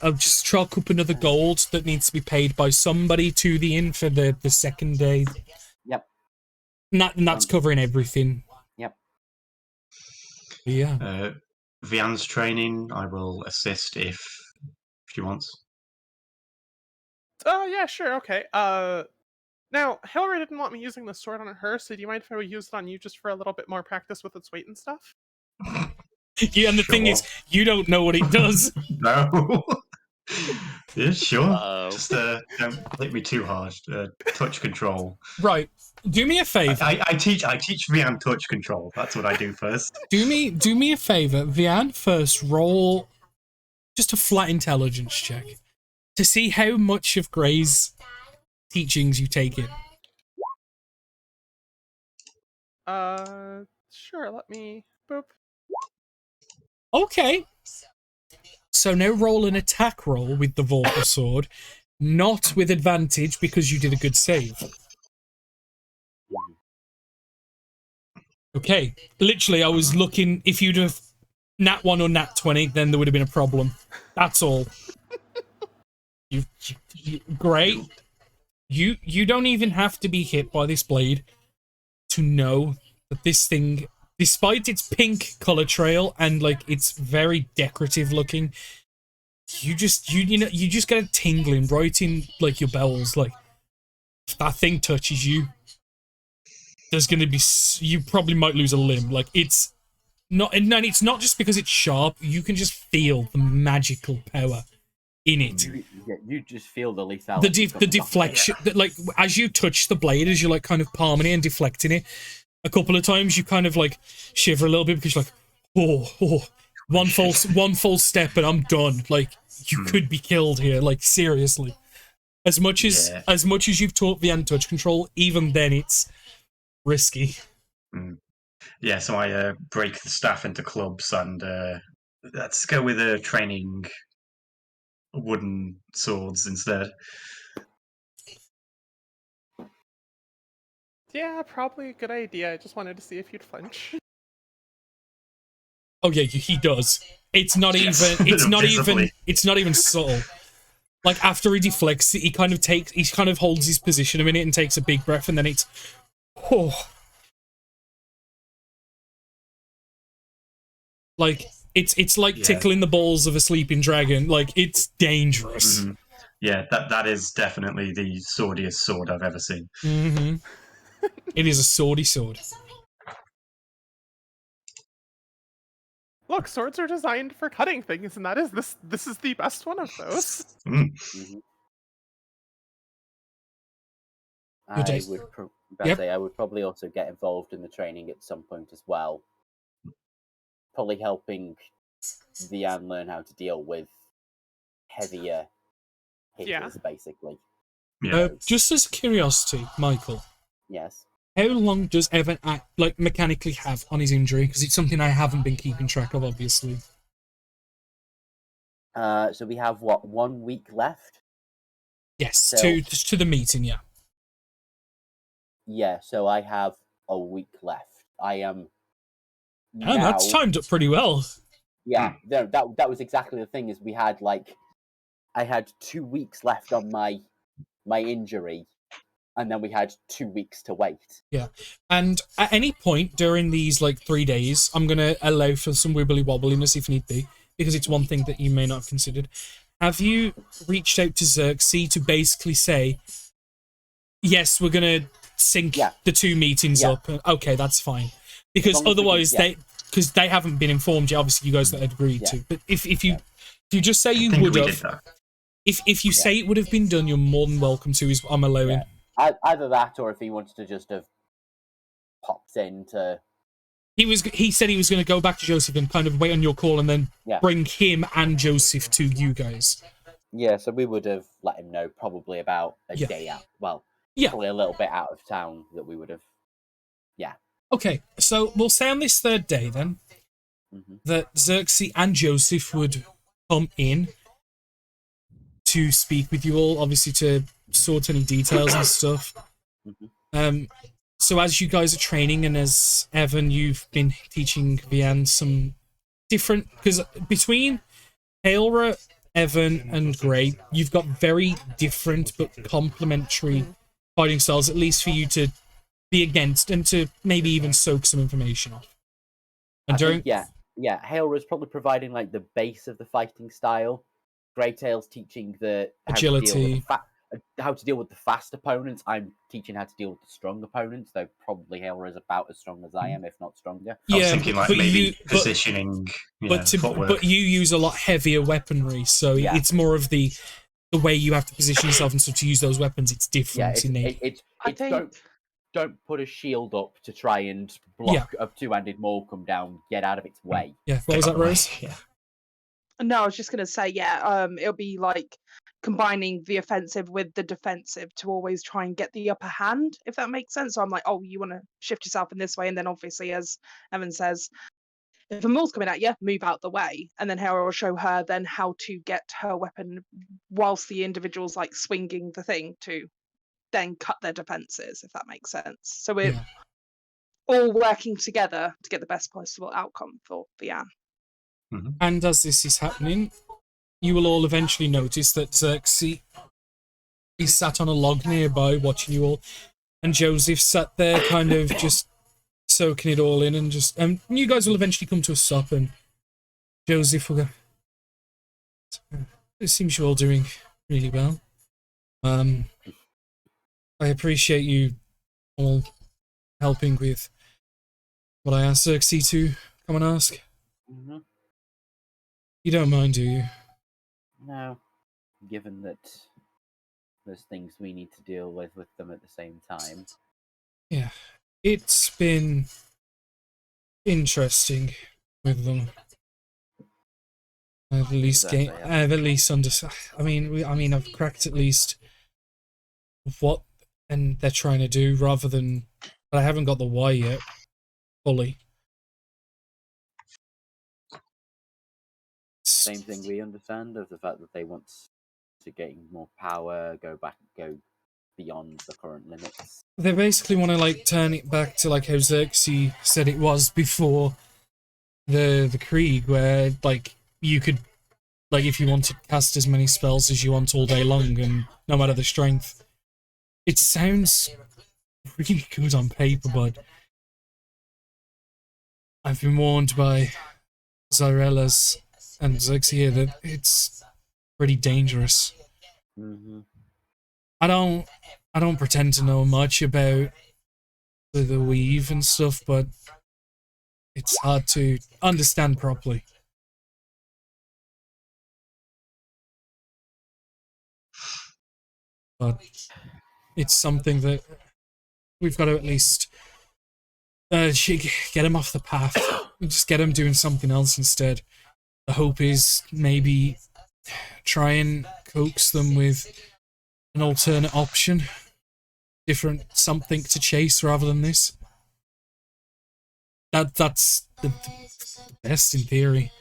I'll just chalk up another gold that needs to be paid by somebody to the inn for the second day. Yep. And that's covering everything. Yeah. Vian's training, I will assist if she wants. Yeah, sure, okay. Now, Hillary didn't want me using the sword on her, so do you mind if I use it on you just for a little bit more practice with its weight and stuff? Yeah, and the thing is, you don't know what it does. No. Yeah, sure. Uh-oh. Just don't hit me too hard. Touch control. Right. Do me a favor. I teach Vian touch control. That's what I do first. Do me a favor, Vian. First, roll just a flat intelligence check to see how much of Gray's teachings you take in. Sure, let me... Boop. Okay. So now roll an attack roll with the Vorpal Sword, not with advantage because you did a good save. Okay. Literally, I was looking, if you'd have nat 1 or nat 20, then there would have been a problem. That's all. Great. You don't even have to be hit by this blade to know that this thing, despite its pink color trail and like it's very decorative looking, you just get a tingling right in like your bowels. Like if that thing touches you, there's gonna be, you probably might lose a limb. Like it's not, and it's not just because it's sharp. You can just feel the magical power in it. You just feel the lethality. The deflection, like as you touch the blade, as you're like kind of palming it and deflecting it, a couple of times you kind of like shiver a little bit because you're like, oh, one false step and I'm done. Like you could be killed here. Like seriously, as much as you've taught Vian touch control, even then it's risky. Yeah, so I break the staff into clubs and let's go with training wooden swords instead. Yeah, probably a good idea. I just wanted to see if you'd flinch. Oh yeah, he does. It's not even. It's not even subtle. Like after he deflects, he kind of holds his position a minute and takes a big breath, and then it's, like it's like tickling the balls of a sleeping dragon. Like it's dangerous. Mm-hmm. Yeah, that is definitely the swordiest sword I've ever seen. Mm-hmm. It is a swordy sword. Look, swords are designed for cutting things, and this is the best one of those. I would probably also get involved in the training at some point as well. Probably helping Vian learn how to deal with heavier hitters, basically. Just as curiosity, Michael. Yes. How long does Evan mechanically have on his injury? Because it's something I haven't been keeping track of, obviously. So we have 1 week left? Yes, so, to the meeting, yeah. Yeah, so I have a week left. I am. Yeah, that's timed up pretty well. Yeah, that was exactly the thing. Is we had I had 2 weeks left on my injury, and then we had 2 weeks to wait. Yeah, and at any point during these 3 days, I'm gonna allow for some wibbly wobbliness if need be, because it's one thing that you may not have considered. Have you reached out to Xerxes to basically say, yes, we're gonna sync the 2 meetings up? Okay, that's fine, because otherwise they haven't been informed yet. Obviously, you guys that had agreed to. But if you just say you would have, if you say it would have been done, you're more than welcome to. Is I'm allowing. Either that, or if he wanted to just have popped in to. He said he was going to go back to Joseph and kind of wait on your call and then bring him and Joseph to you guys. Yeah, so we would have let him know probably about a day out. Well, probably a little bit out of town that we would have. Yeah. Okay, so we'll say on this 3rd day then that Xerxes and Joseph would come in to speak with you all, obviously to sort any details and stuff. So as you guys are training, and as Evan, you've been teaching Vian some different, because between Hailra, Evan, and Gray, you've got very different but complementary fighting styles, at least for you to be against and to maybe even soak some information off. And I during think, yeah, Hailra's probably providing like the base of the fighting style. Greytail's teaching agility. how to deal with the fast opponents. I'm teaching how to deal with the strong opponents, though probably Hailra's about as strong as I am, if not stronger. I was Yeah, thinking like but maybe positioning, footwork. but you use a lot heavier weaponry, so Yeah. it's more of the way you have to position yourself and so to use those weapons. It's Yeah, different in nature. it's I think don't put a shield up to try and block a two-handed maul come down. Get out of its way. Yeah, what was that, Rose? Yeah. No, I was just gonna say, it'll be like combining the offensive with the defensive to always try and get the upper hand, if that makes sense. So I'm like, oh, you want to shift yourself in this way, and then obviously, as Evan says, if a maul's coming at you, move out the way, and then Hera will show her then how to get her weapon whilst the individual's like swinging the thing to then cut their defenses, if that makes sense. So we're all working together to get the best possible outcome for Vian. And as this is happening, you will all eventually notice that Xerxes is sat on a log nearby watching you all, and Joseph sat there kind of just soaking it all in, and just you guys will eventually come to a stop, and Joseph will go, it seems you're all doing really well. I appreciate you all helping with what I asked Xerxes to come and ask. Mm-hmm. You don't mind, do you? No, given that there's things we need to deal with them at the same time. Yeah, it's been interesting with them. I've at least understood. I mean, I've cracked at least what and they're trying to do, rather than. But I haven't got the why yet, fully. Same thing we understand of the fact that they want to gain more power, go beyond the current limits. They basically want to like turn it back to like how Xerxes said it was before the Krieg, where like you could, like, if you wanted, cast as many spells as you want all day long, and no matter the strength. It sounds really good on paper, but I've been warned by Zyrella's and Xerxes here that it's pretty dangerous. Mm-hmm. I don't pretend to know much about the weave and stuff, but it's hard to understand properly. But it's something that we've got to at least get him off the path. Just get him doing something else instead. The hope is maybe try and coax them with an alternate option. Different something to chase rather than this. That's the best in theory.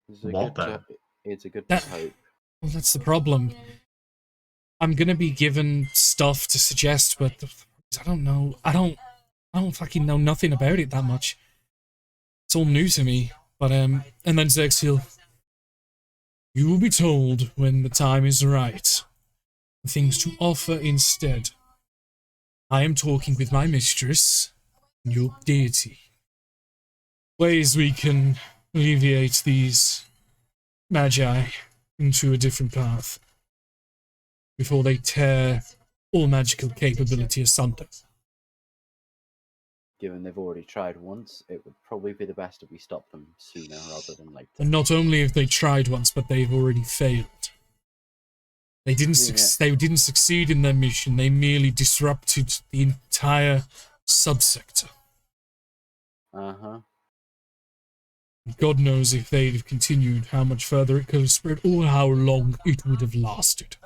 It's a good hope. Well, that's the problem. I'm gonna be given stuff to suggest, but I don't know. I don't fucking know nothing about it that much. It's all new to me. But and then Xerxes, you will be told when the time is right. The things to offer instead. I am talking with my mistress, your deity. Ways we can alleviate these magi into a different path before they tear all magical capability asunder. Given they've already tried once, it would probably be the best if we stop them sooner rather than later. And not only have they tried once, but they've already failed. They didn't succeed in their mission. They merely disrupted the entire subsector. Uh-huh. God knows if they'd have continued, how much further it could have spread, or how long it would have lasted.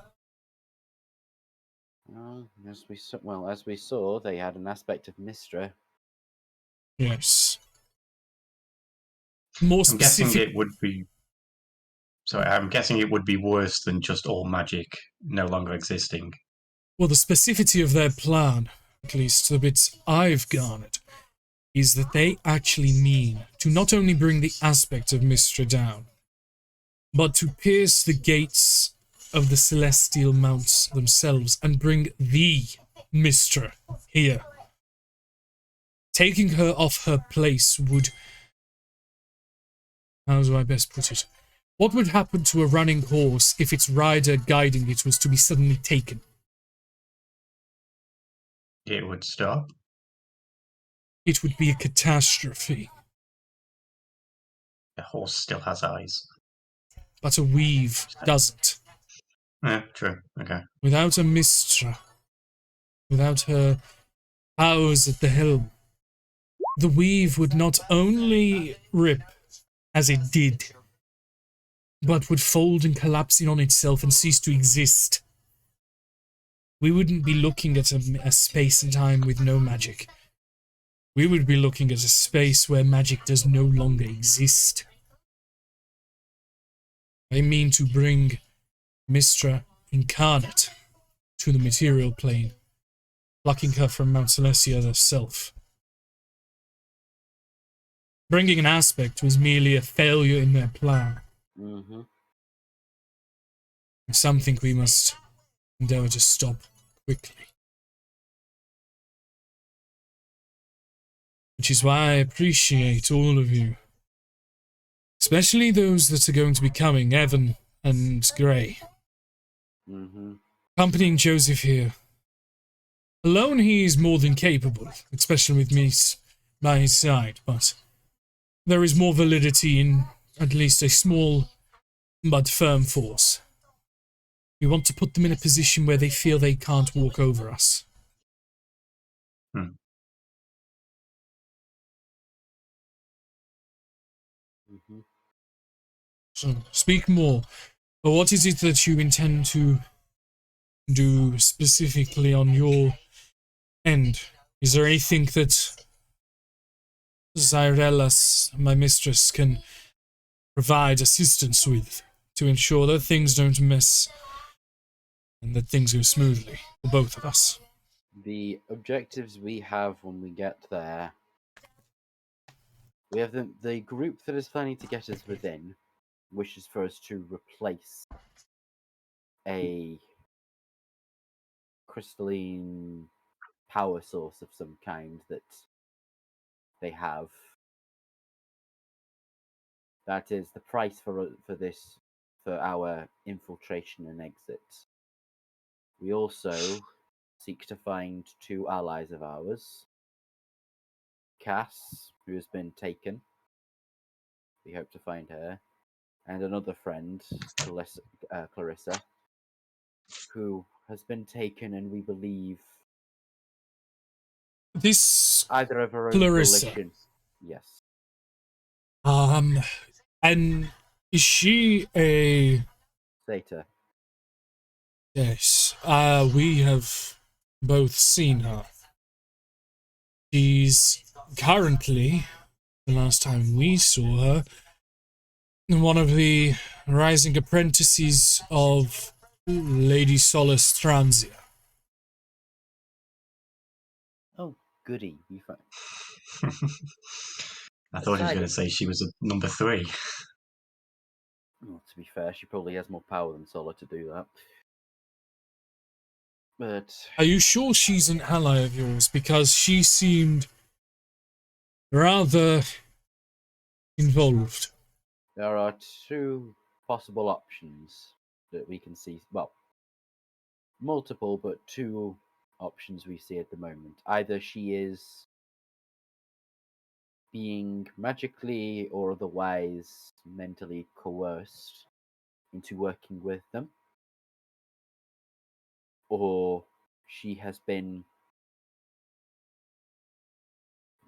As we saw, they had an aspect of Mystra. Yes. More specific. I'm guessing it would be worse than just all magic no longer existing. Well, the specificity of their plan, at least the bits I've garnered, is that they actually mean to not only bring the aspect of Mystra down, but to pierce the gates of the celestial mounts themselves and bring the Mystra here. taking her off her place would... How do I best put it? What would happen to a running horse if its rider guiding it was to be suddenly taken? It would stop. It would be a catastrophe. The horse still has eyes. But a weave doesn't. Yeah, true. Okay. Without a Mistra, without her powers at the helm, the weave would not only rip, as it did, but would fold and collapse in on itself and cease to exist. We wouldn't be looking at a space and time with no magic. We would be looking at a space where magic does no longer exist. I mean to bring Mistra incarnate to the material plane, plucking her from Mount Celestia herself. Bringing an aspect was merely a failure in their plan. Mm-hmm. Something we must endeavor to stop quickly. Which is why I appreciate all of you. Especially those that are going to be coming, Evan and Gray. Mm-hmm. Accompanying Joseph here. Alone he is more than capable, especially with me by his side, but there is more validity in at least a small but firm force. We want to put them in a position where they feel they can't walk over us. Mm-hmm. So, speak more. But what is it that you intend to do specifically on your end? Is there anything that Zyrelas, my mistress, can provide assistance with to ensure that things don't mess and that things go smoothly for both of us? The objectives we have when we get there, we have the group that is planning to get us within wishes for us to replace a crystalline power source of some kind that they have. That is the price for our infiltration and exit. We also seek to find two allies of ours. Cass, who has been taken. We hope to find her. And another friend, Clarissa, who has been taken and we believe This either of her own Clarissa. volition. Yes. And is she a... Theta. Yes, we have both seen her. She's currently, the last time we saw her, one of the rising apprentices of Lady Solace Transia. Oh, goody. You find... I thought he was going to say she was a number 3. Well, to be fair, she probably has more power than Sola to do that. But are you sure she's an ally of yours? Because she seemed rather involved. there are two possible options that we can see. Well, multiple, but two options we see at the moment. Either she is being magically or otherwise mentally coerced into working with them, or she has been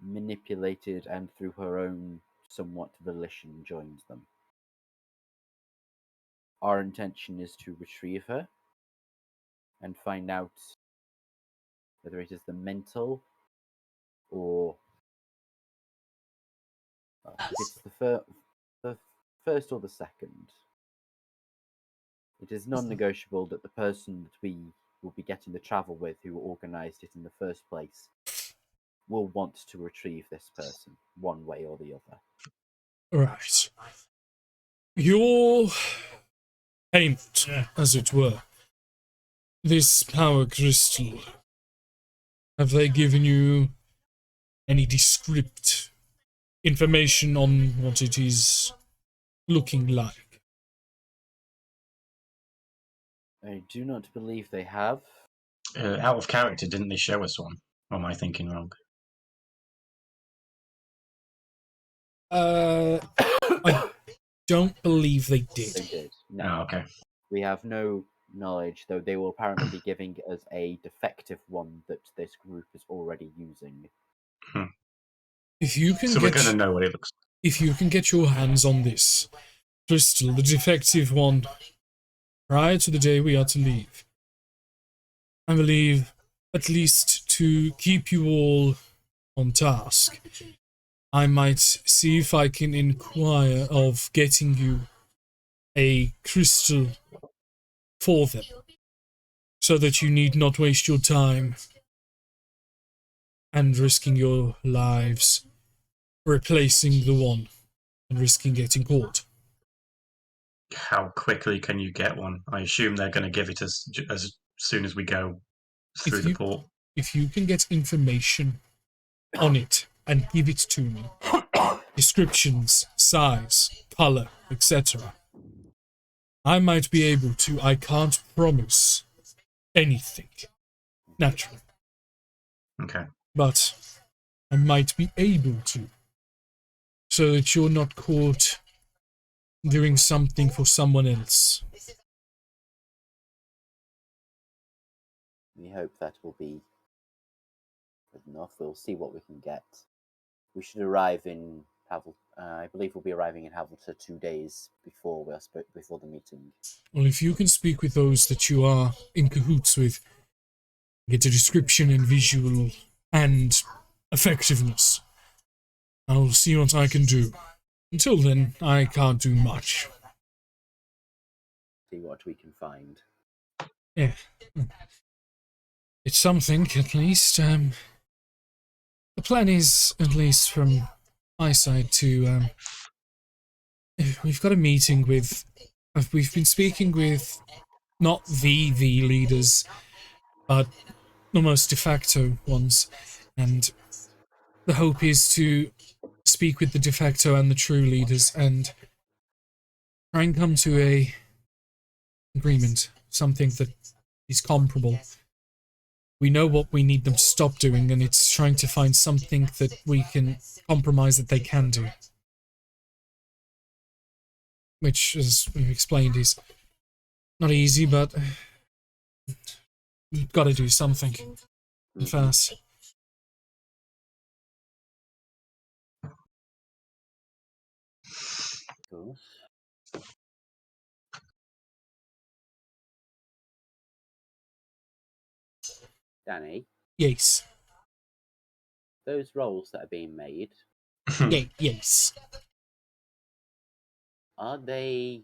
manipulated and through her own somewhat volition joins them. Our intention is to retrieve her and find out whether it is the mental or if it's the first or the second. It is non-negotiable that the person that we will be getting the travel with, who organised it in the first place, will want to retrieve this person one way or the other. Right. Your payment, as it were, this power crystal, have they given you any descript information on what it is looking like? I do not believe they have. Out of character, didn't they show us one? Or am I thinking wrong? I don't believe they did. They did. No. Oh, okay. We have no knowledge, though they will apparently be giving us a defective one that this group is already using. If you can So get, we're going to know what it looks like. If you can get your hands on this crystal, the defective one, prior to the day we are to leave, I believe, at least to keep you all on task, I might see if I can inquire of getting you a crystal for them, so that you need not waste your time and risking your lives replacing the one and risking getting caught. How quickly can you get one? I assume they're going to give it as soon as we go through the port. If you can get information on it and give it to me, descriptions, size, color, etc., I might be able to. I can't promise anything, naturally. Okay. But I might be able to, so that you're not caught doing something for someone else. We hope that will be good enough. We'll see what we can get. We should arrive in Havel. I believe we'll be arriving in Havelter 2 days before before the meeting. Well, if you can speak with those that you are in cahoots with, get a description and visual and effectiveness, I'll see what I can do. Until then, I can't do much. See what we can find. Yeah. It's something, at least. The plan is, at least from my side, to... we've got a meeting with... We've been speaking with not the leaders, but almost de facto ones, and the hope is to speak with the de facto and the true leaders and try and come to a agreement, something that is comparable. We know what we need them to stop doing, and it's trying to find something that we can compromise that they can do. Which, as we've explained, is not easy, but we've got to do something fast. Cool. Danny? Yes. Those rolls that are being made... Yes. Are they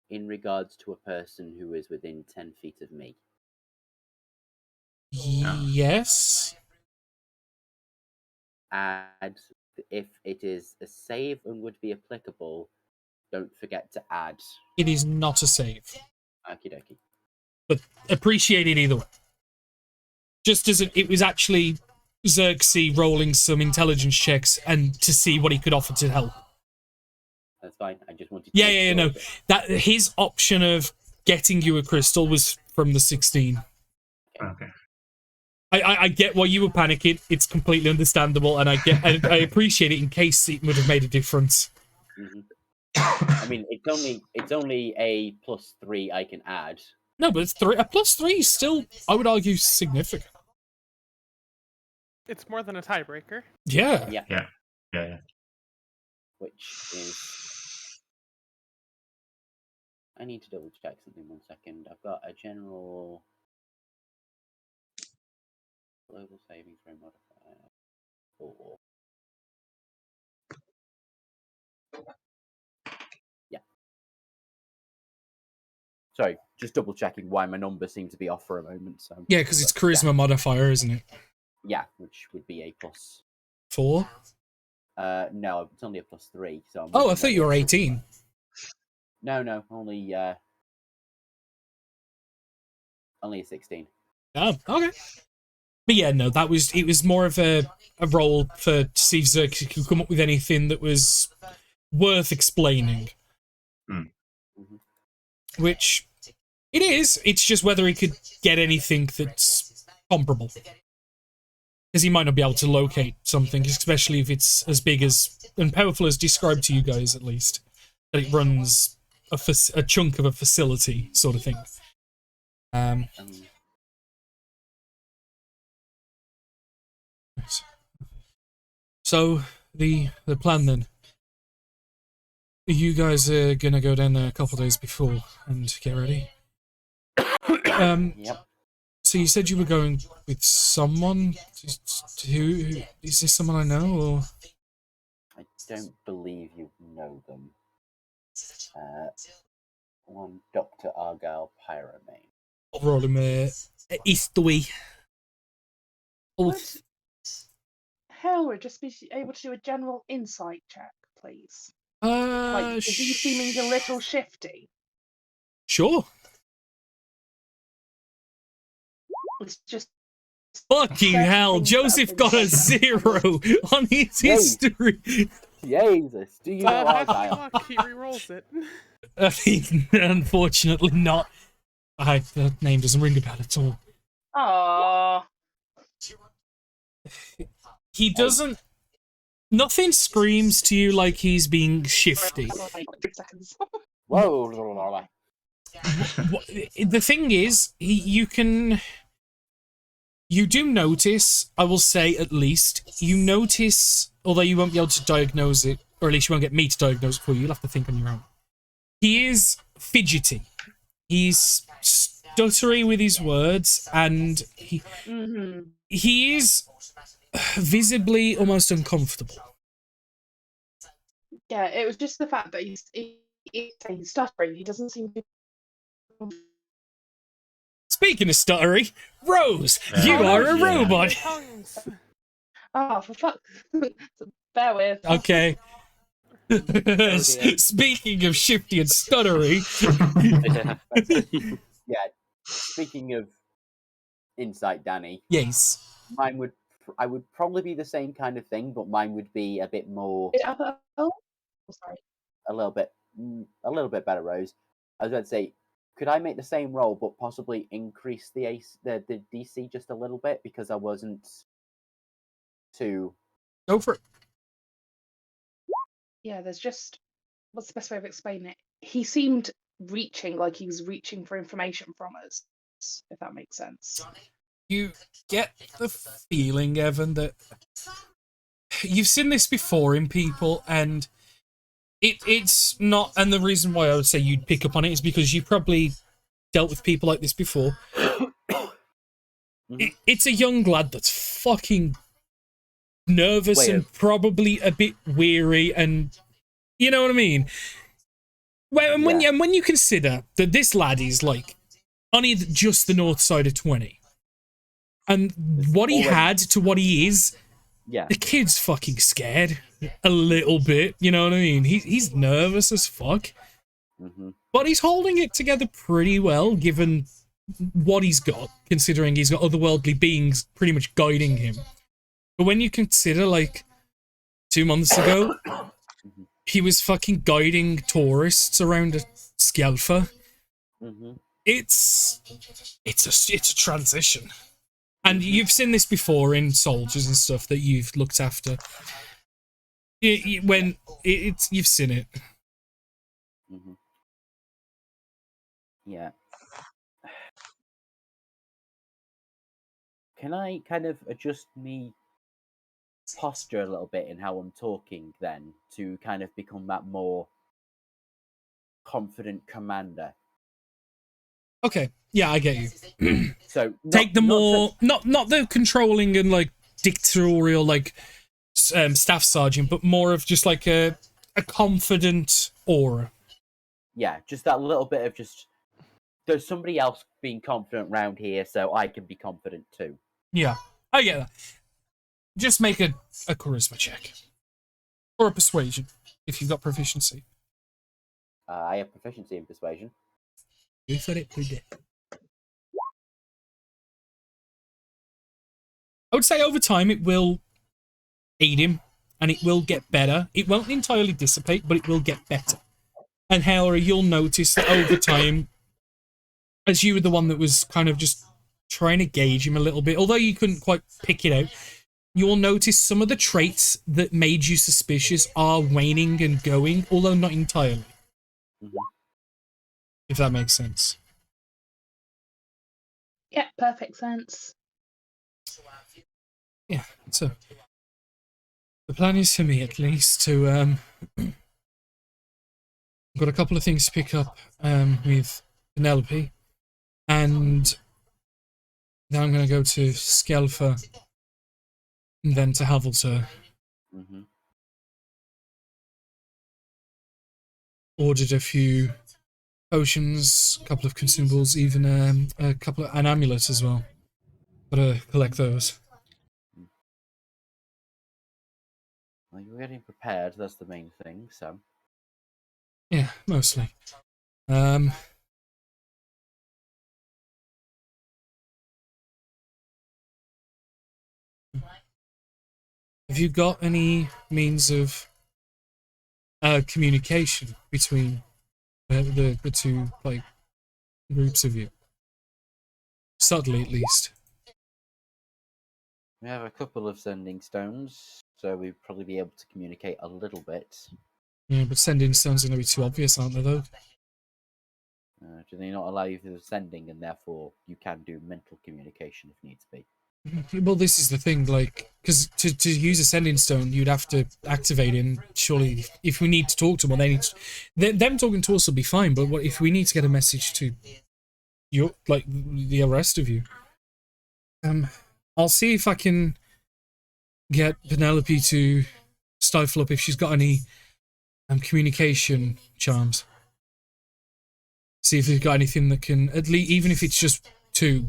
in regards to a person who is within 10 feet of me? Yes. Add, if it is a save and would be applicable, don't forget to add. It is not a save. Okie dokie. But appreciate it either way. Just as it was actually Xerxes rolling some intelligence checks and to see what he could offer to help. That's fine. I just wanted to... Yeah, no. That his option of getting you a crystal was from the 16. Okay. I get why you were panicking. It's completely understandable, and I appreciate it in case it would have made a difference. Mm-hmm. I mean, it's only a +3 I can add. No, but it's a +3 is still, I would argue, significant. It's more than a tiebreaker. Yeah. Yeah. Which is... I need to double check something 1 second. I've got a general... Global saving throw modifier 4. Yeah. Sorry, just double checking why my numbers seem to be off for a moment. So Yeah, because it's charisma modifier, isn't it? Yeah, which would be a +4? No, it's only a +3. So I thought you were 18. No, only a 16. Oh, okay. But yeah, no, it was more of a role to see if Xerxes could come up with anything that was worth explaining. Hmm. Which it is. It's just whether he could get anything that's comparable. Because he might not be able to locate something, especially if it's as big as and powerful as described to you guys, at least. That it runs a chunk of a facility, sort of thing. So the plan then. You guys are gonna go down there a couple of days before and get ready. Yep. So you said you were going with someone. Who is this? Someone I know, or I don't believe you know them. One Dr. Argyle Pyramane. Rolimer Eastway. Would Howard just be able to do a general insight check, please? Like, is he seeming a little shifty? Sure. It's just Fucking hell, Joseph got a 0 on his history. Jesus, do you know Argyle? He re-rolls it. Unfortunately not. The name doesn't ring a bell at all. Aww. He doesn't... Nothing screams to you like he's being shifty. Whoa. The thing is, you do notice, I will say at least, you notice, although you won't be able to diagnose it, or at least you won't get me to diagnose it for you, you'll have to think on your own. He is fidgety. He's stuttery with his words, and he is visibly almost uncomfortable. Yeah, it was just the fact that he's stuttering. He doesn't seem to. Speaking of stuttery, Rose, you are a robot. Oh, for fuck! Bear with. Okay. Speaking of shifty and stuttery. Yeah. Speaking of insight, Danny. Yes. I would probably be the same kind of thing, but mine would be a bit more. Oh, sorry. A little bit better, Rose. I was about to say, could I make the same roll, but possibly increase the DC just a little bit because I wasn't too. Go for it. Yeah, there's just what's the best way of explaining it? He seemed reaching like he was reaching for information from us, if that makes sense. You get the feeling, Evan, that you've seen this before in people, and it's not. And the reason why I would say you'd pick up on it is because you've probably dealt with people like this before. It's a young lad that's fucking nervous and probably a bit weary, and you know what I mean. Well, and when you consider that this lad is like on just the north side of 20. And what he had to what he is, the kid's fucking scared a little bit. You know what I mean? He's nervous as fuck, but he's holding it together pretty well, given what he's got. Considering he's got otherworldly beings pretty much guiding him. But when you consider, like, 2 months ago, he was fucking guiding tourists around a Skelfa. It's a transition. And you've seen this before in soldiers and stuff that you've looked after. You've seen it. Yeah. Can I kind of adjust me posture a little bit in how I'm talking then to kind of become that more confident commander? Okay, yeah, I get you. So take the more not the controlling and like dictatorial like staff sergeant, but more of just like a confident aura. Yeah, just that little bit of just there's somebody else being confident around here, so I can be confident too. Yeah, I get that. Just make a charisma check or a persuasion if you've got proficiency. I have proficiency in persuasion. You said it, we did. I would say over time it will aid him, and it will get better. It won't entirely dissipate, but it will get better. And however, you'll notice that over time, as you were the one that was kind of just trying to gauge him a little bit, although you couldn't quite pick it out, you'll notice some of the traits that made you suspicious are waning and going, although not entirely. If that makes sense. Yeah, perfect sense. Yeah, so the plan is for me at least to I've got a couple of things to pick up with Penelope, and then I'm going to go to Skelfer and then to Havelter. Ordered a few potions, a couple of consumables, even an amulet as well. Gotta collect those. Well, you're getting prepared, that's the main thing, so. Yeah, mostly. Have you got any means of communication between the two like groups of you? Subtly, at least. We have a couple of sending stones, so we'd probably be able to communicate a little bit. Yeah, but sending stones are going to be too obvious, aren't they, though? Do they not allow you to do sending, and therefore you can do mental communication if needs be? Well, this is the thing, like, because to use a sending stone, you'd have to activate it, and surely, if we need to talk to them, they need to, them talking to us will be fine, but what if we need to get a message to you, like, the rest of you? I'll see if I can get Penelope to stifle up if she's got any communication charms. See if we've got anything that can, at least, even if it's just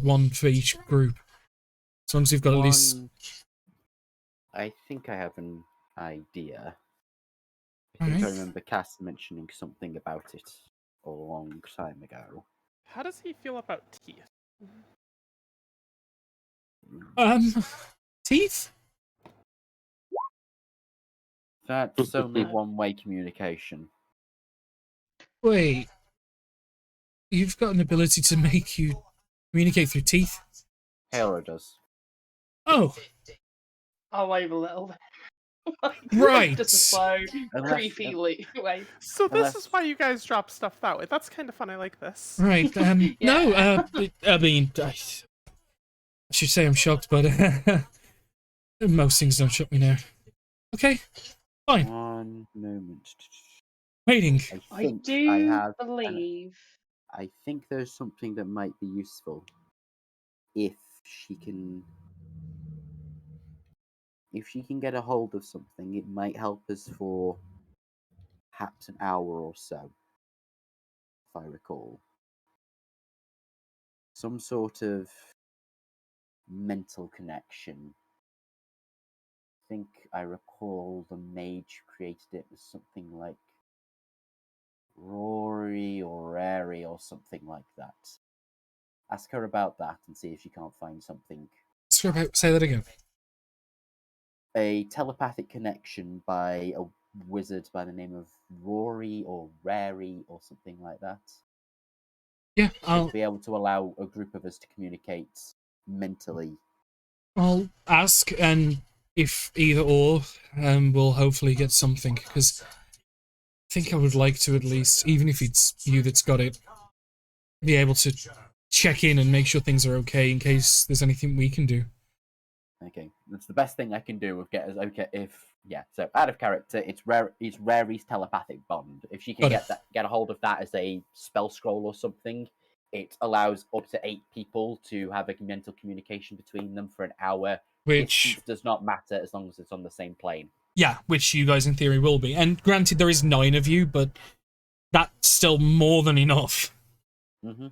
one for each group. As long as we've got at least... I think I have an idea. I think I remember Cass mentioning something about it a long time ago. How does he feel about teeth? Teeth? That's only one-way communication. Wait. You've got an ability to make you communicate through teeth? Hera does. Oh. I'll wave a little bit. Right. Just a slow, creepy wave. So this is why you guys drop stuff that way. That's kind of fun. I like this. Right. No, I mean, I should say I'm shocked, but most things don't shock me now. Okay, fine. One moment. Waiting. I believe. I think there's something that might be useful if she can get a hold of something. It might help us for perhaps an hour or so, if I recall. Some sort of mental connection. I think I recall the mage created it as something like Rory or Rary or something like that. Ask her about that and see if she can't find something. Say that again. A telepathic connection by a wizard by the name of Rory or Rary or something like that. Yeah, I'll be able to allow a group of us to communicate mentally. I'll ask, and if either or, we'll hopefully get something, because I think I would like to at least, even if it's you that's got it, be able to check in and make sure things are okay in case there's anything we can do. Okay, that's the best thing I can do with get us. Okay, so out of character, it's Rary's telepathic bond. If she can get a hold of that as a spell scroll or something, it allows up to 8 people to have a mental communication between them for an hour. Which does not matter as long as it's on the same plane. Yeah, which you guys in theory will be. And granted, there is 9 of you, but that's still more than enough. Mm-hmm.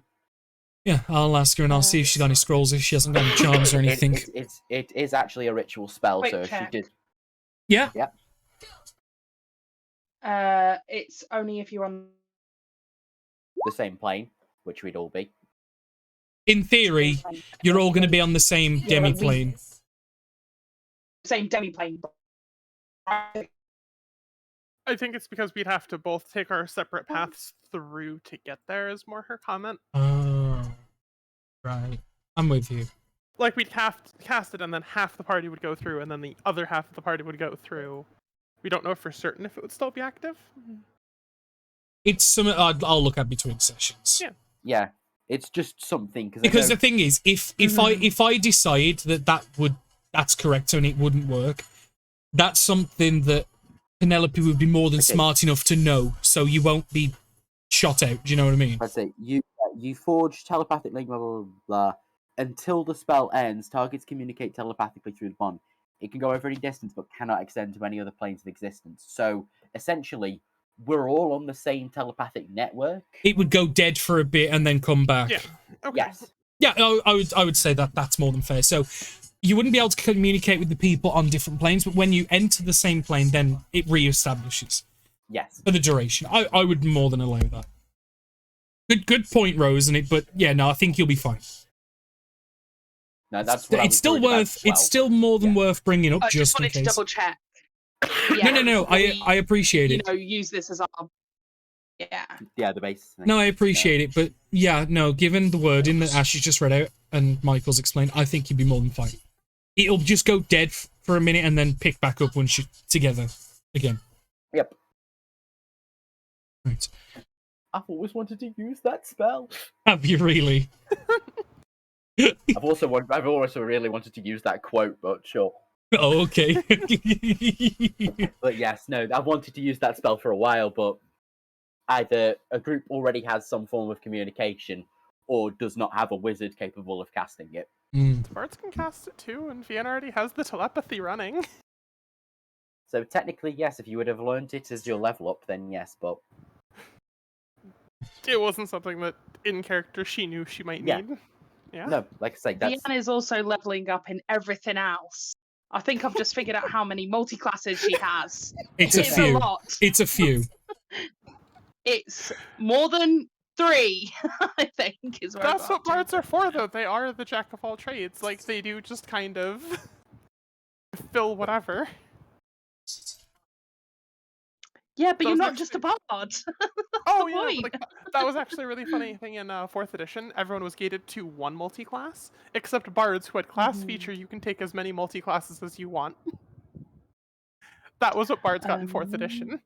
Yeah, I'll ask her and I'll see if she's got any scrolls, if she hasn't got any charms or anything. It is actually a ritual spell, Quick so if check. she did... Yeah? Yeah. It's only if you're on the same plane, which we'd all be. In theory, you're all going to be on the same demi-plane. same demi-plane. Right? I think it's because we'd have to both take our separate paths through to get there, is more her comment. Oh, right. I'm with you. Like, we'd cast it, and then half the party would go through, and then the other half of the party would go through. We don't know for certain if it would still be active. It's something I'll look at between sessions. Yeah. Yeah, it's just something Because the thing is, if I decide that's correct and it wouldn't work, that's something that Penelope would be more than smart enough to know, so you won't be shot out. Do you know what I mean? I say you forge telepathically, blah blah blah blah. Until the spell ends, targets communicate telepathically through the bond. It can go over any distance, but cannot extend to any other planes of existence. So essentially, we're all on the same telepathic network. It would go dead for a bit and then come back. Yeah. Okay. Yes. Yeah, I would say that's more than fair. So you wouldn't be able to communicate with the people on different planes, but when you enter the same plane, then it reestablishes. Yes. For the duration. I would more than allow that. Good point, Rose, isn't it? But yeah, no, I think you'll be fine. No, that's what it's still worth. It's still more than worth bringing up, I just in wanted to case. double check. No. I appreciate it. Use this as our. Yeah, the base. No, I appreciate it, but yeah, no. Given the wording that Ashley just read out and Michael's explained, I think you'd be more than fine. It'll just go dead for a minute and then pick back up once you're together again. Yep. Right. I've always wanted to use that spell. Have you really? I've also really wanted to use that quote, but sure. Oh, okay. But yes, no, I've wanted to use that spell for a while, but either a group already has some form of communication or does not have a wizard capable of casting it. Bards can cast it too, and Vienna already has the telepathy running. So technically, yes, if you would have learned it as your level up, then yes, but it wasn't something that in character she knew she might need. Yeah. No, like I say, that's... Deanne is also leveling up in everything else. I think I've just figured out how many multi-classes she has. It's a few. A lot. It's a few. It's more than 3, I think. Is where That's what bards are for, though. They are the jack of all trades. Like, they do just kind of fill whatever. Yeah, but you're not just a bard. Oh, yeah. Like, that was actually a really funny thing in 4th edition. Everyone was gated to 1 multi-class, except bards who had class feature. You can take as many multi-classes as you want. That was what bards got in 4th edition.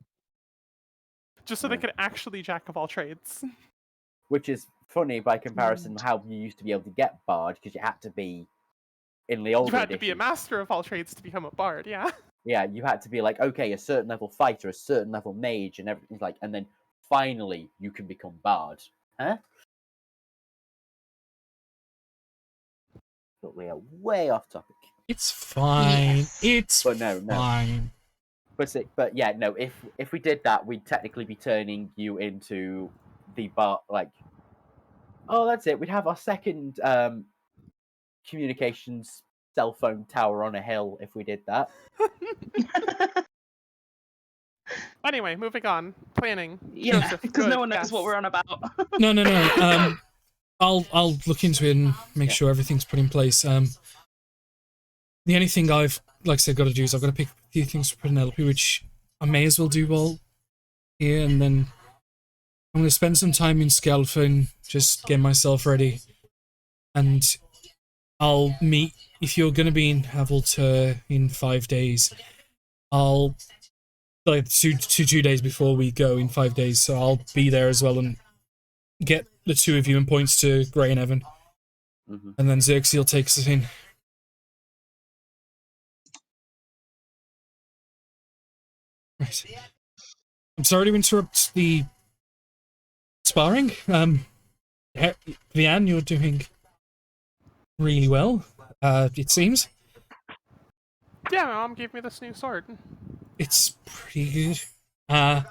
Just so they could actually jack of all trades. Which is funny by comparison how you used to be able to get bard, because you had to be in the older You had to edition. be a master of all trades to become a bard, yeah. Yeah, you had to be like, okay, a certain level fighter, a certain level mage, and everything like, and then finally you can become bard. Huh? But we are way off topic. It's fine. Yes. It's no. fine. But yeah, no. If we did that, we'd technically be turning you into the bar. Like, oh, that's it. We'd have our second communications cell phone tower on a hill if we did that. Anyway, moving on. Planning. Yeah, because no one knows what we're on about. No. I'll look into it and make sure everything's put in place. The only thing I've, like I said, got to do is I've got to pick a few things for Penelope, which I may as well do while here, and then I'm going to spend some time in Scalfa and just get myself ready. And I'll meet, if you're going to be in Havelter in 5 days, I'll, like, two days before we go in 5 days, so I'll be there as well and get the 2 of you and points to Gray and Evan. Mm-hmm. And then Xerxes will take us in. Right. I'm sorry to interrupt the sparring. Vianne, you're doing really well, it seems. Yeah, my mom gave me this new sword. It's pretty good.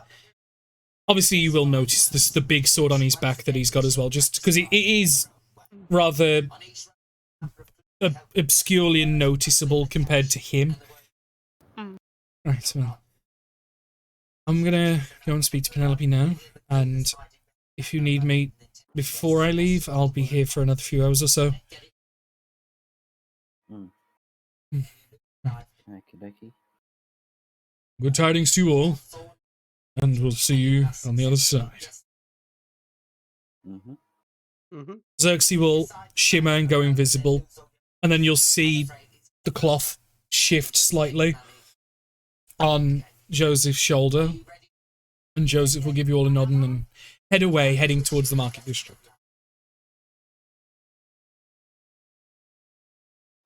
Obviously you will notice this, the big sword on his back that he's got as well, just because it is rather obscurely noticeable compared to him. Right, well, I'm gonna go and speak to Penelope now, and if you need me before I leave, I'll be here for another few hours or so. Okie dokie. Good tidings to you all, and we'll see you on the other side. Xerxes will shimmer and go invisible, and then you'll see the cloth shift slightly on Joseph's shoulder, and Joseph will give you all a nod and then head away, heading towards the market district.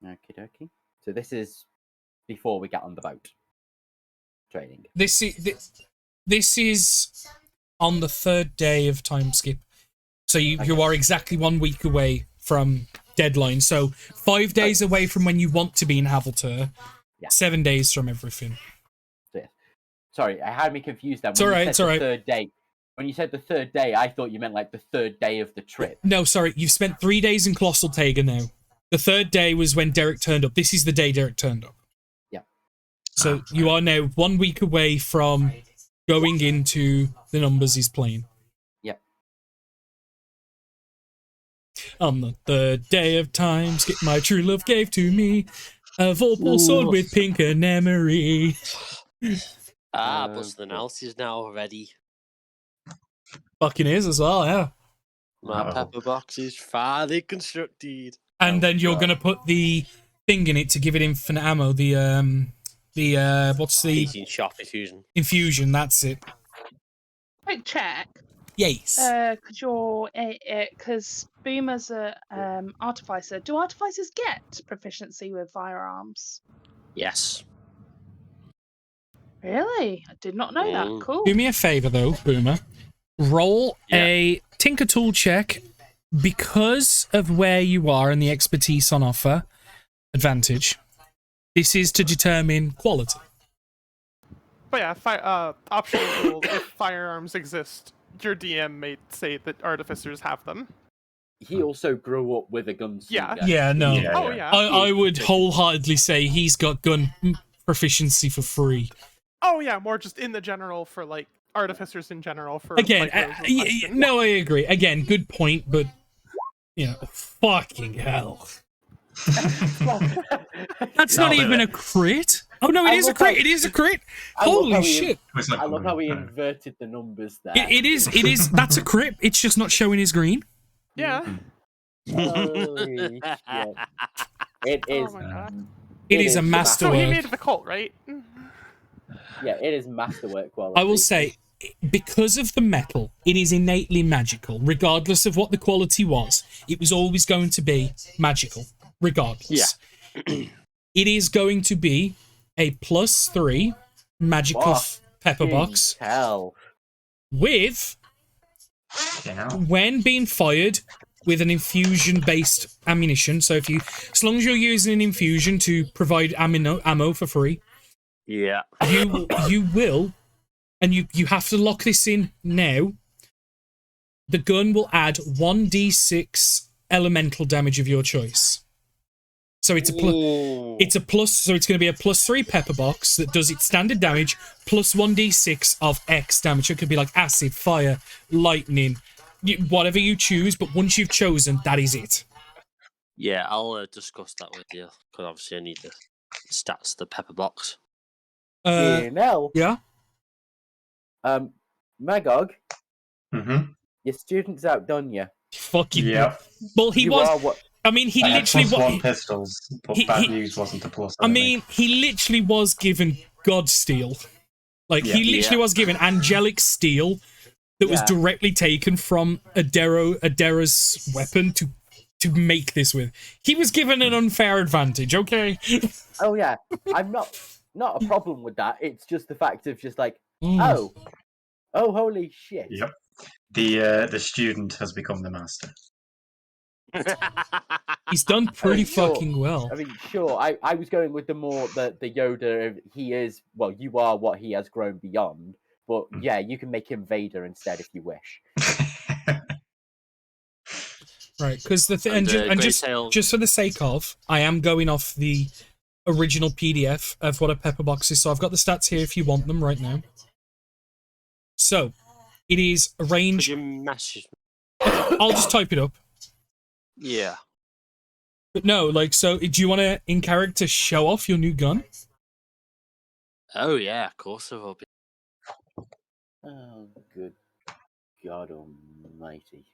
Okie dokie. So this is before we get on the boat. Trading. This is on the third day of time skip. So you are exactly 1 week away from deadline. So 5 days away from when you want to be in Haveltur. Yeah. 7 days from everything. So, yeah. Sorry, I had me confused then. It's all right, it's all right. Third day. When you said the third day, I thought you meant like the third day of the trip. No, sorry. You've spent 3 days in Colossal Tega now. The third day was when Derek turned up. This is the day Derek turned up. Yeah. So you are now 1 week away from going into the numbers he's playing. Yep. On the third day of time, skip my true love gave to me a Vorpal sword with pink anemory. But something else is now ready. Fucking is as well, yeah. My pepper box is finally constructed. And then you're gonna put the thing in it to give it infinite ammo. What's the 18 shot infusion? Infusion, that's it. Quick check. Yes. Because Boomer's a artificer. Do artificers get proficiency with firearms? Yes. Really? I did not know that. Cool. Do me a favor though, Boomer. Roll a Tinker Tool check because of where you are and the expertise on offer. Advantage. This is to determine quality. But yeah, optional rule: if firearms exist, your DM may say that artificers have them. He also grew up with a gunslinger. Yeah, no. Oh yeah. I would wholeheartedly say he's got gun proficiency for free. Oh yeah, more just in the general for like artificers in general for Again, like, those no, I agree. Again, good point, but you know, fucking hell. That's not even a crit. Oh no, it is a crit. It is a crit. Holy shit! I love how he inverted the numbers there. It is. That's a crit. It's just not showing his green. Yeah. Holy shit! It is. Oh my God. It is a masterwork. So he made the cult, right? Yeah, it is masterwork quality. I will say, because of the metal, it is innately magical. Regardless of what the quality was, it was always going to be magical. Regardless. Yeah. It is going to be a +3 magical pepper box. Hell. With, when being fired with an infusion-based ammunition, so as long as you're using an infusion to provide ammo for free, yeah, you will, and you have to lock this in now. The gun will add 1d6 elemental damage of your choice. So it's a plus. So it's going to be a +3 pepper box that does its standard damage plus 1d6 of X damage. It could be like acid, fire, lightning, whatever you choose. But once you've chosen, that is it. Yeah, I'll discuss that with you because obviously I need the stats of the pepper box. Yeah. Magog. Mm-hmm. Your student's outdone you. Fucking yeah. Well, he was. I mean, he literally +1 pistols, but bad news wasn't a plus. I mean, he literally was given God Steel. Like, he literally was given angelic steel that was directly taken from Adera's weapon to make this with. He was given an unfair advantage, okay? Oh, yeah. I'm not a problem with that. It's just the fact of just like, oh, holy shit. Yep. The student has become the master. He's done pretty fucking well. I mean, sure. I was going with the Yoda of he is, well, you are what he has grown beyond. But yeah, you can make him Vader instead if you wish. Right, because just for the sake of, I am going off the original PDF of what a pepper box is. So I've got the stats here if you want them right now. So it is a range. I'll just type it up. Yeah. But no, like, so do you want to, in character, show off your new gun? Oh yeah, of course there will be. Oh, good God Almighty!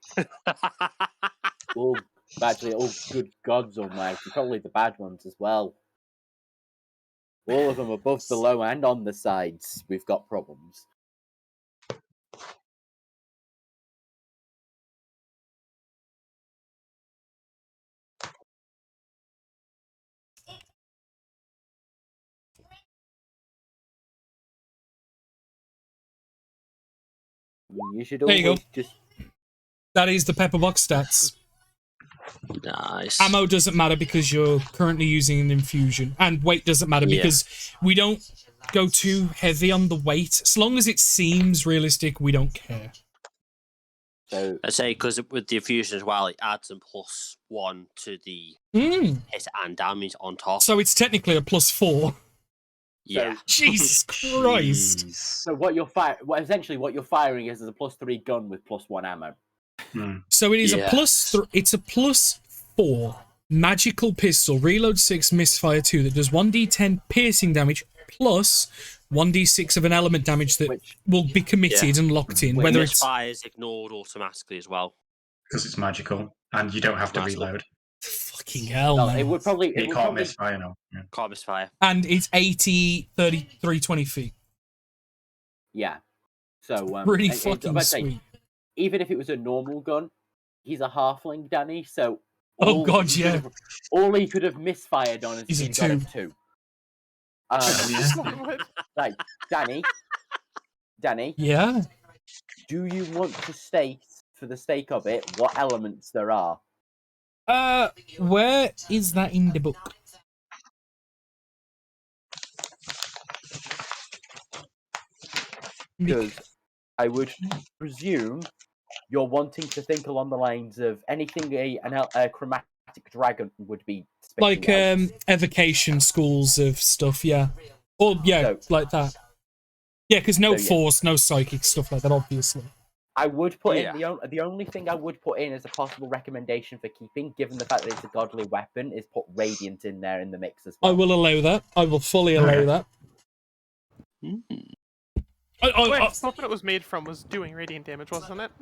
Oh, actually, oh, good gods Almighty! Probably the bad ones as well. All of them above, below, and on the sides. We've got problems. You should There you go. always just. That is the pepper box stats. Nice. Ammo doesn't matter because you're currently using an infusion, and weight doesn't matter because we don't go too heavy on the weight. As long as it seems realistic, we don't care. So I say because with the infusion as well, it adds a +1 to the hit and damage on top. So it's technically a +4. Yeah. Jesus Christ. So what you're essentially what you're firing is a +3 gun with +1 ammo. So it is it's a +4 magical pistol, reload 6, misfire 2 that does 1d10 piercing damage plus 1d6 of an element damage that will be committed and locked in. Whether it's misfire is ignored automatically as well because it's magical and you don't have to reload. Fucking hell, No, man. it would probably. You can't misfire now. Yeah. Can't misfire. And it's 80, 30, 320 feet. Yeah. So Pretty fucking sweet. Even if it was a normal gun, he's a halfling, Danny. So oh god, yeah. All he could have misfired on is a got a 2. Right, Danny. Yeah. Do you want to state, for the sake of it, what elements there are? Where is that in the book? Because I would presume you're wanting to think along the lines of anything a chromatic dragon would be Like evocation schools of stuff, yeah. Or yeah, like that. Yeah, because no force, no psychic stuff like that, obviously. I would put in the only thing I would put in as a possible recommendation for keeping, given the fact that it's a godly weapon, is put radiant in there in the mix as well. I will allow that. I will fully allow that. Wait, something it was made from was doing radiant damage, wasn't it?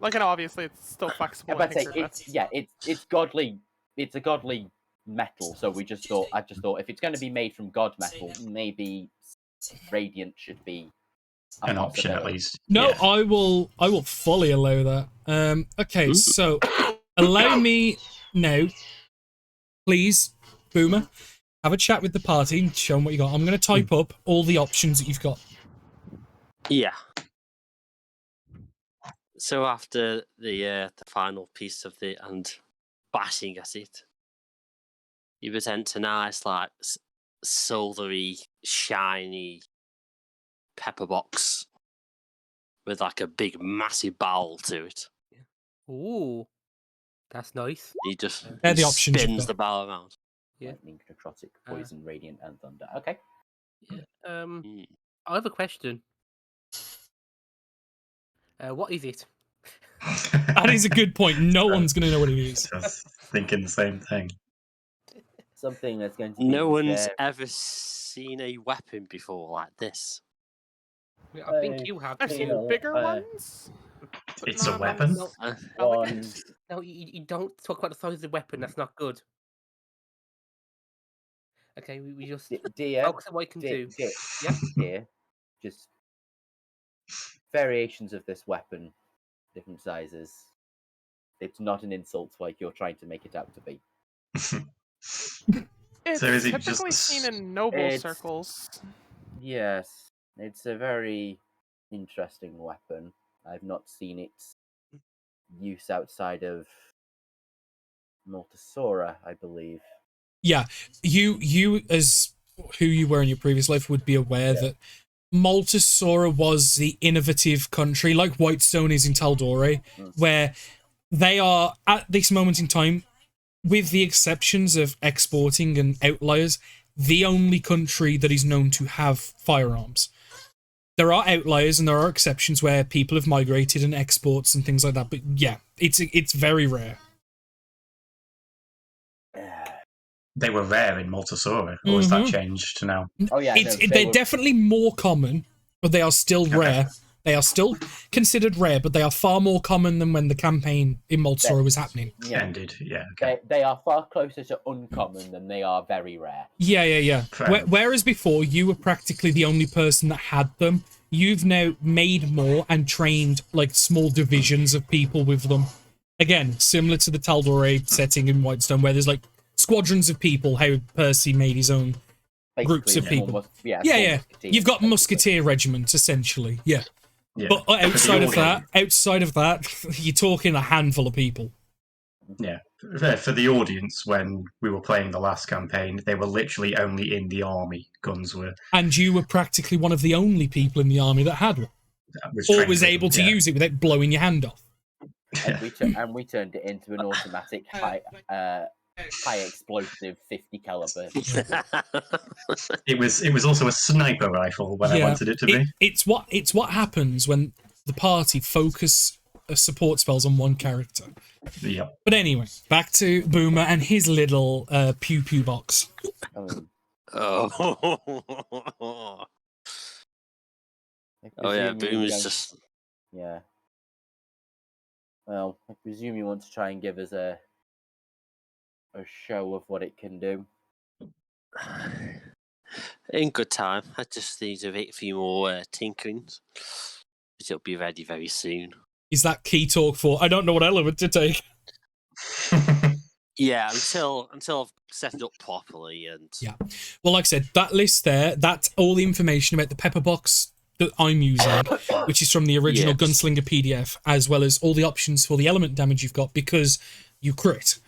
Like, and obviously it's still flexible. It's godly. It's a godly metal. So I just thought if it's going to be made from god metal, maybe radiant should be an option at least. No, yeah. I will fully allow that. Okay, so allow me now, please, Boomer, have a chat with the party and show them what you got. I'm going to type up all the options that you've got. Yeah. So after the final piece of and bashing at it, you present a nice, like, silvery, shiny pepper box with like a big, massive barrel to it. Ooh, that's nice. He just the options spins the barrel around. Yeah. Lightning, necrotic, poison, radiant, and thunder. Okay. Yeah. I have a question. What is it? That is a good point. No one's going to know what it is. Just thinking the same thing. Something that's going to be No one's ever seen a weapon before like this. I think you have. I've seen bigger ones. It's a weapon? No, you don't talk about the size of the weapon. That's not good. Okay, we just focus on what you can do. Yeah, just variations of this weapon, different sizes. It's not an insult like you're trying to make it out to be. It's so is it typically just seen in noble circles. Yes, it's a very interesting weapon. I've not seen its use outside of Multisora, I believe. Yeah, you as who you were in your previous life would be aware that Multisora was the innovative country, like Whitestone is in Taldore, where they are, at this moment in time, with the exceptions of exporting and outliers, the only country that is known to have firearms. There are outliers and there are exceptions where people have migrated and exports and things like that, but yeah, it's very rare. They were rare in Multisaura, or has that Mhm. changed to now? Oh yeah, They're definitely more common, but they are still Okay. rare. They are still considered rare, but they are far more common than when the campaign in Multisaura was happening. Yeah. Ended, yeah. Okay. They are far closer to uncommon than they are very rare. Yeah. Whereas before, you were practically the only person that had them. You've now made more and trained like small divisions of people with them. Again, similar to the Tal'Dorei setting in Whitestone, where there's like squadrons of people. How Percy made his own groups of Basically, people. yeah. You've got musketeer regiments essentially. Yeah. Yeah. But outside of that, you're talking a handful of people. Yeah. For the audience, when we were playing the last campaign, they were literally only in the army. Guns were. And you were practically one of the only people in the army that had one, or was able to use it without blowing your hand off. And we turned it into an automatic high explosive 50 caliber. It was also a sniper rifle when I wanted it to be. It's what happens when the party focus support spells on one character. Yeah. But anyway, back to Boomer and his little pew pew box. Oh yeah, Boomer's just. Yeah. Well, I presume you want to try and give us a show of what it can do. In good time. I just need a few more tinkerings. It'll be ready very soon. Is that key talk for? I don't know what element to take. Yeah, until I've set it up properly and. Yeah. Well, like I said, that list there, that's all the information about the pepper box that I'm using, which is from the original Gunslinger PDF, as well as all the options for the element damage you've got because you crit.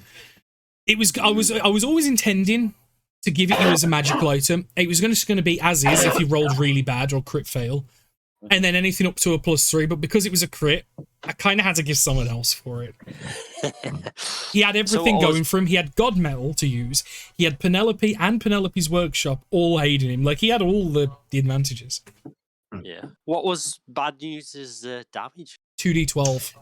I was always intending to give it you as a magical item. It was just going to be as is if you rolled really bad or crit fail, and then anything up to a +3. But because it was a crit, I kind of had to give someone else for it. He had everything going for him. He had God Metal to use. He had Penelope and Penelope's Workshop all aiding him. Like he had all the advantages. Yeah. What was bad news is the damage. 2d12.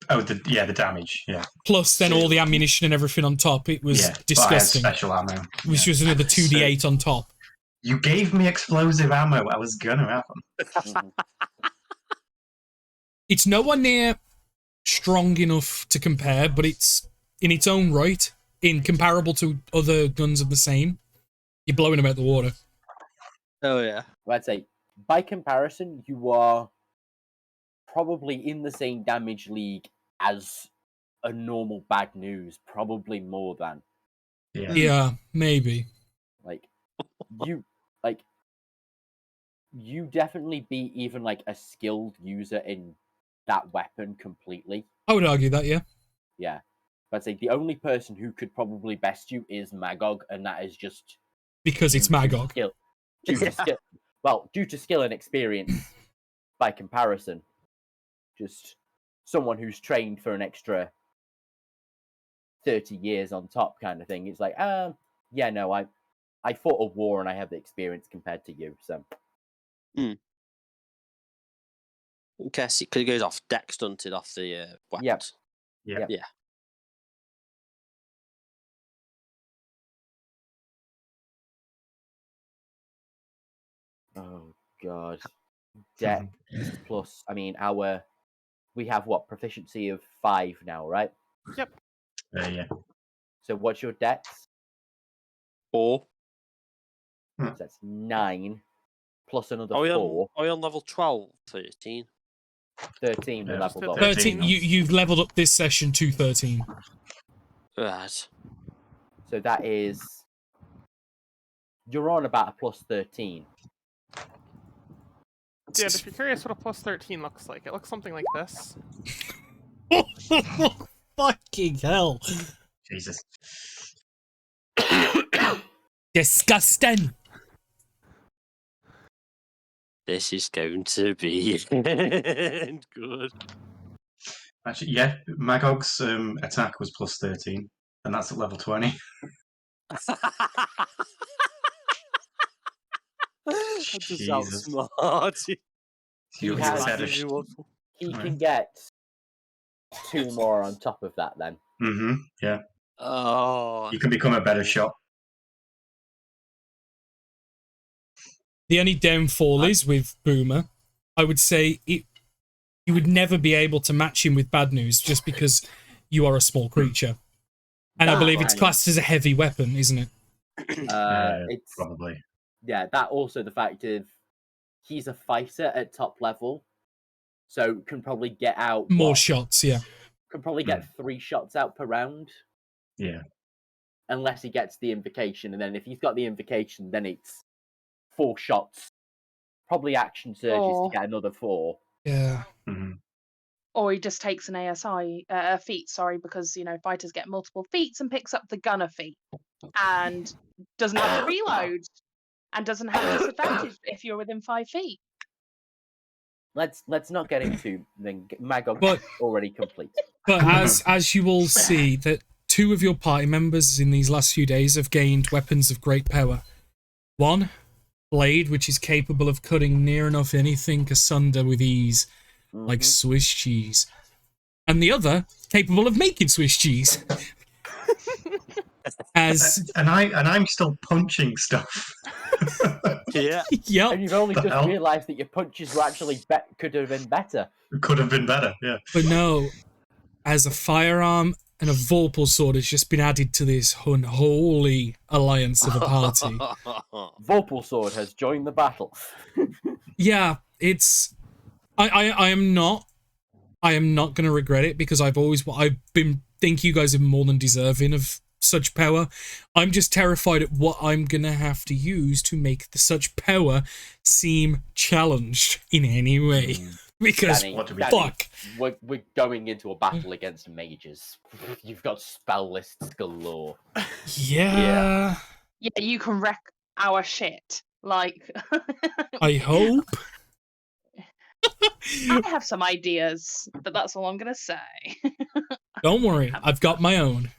The damage, yeah. Plus then all the ammunition and everything on top. It was disgusting. Special ammo. Which was another 2d8 on top. You gave me explosive ammo. I was gonna have them. It's nowhere near strong enough to compare, but it's in its own right, comparable to other guns of the same. You're blowing them out the water. Oh yeah. Well, I'd say by comparison, you are probably in the same damage league as a normal bad news, probably more than. Yeah, maybe. You definitely beat even like a skilled user in that weapon completely. I would argue that, yeah. Yeah. But I'd say the only person who could probably best you is Magog, and that is just because it's Magog. Due to skill and experience by comparison. Just someone who's trained for an extra 30 years on top kind of thing. It's like, I fought a war and I have the experience compared to you, so. In case it goes off deck stunted off the weapons. Yeah. Oh god. Dex plus, we have proficiency of 5 now, right? Yep. Yeah. So what's your dex? 4. So that's 9 plus another 4. Are we on level 12, 13? 13 we leveled up. 13. You've leveled up this session to 13. Right. So that is... You're on about a +13. Yeah, if you're curious what a +13 looks like, it looks something like this. Fucking hell. Jesus. Disgusting. This is going to be good. Actually, yeah, Magog's attack was +13, and that's at level 20. That just sounds smart. He can get 2 more on top of that then. Yeah. Oh. You can become a better shot. The only downfall is with Boomer. I would say you would never be able to match him with bad news just because you are a small creature. And I believe it's classed as a heavy weapon, isn't it? It's probably. Yeah, that also the fact of he's a fighter at top level, so can probably get out More shots, yeah. Can probably get 3 shots out per round. Yeah. Unless he gets the invocation, and then if he's got the invocation, then it's 4 shots. Probably action surges to get another 4. Yeah. Or he just takes an ASI feat, because fighters get multiple feats and picks up the gunner feat and doesn't have to reload and doesn't have disadvantage if you're within 5 feet. Let's not get into the Magog already complete. But as you all see, that 2 of your party members in these last few days have gained weapons of great power. 1, blade, which is capable of cutting near enough anything asunder with ease, like Swiss cheese. And the other, capable of making Swiss cheese. And I'm still punching stuff. Yeah. Yep. And you've only just realised that your punches were actually could have been better. Could have been better, yeah. But no, as a firearm and a Vorpal sword has just been added to this unholy alliance of a party. Vorpal sword has joined the battle. Yeah, it's... I am not going to regret it because I think you guys are more than deserving of such power. I'm just terrified at what I'm going to have to use to make such power seem challenged in any way. Because, Danny, fuck. We're going into a battle against mages. You've got spell lists galore. Yeah. Yeah, you can wreck our shit. Like... I hope. I have some ideas, but that's all I'm going to say. Don't worry, I've got my own.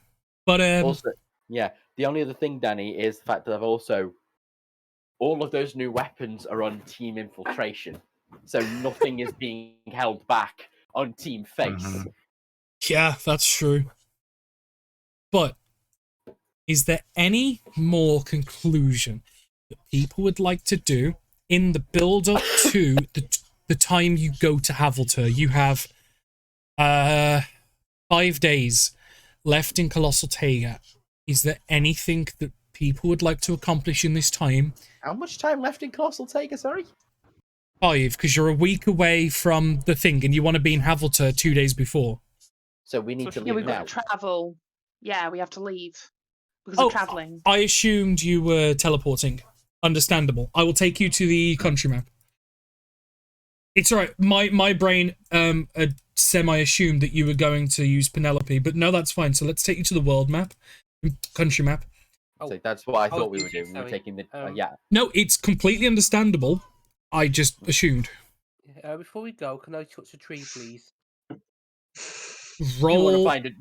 But also, yeah, the only other thing, Danny, is the fact that I've also... all of those new weapons are on team infiltration. So nothing is being held back on team face. Yeah, that's true. But is there any more conclusion that people would like to do in the build-up to the time you go to Havilter? You have 5 days left in Colossal Taiga. Is there anything that people would like to accomplish in this time? How much time left in Colossal Taiga, sorry? 5, because you're a week away from the thing and you want to be in Havilter 2 days before. So we need to leave we've now. got to travel. Yeah, we have to leave because of travelling. I assumed you were teleporting. Understandable. I will take you to the country map. It's alright. My brain semi-assumed that you were going to use Penelope, but no, that's fine. So let's take you to the world map, country map. So that's what I thought we were doing. We were taking the yeah. No, it's completely understandable. I just assumed. Before we go, can I touch a tree, please? Roll. You want to find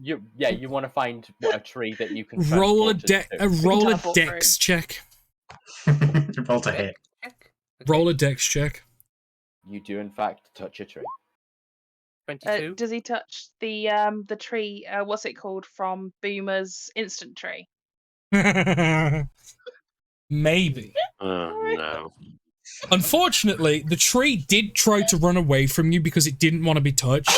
you want to find a tree that you can roll a transport us to. dex check. Roll to hit. Roll a dex check. You do in fact touch a tree. 22. Does he touch the tree? What's it called from Boomer's instant tree? Maybe. No. Unfortunately, the tree did try to run away from you because it didn't want to be touched,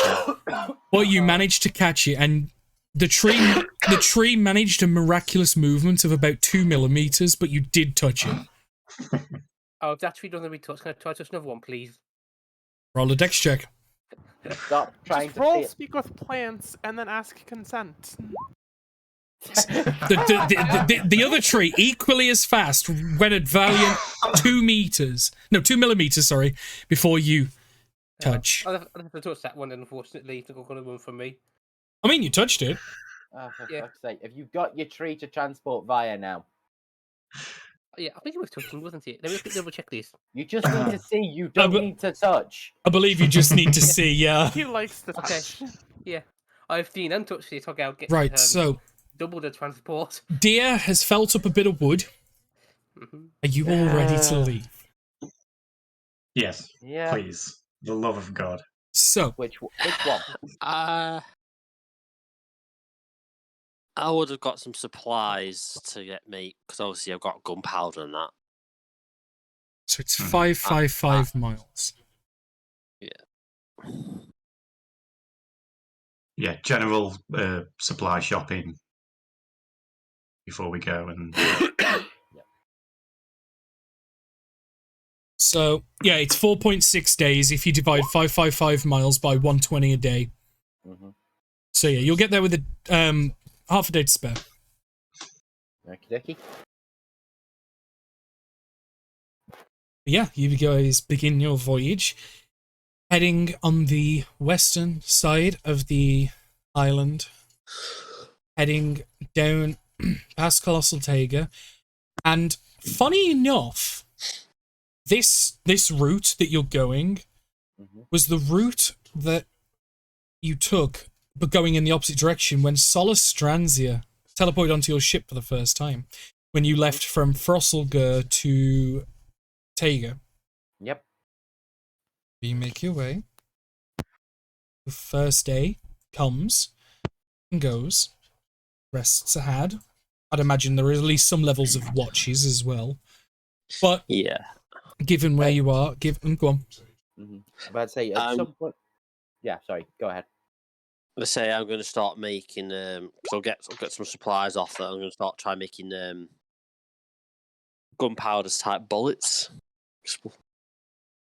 but you managed to catch it, and the tree managed a miraculous movement of about 2 millimeters, but you did touch it. Oh, if that tree doesn't be touched, can I touch another one, please? Roll a dex check. Stop trying Just to roll speak with plants and then ask consent. The other tree, equally as fast, went at valiant 2 millimeters, sorry, before you touch. I'll have to touch that one, unfortunately. It's not going to run from me. I mean, you touched it. Oh, for fuck's sake. Have you got your tree to transport via now? Yeah, I think it was touching, wasn't it? Let me double check this. You just need to see. You don't need to touch. I believe you just need to see, yeah. He likes the touch. Okay. Yeah. I've seen and touched it. Okay, I'll get Right, so double the transport. Deer has felt up a bit of wood. Are you all ready to leave? Yes. Yeah. Please. The love of God. So which one? I would have got some supplies to get me, because obviously I've got gunpowder and that. So it's 555 miles. Yeah. Yeah, general supply shopping before we go, and So, yeah, it's 4.6 days if you divide 555 miles by 120 a day. Mm-hmm. So, yeah, you'll get there with half a day to spare. Okie dokie. Yeah, you guys begin your voyage, heading on the western side of the island, heading down past Colossal Taiga. And funny enough, this route that you're going was the route that you took, but going in the opposite direction when Solus Stranzia teleported onto your ship for the first time, when you left from Frosselgur to Taiga. Yep. You make your way. The first day comes and goes. Rests ahead. I'd imagine there are at least some levels of watches as well. But yeah, given where you are, go on. Mm-hmm. I'm about to say at some point. Yeah, sorry. Go ahead. Let's say I'm going to start making. Cause I'll get some supplies off that. I'm going to start trying making gunpowder type bullets.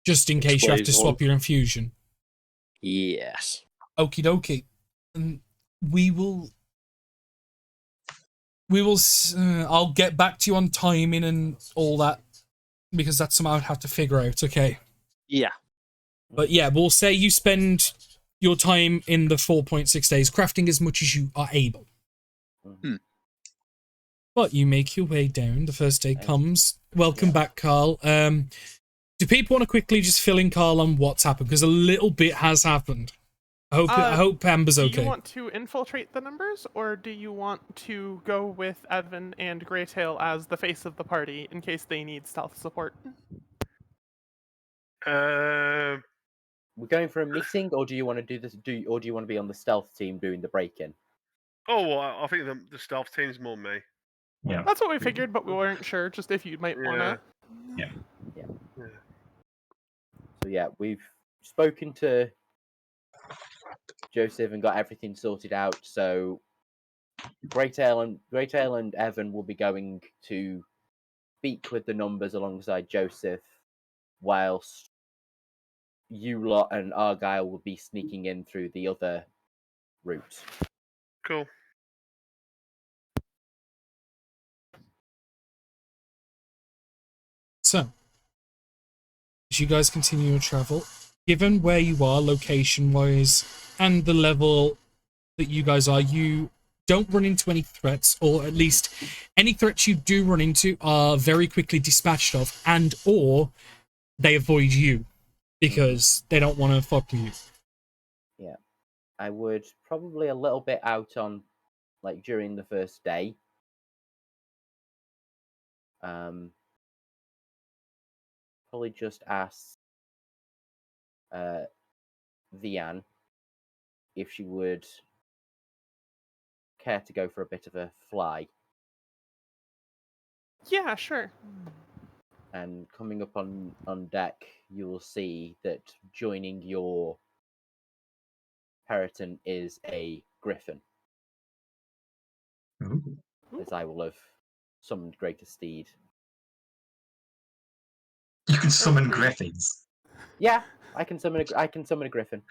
Just in case you have to swap your infusion. Yes. Okie dokie. And we will. I'll get back to you on timing and all that, because that's something I'd have to figure out. Okay. Yeah. But yeah, we'll say you spend your time in the 4.6 days crafting as much as you are able. But you make your way down. The first day comes. Welcome back, Carl. Do people want to quickly just fill in Carl on what's happened? Because a little bit has happened. I hope Amber's okay. Do you want to infiltrate the numbers, or do you want to go with Evan and Greytail as the face of the party in case they need stealth support? We're going for a meeting, or do you want to do this? Or do you want to be on the stealth team doing the break-in? Oh, well, I think the stealth team's more me. Yeah. That's what we figured, but we weren't sure. Just if you might wanna. Yeah. So yeah, we've spoken to Joseph and got everything sorted out. So Greytail and Evan will be going to speak with the numbers alongside Joseph, whilst you lot and Argyle will be sneaking in through the other route. Cool. So, as you guys continue your travel, given where you are location-wise and the level that you guys are, you don't run into any threats, or at least any threats you do run into are very quickly dispatched of, and or they avoid you because they don't want to fuck with you. Yeah, I would probably a little bit out on, like, during the first day. Probably just ask Vian if she would care to go for a bit of a fly. Yeah, sure. And coming up on deck, you will see that joining your Periton is a griffin. Ooh. As I will have summoned Greater Steed. You can summon griffins. Yeah, I can summon a griffin.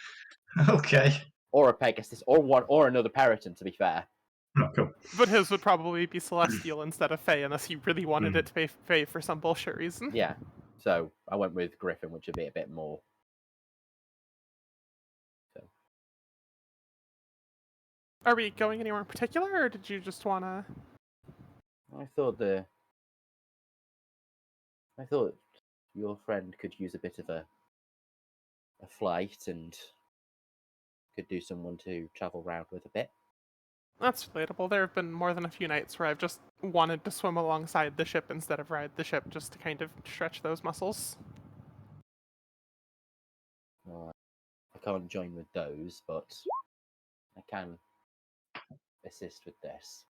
Okay. Or a Pegasus, or another Periton, to be fair. Oh, cool. But his would probably be celestial instead of Fey, unless he really wanted it to be Fey for some bullshit reason. Yeah, so I went with Griffin, which would be a bit more. So. Are we going anywhere in particular, or did you just wanna? I thought your friend could use a bit of a flight and could do someone to travel around with a bit. That's relatable. There have been more than a few nights where I've just wanted to swim alongside the ship instead of ride the ship, just to kind of stretch those muscles. I can't join with those, but I can assist with this.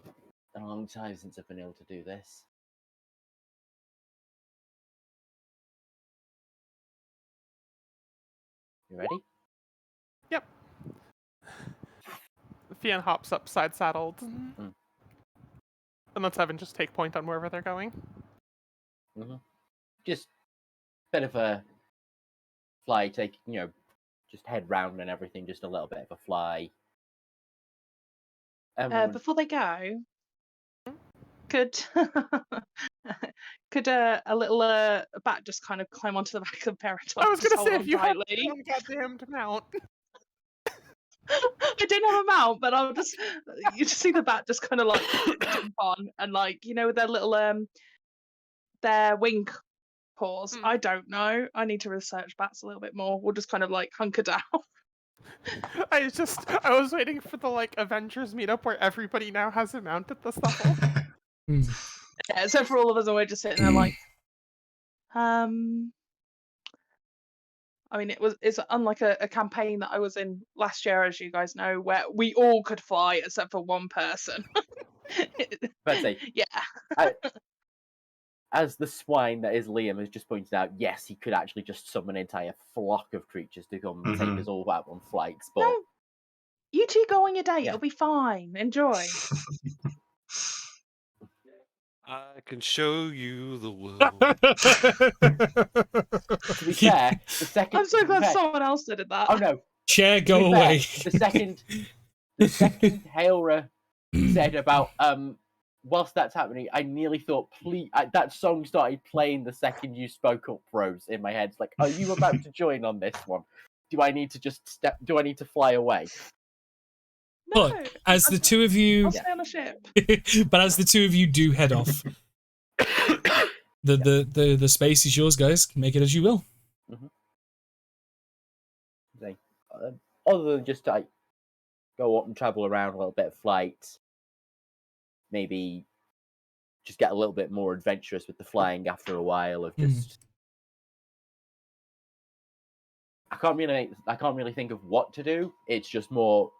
It's been a long time since I've been able to do this. You ready? Yep. Fian hops up side saddled. Mm. And lets Evan just take point on wherever they're going. Mm-hmm. Just bit of a fly, take, just head round and everything, just a little bit of a fly. Before they go, could could a little bat just kind of climb onto the back of Peridot? I was just gonna hold say, on if you have tightly. some goddamn mount. I don't have a mount, but I'll just you just see the bat just kind of like jump on and like with their little their wing paws. I don't know. I need to research bats a little bit more. We'll just kind of like hunker down. I was waiting for the like Avengers meetup where everybody now has a mount at this level. Yeah, so for all of us, and we're just sitting there like, I mean, it's unlike a campaign that I was in last year, as you guys know, where we all could fly except for one person. Let's say, yeah. As the swine that is Liam has just pointed out, yes, he could actually just summon an entire flock of creatures to come take us all out on flights. But no, you two go on your date. Yeah. It'll be fine. Enjoy. I can show you the world. To be fair, the second I'm so glad someone else did that. Oh no, Chair, to go be fair, away. the second Hailra said about whilst that's happening, I nearly thought, please, that song started playing the second you spoke up, Rose, in my head. It's like, are you about to join on this one? Do I need to just step? Do I need to fly away? No, But as the two of you, I'll stay on a ship. but as the two of you do head off, the space is yours, guys. Make it as you will. Mm-hmm. Like, other than just like go up and travel around a little bit of flight, maybe just get a little bit more adventurous with the flying after a while of just. I can't really think of what to do. It's just more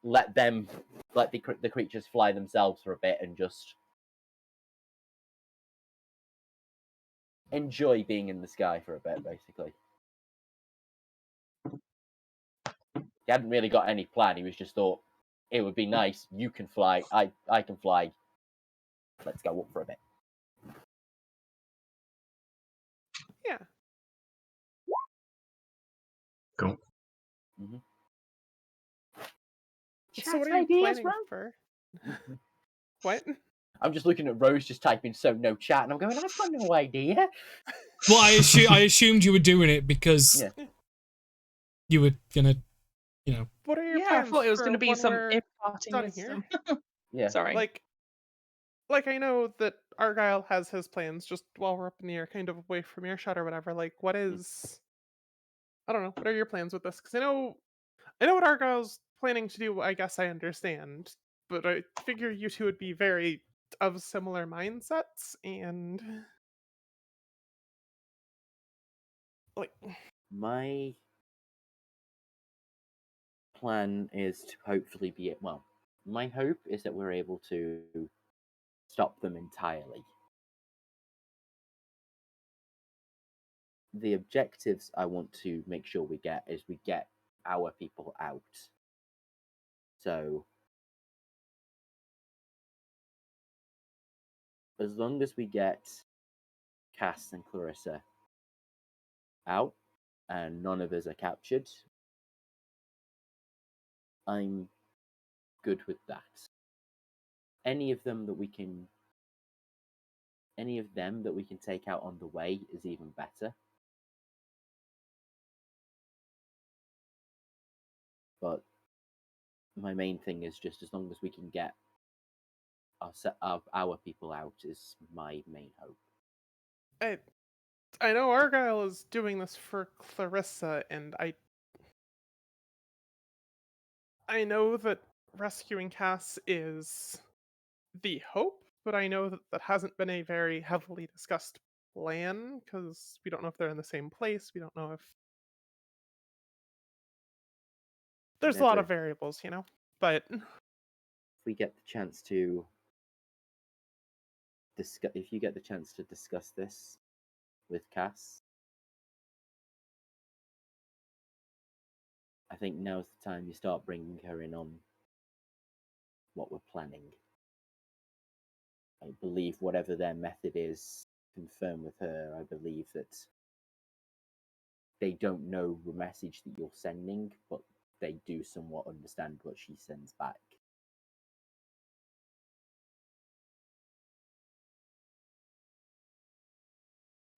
let the creatures fly themselves for a bit and just enjoy being in the sky for a bit, basically. He hadn't really got any plan. He was just thought it would be nice. You can fly. I can fly. Let's go up for a bit. Yeah. Cool. Mm-hmm. So what are you planning for? What? I'm just looking at Rose just typing so no chat, and I'm going, I've got no idea. Well, I assumed you were doing it because you were gonna, What are your Yeah, I plans thought it was for going to be when some we're imparting done wisdom. Yeah. Sorry. Like I know that Argyle has his plans just while we're up in the air, kind of away from earshot or whatever. Like, what is? I don't know. What are your plans with this? Because I know what Argyle's planning to do. I guess I understand, but I figure you two would be very of similar mindsets and like. My plan is to hopefully be well. My hope is that we're able to stop them entirely. The objectives I want to make sure we get is we get our people out. So as long as we get Cass and Clarissa out and none of us are captured, I'm good with that. Any of them that we can take out on the way is even better. But my main thing is just as long as we can get our people out is my main hope. I know Argyle is doing this for Clarissa, and I know that rescuing Cass is the hope, but I know that hasn't been a very heavily discussed plan because we don't know if they're in the same place. We don't know if there's a lot of variables, you know. But If we get the chance to discuss, if you get the chance to discuss this with Cass, I think now's the time you start bringing her in on what we're planning. I believe whatever their method is, confirm with her. I believe that they don't know the message that you're sending, but they do somewhat understand what she sends back.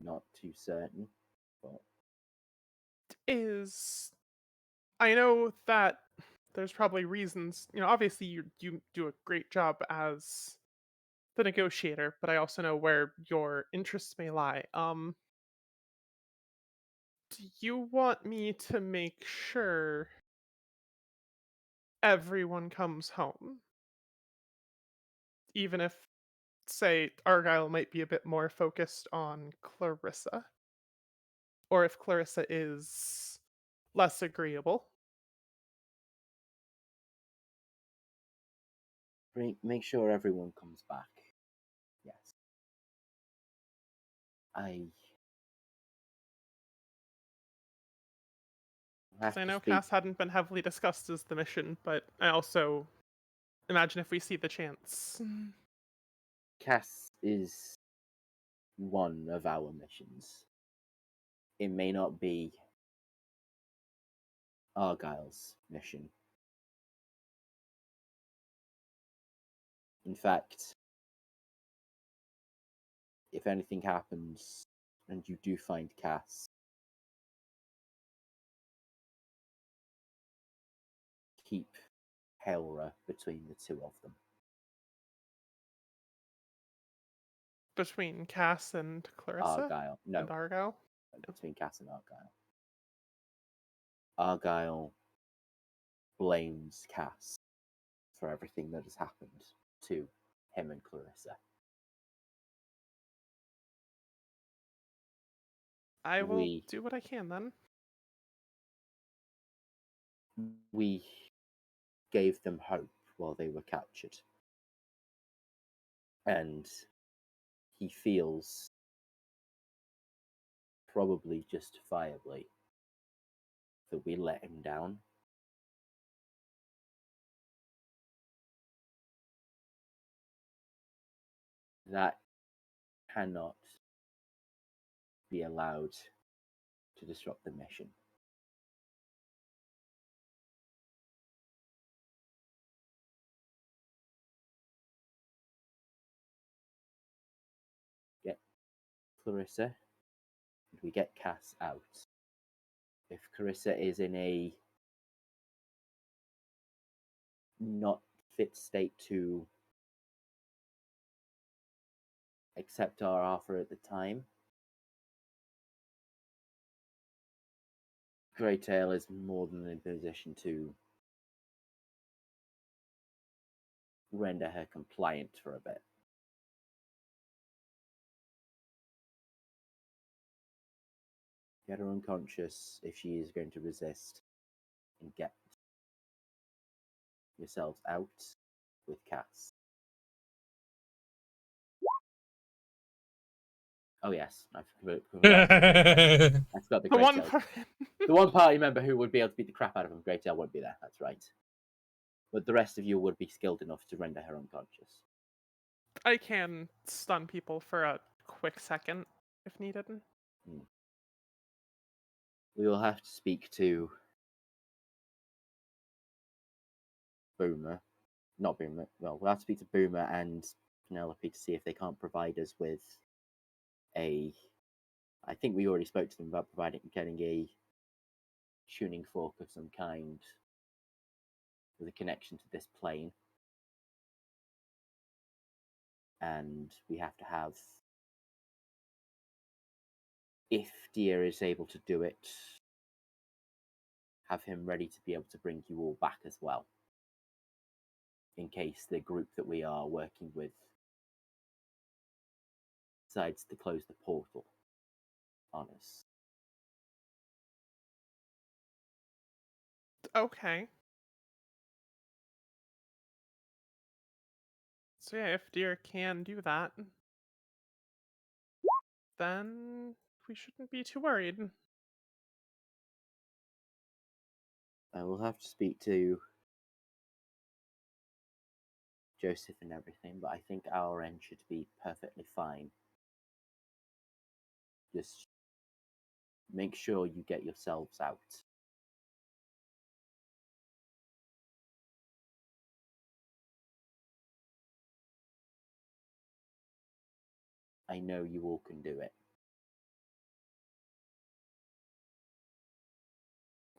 Not too certain, but I know that there's probably reasons. Obviously you do a great job as the negotiator, but I also know where your interests may lie. Do you want me to make sure everyone comes home? Even if, say, Argyle might be a bit more focused on Clarissa? Or if Clarissa is less agreeable? make sure everyone comes back. Yes. I have Because I to know speak. Cass hadn't been heavily discussed as the mission, but I also imagine if we see the chance. Cass is one of our missions. It may not be Argyle's mission. In fact, if anything happens and you do find Cass, keep Helra between the two of them. Between Cass and Clarissa? Argyle. No. And Argyle? Between Cass and Argyle. Argyle blames Cass for everything that has happened to him and Clarissa. I will do what I can then. We gave them hope while they were captured. And he feels, probably justifiably, that we let him down. That cannot be allowed to disrupt the mission. Get Clarissa, and we get Cass out. If Clarissa is in a not fit state to accept our offer at the time, Greytail is more than in position to render her compliant for a bit. Get her unconscious if she is going to resist, and get yourselves out with Cass. Oh yes, I forgot the Greytail. The one party member who would be able to beat the crap out of him, Greytail, won't be there. That's right. But the rest of you would be skilled enough to render her unconscious. I can stun people for a quick second if needed. We will have to speak to Boomer. Not Boomer. Well, we'll have to speak to Boomer and Penelope to see if they can't provide us with a... I think we already spoke to them about getting a tuning fork of some kind with a connection to this plane. And we have to have... If Deer is able to do it, have him ready to be able to bring you all back as well, in case the group that we are working with decides to close the portal on us. Okay. So yeah, if deer can do that, then we shouldn't be too worried. I will have to speak to Joseph and everything, but I think our end should be perfectly fine. Just make sure you get yourselves out. I know you all can do it.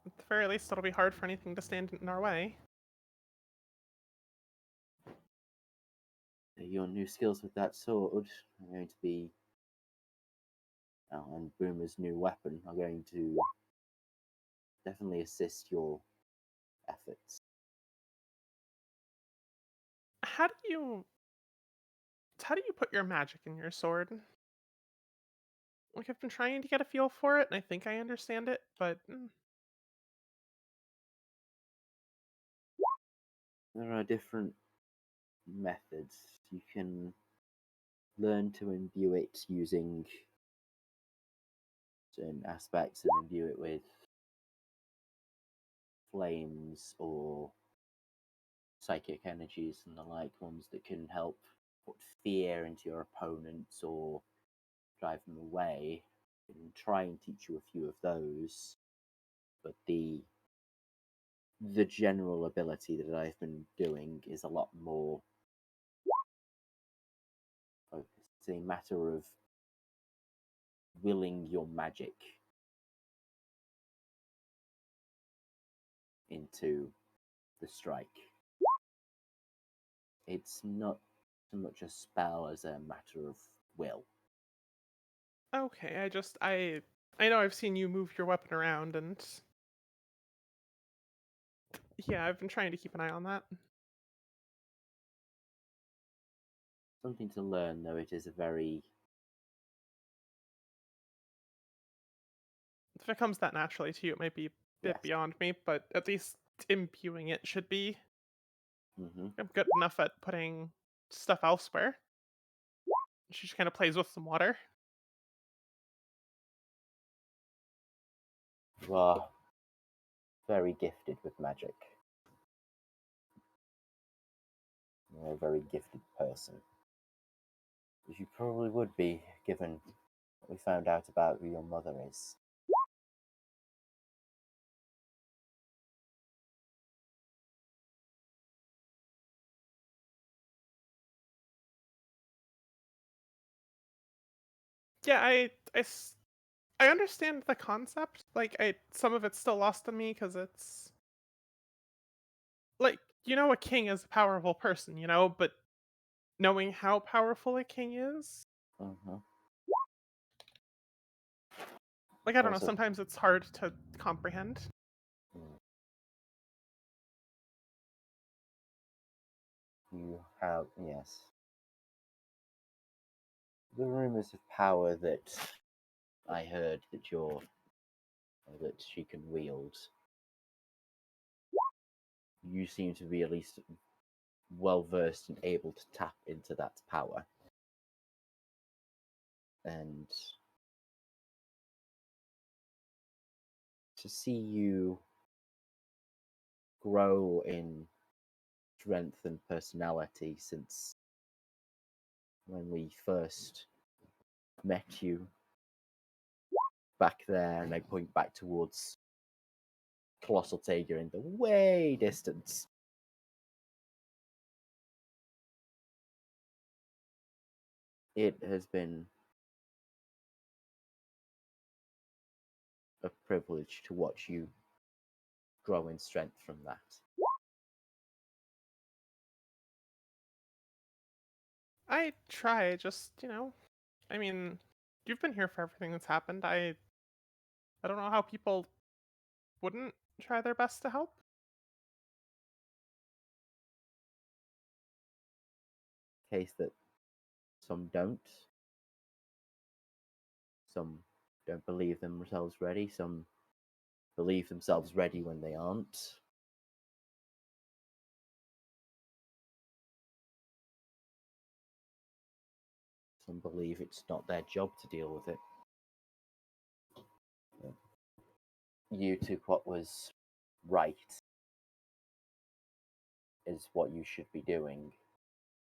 At the very least, it'll be hard for anything to stand in our way. Your new skills with that sword are going to be, and Boomer's new weapon are going to definitely assist your efforts. How do you put your magic in your sword? Like, I've been trying to get a feel for it, and I think I understand it, but There are different methods. You can learn to imbue it using certain aspects and imbue it with flames or psychic energies and the like, ones that can help put fear into your opponents or drive them away. I can try and teach you a few of those, but the general ability that I've been doing is a lot more focused. It's a matter of willing your magic into the strike. It's not so much a spell as a matter of will. okay. I know I've seen you move your weapon around, and yeah, I've been trying to keep an eye on that. Something to learn, though it is a very... If it comes that naturally to you, it might be a bit Yes. beyond me, but at least imbuing it should be. Mm-hmm. I'm good enough at putting stuff elsewhere. She just kind of plays with some water. You are very gifted with magic. You're a very gifted person. As you probably would be, given what we found out about who your mother is. Yeah, I understand the concept. Like, some of it's still lost on me because it's like, a king is a powerful person, but knowing how powerful a king is, Mm-hmm. like, I don't know, Also, sometimes it's hard to comprehend. you have, yes, the rumors of power that I heard that she can wield. You seem to be at least well versed and able to tap into that power. And to see you grow in strength and personality since when we first met you back there, and I point back towards Colossal Tiger in the way distance. It has been a privilege to watch you grow in strength from that. I try, just, I mean, you've been here for everything that's happened. I don't know how people wouldn't try their best to help. Case that some don't. Some don't believe themselves ready. Some believe themselves ready when they aren't. and believe it's not their job to deal with it. You took what was right is what you should be doing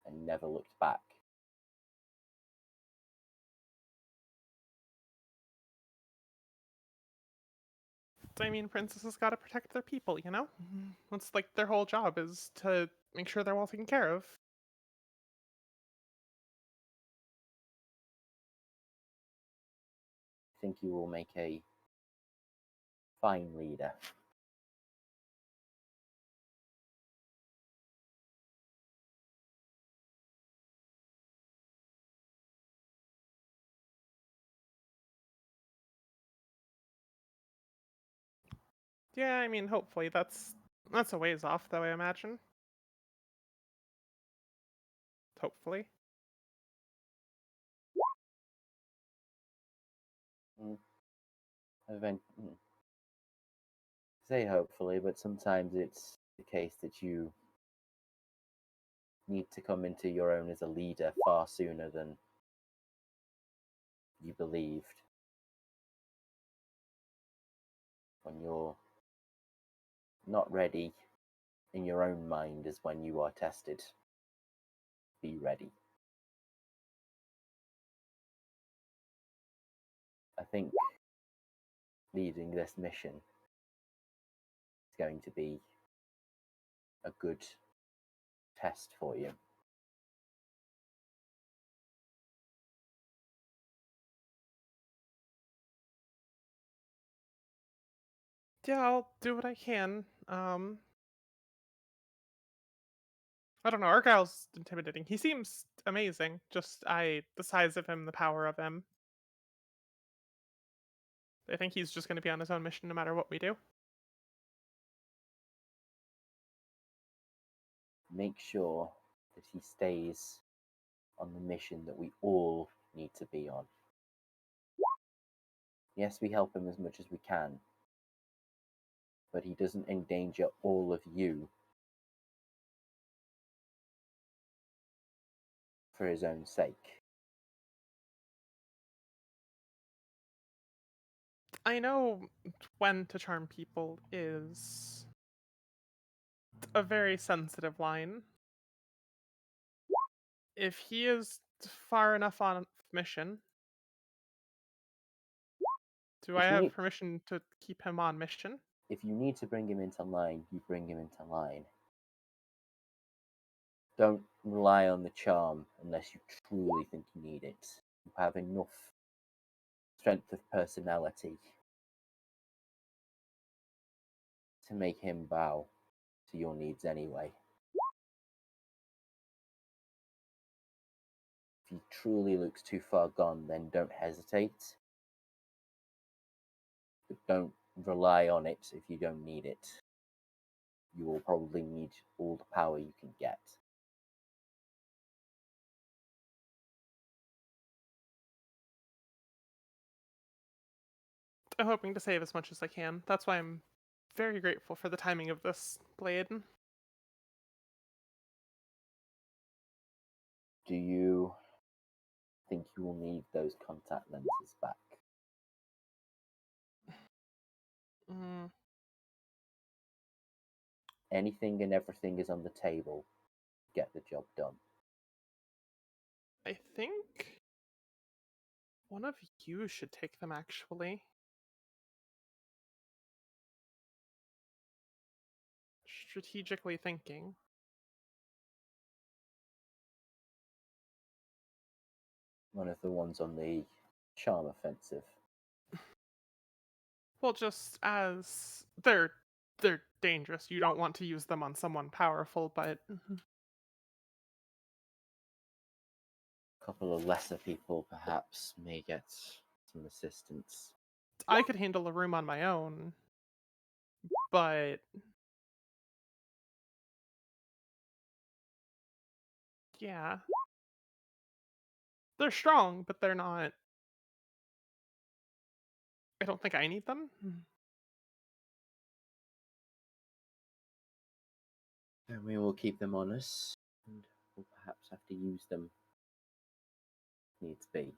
and never looked back. I mean, princesses gotta protect their people, you know? That's like their whole job is to make sure they're well taken care of. I think you will make a fine leader. Yeah, I mean, hopefully that's a ways off, though, I imagine. Hopefully. Say hopefully, but sometimes it's the case that you need to come into your own as a leader far sooner than you believed. When you're not ready in your own mind is when you are tested. Be ready. I think leading this mission is going to be a good test for you. Yeah, I'll do what I can. I don't know, Argyle's intimidating. He seems amazing, just the size of him, the power of him. I think he's just gonna be on his own mission no matter what we do. Make sure that he stays on the mission that we all need to be on. Yes, we help him as much as we can, but he doesn't endanger all of you for his own sake. I know when to charm people is a very sensitive line. If he is far enough on mission, do I have permission to keep him on mission? If you need to bring him into line, you bring him into line. Don't rely on the charm unless you truly think you need it. You have enough strength of personality to make him bow to your needs anyway. If he truly looks too far gone, then don't hesitate. But don't rely on it if you don't need it. You will probably need all the power you can get. I'm hoping to save as much as I can. That's why I'm very grateful for the timing of this blade. Do you think you will need those contact lenses back? Mm, Anything and everything is on the table. Get the job done. I think one of you should take them, actually. Strategically thinking. One of the ones on the charm offensive. Well, just as they're dangerous. You don't want to use them on someone powerful, but A couple of lesser people perhaps may get some assistance. I could handle a room on my own. But yeah. They're strong, but they're not. I don't think I need them. And we will keep them on us, and we'll perhaps have to use them needs be.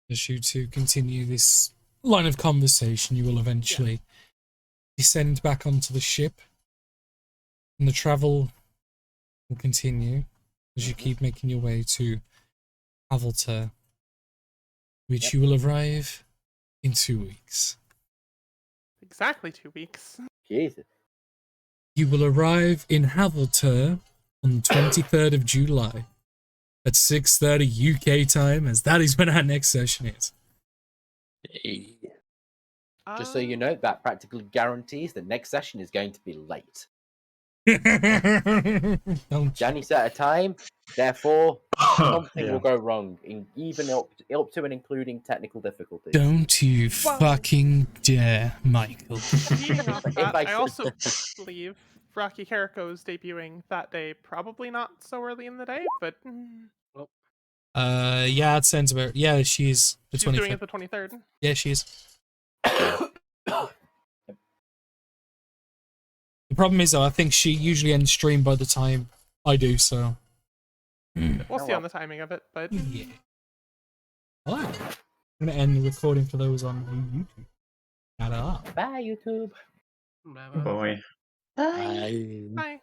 As you two continue this line of conversation, you will eventually descend back onto the ship, and the travel will continue as you keep making your way to Havelter, which you will arrive in 2 weeks. Exactly 2 weeks. Jesus. You will arrive in Havelter on the 23rd of July at 6:30 UK time, as that is when our next session is. Just so you know, that practically guarantees the next session is going to be late. Don't Danny set a time, therefore something Yeah. will go wrong, even up to and including technical difficulties. Don't you fucking dare, Michael. Speaking of If that, I I also believe Rocky Carrico's debuting that day. Probably not so early in the day, but Yeah, it sounds about. Yeah, she's the she's doing 23rd. it the 23rd. Yeah, she is. The problem is, though, I think she usually ends stream by the time I do, so. We'll see on the timing of it, but Yeah. Alright. I'm going to end the recording for those on YouTube. Ta-da. Bye, YouTube. Boy. Bye. bye.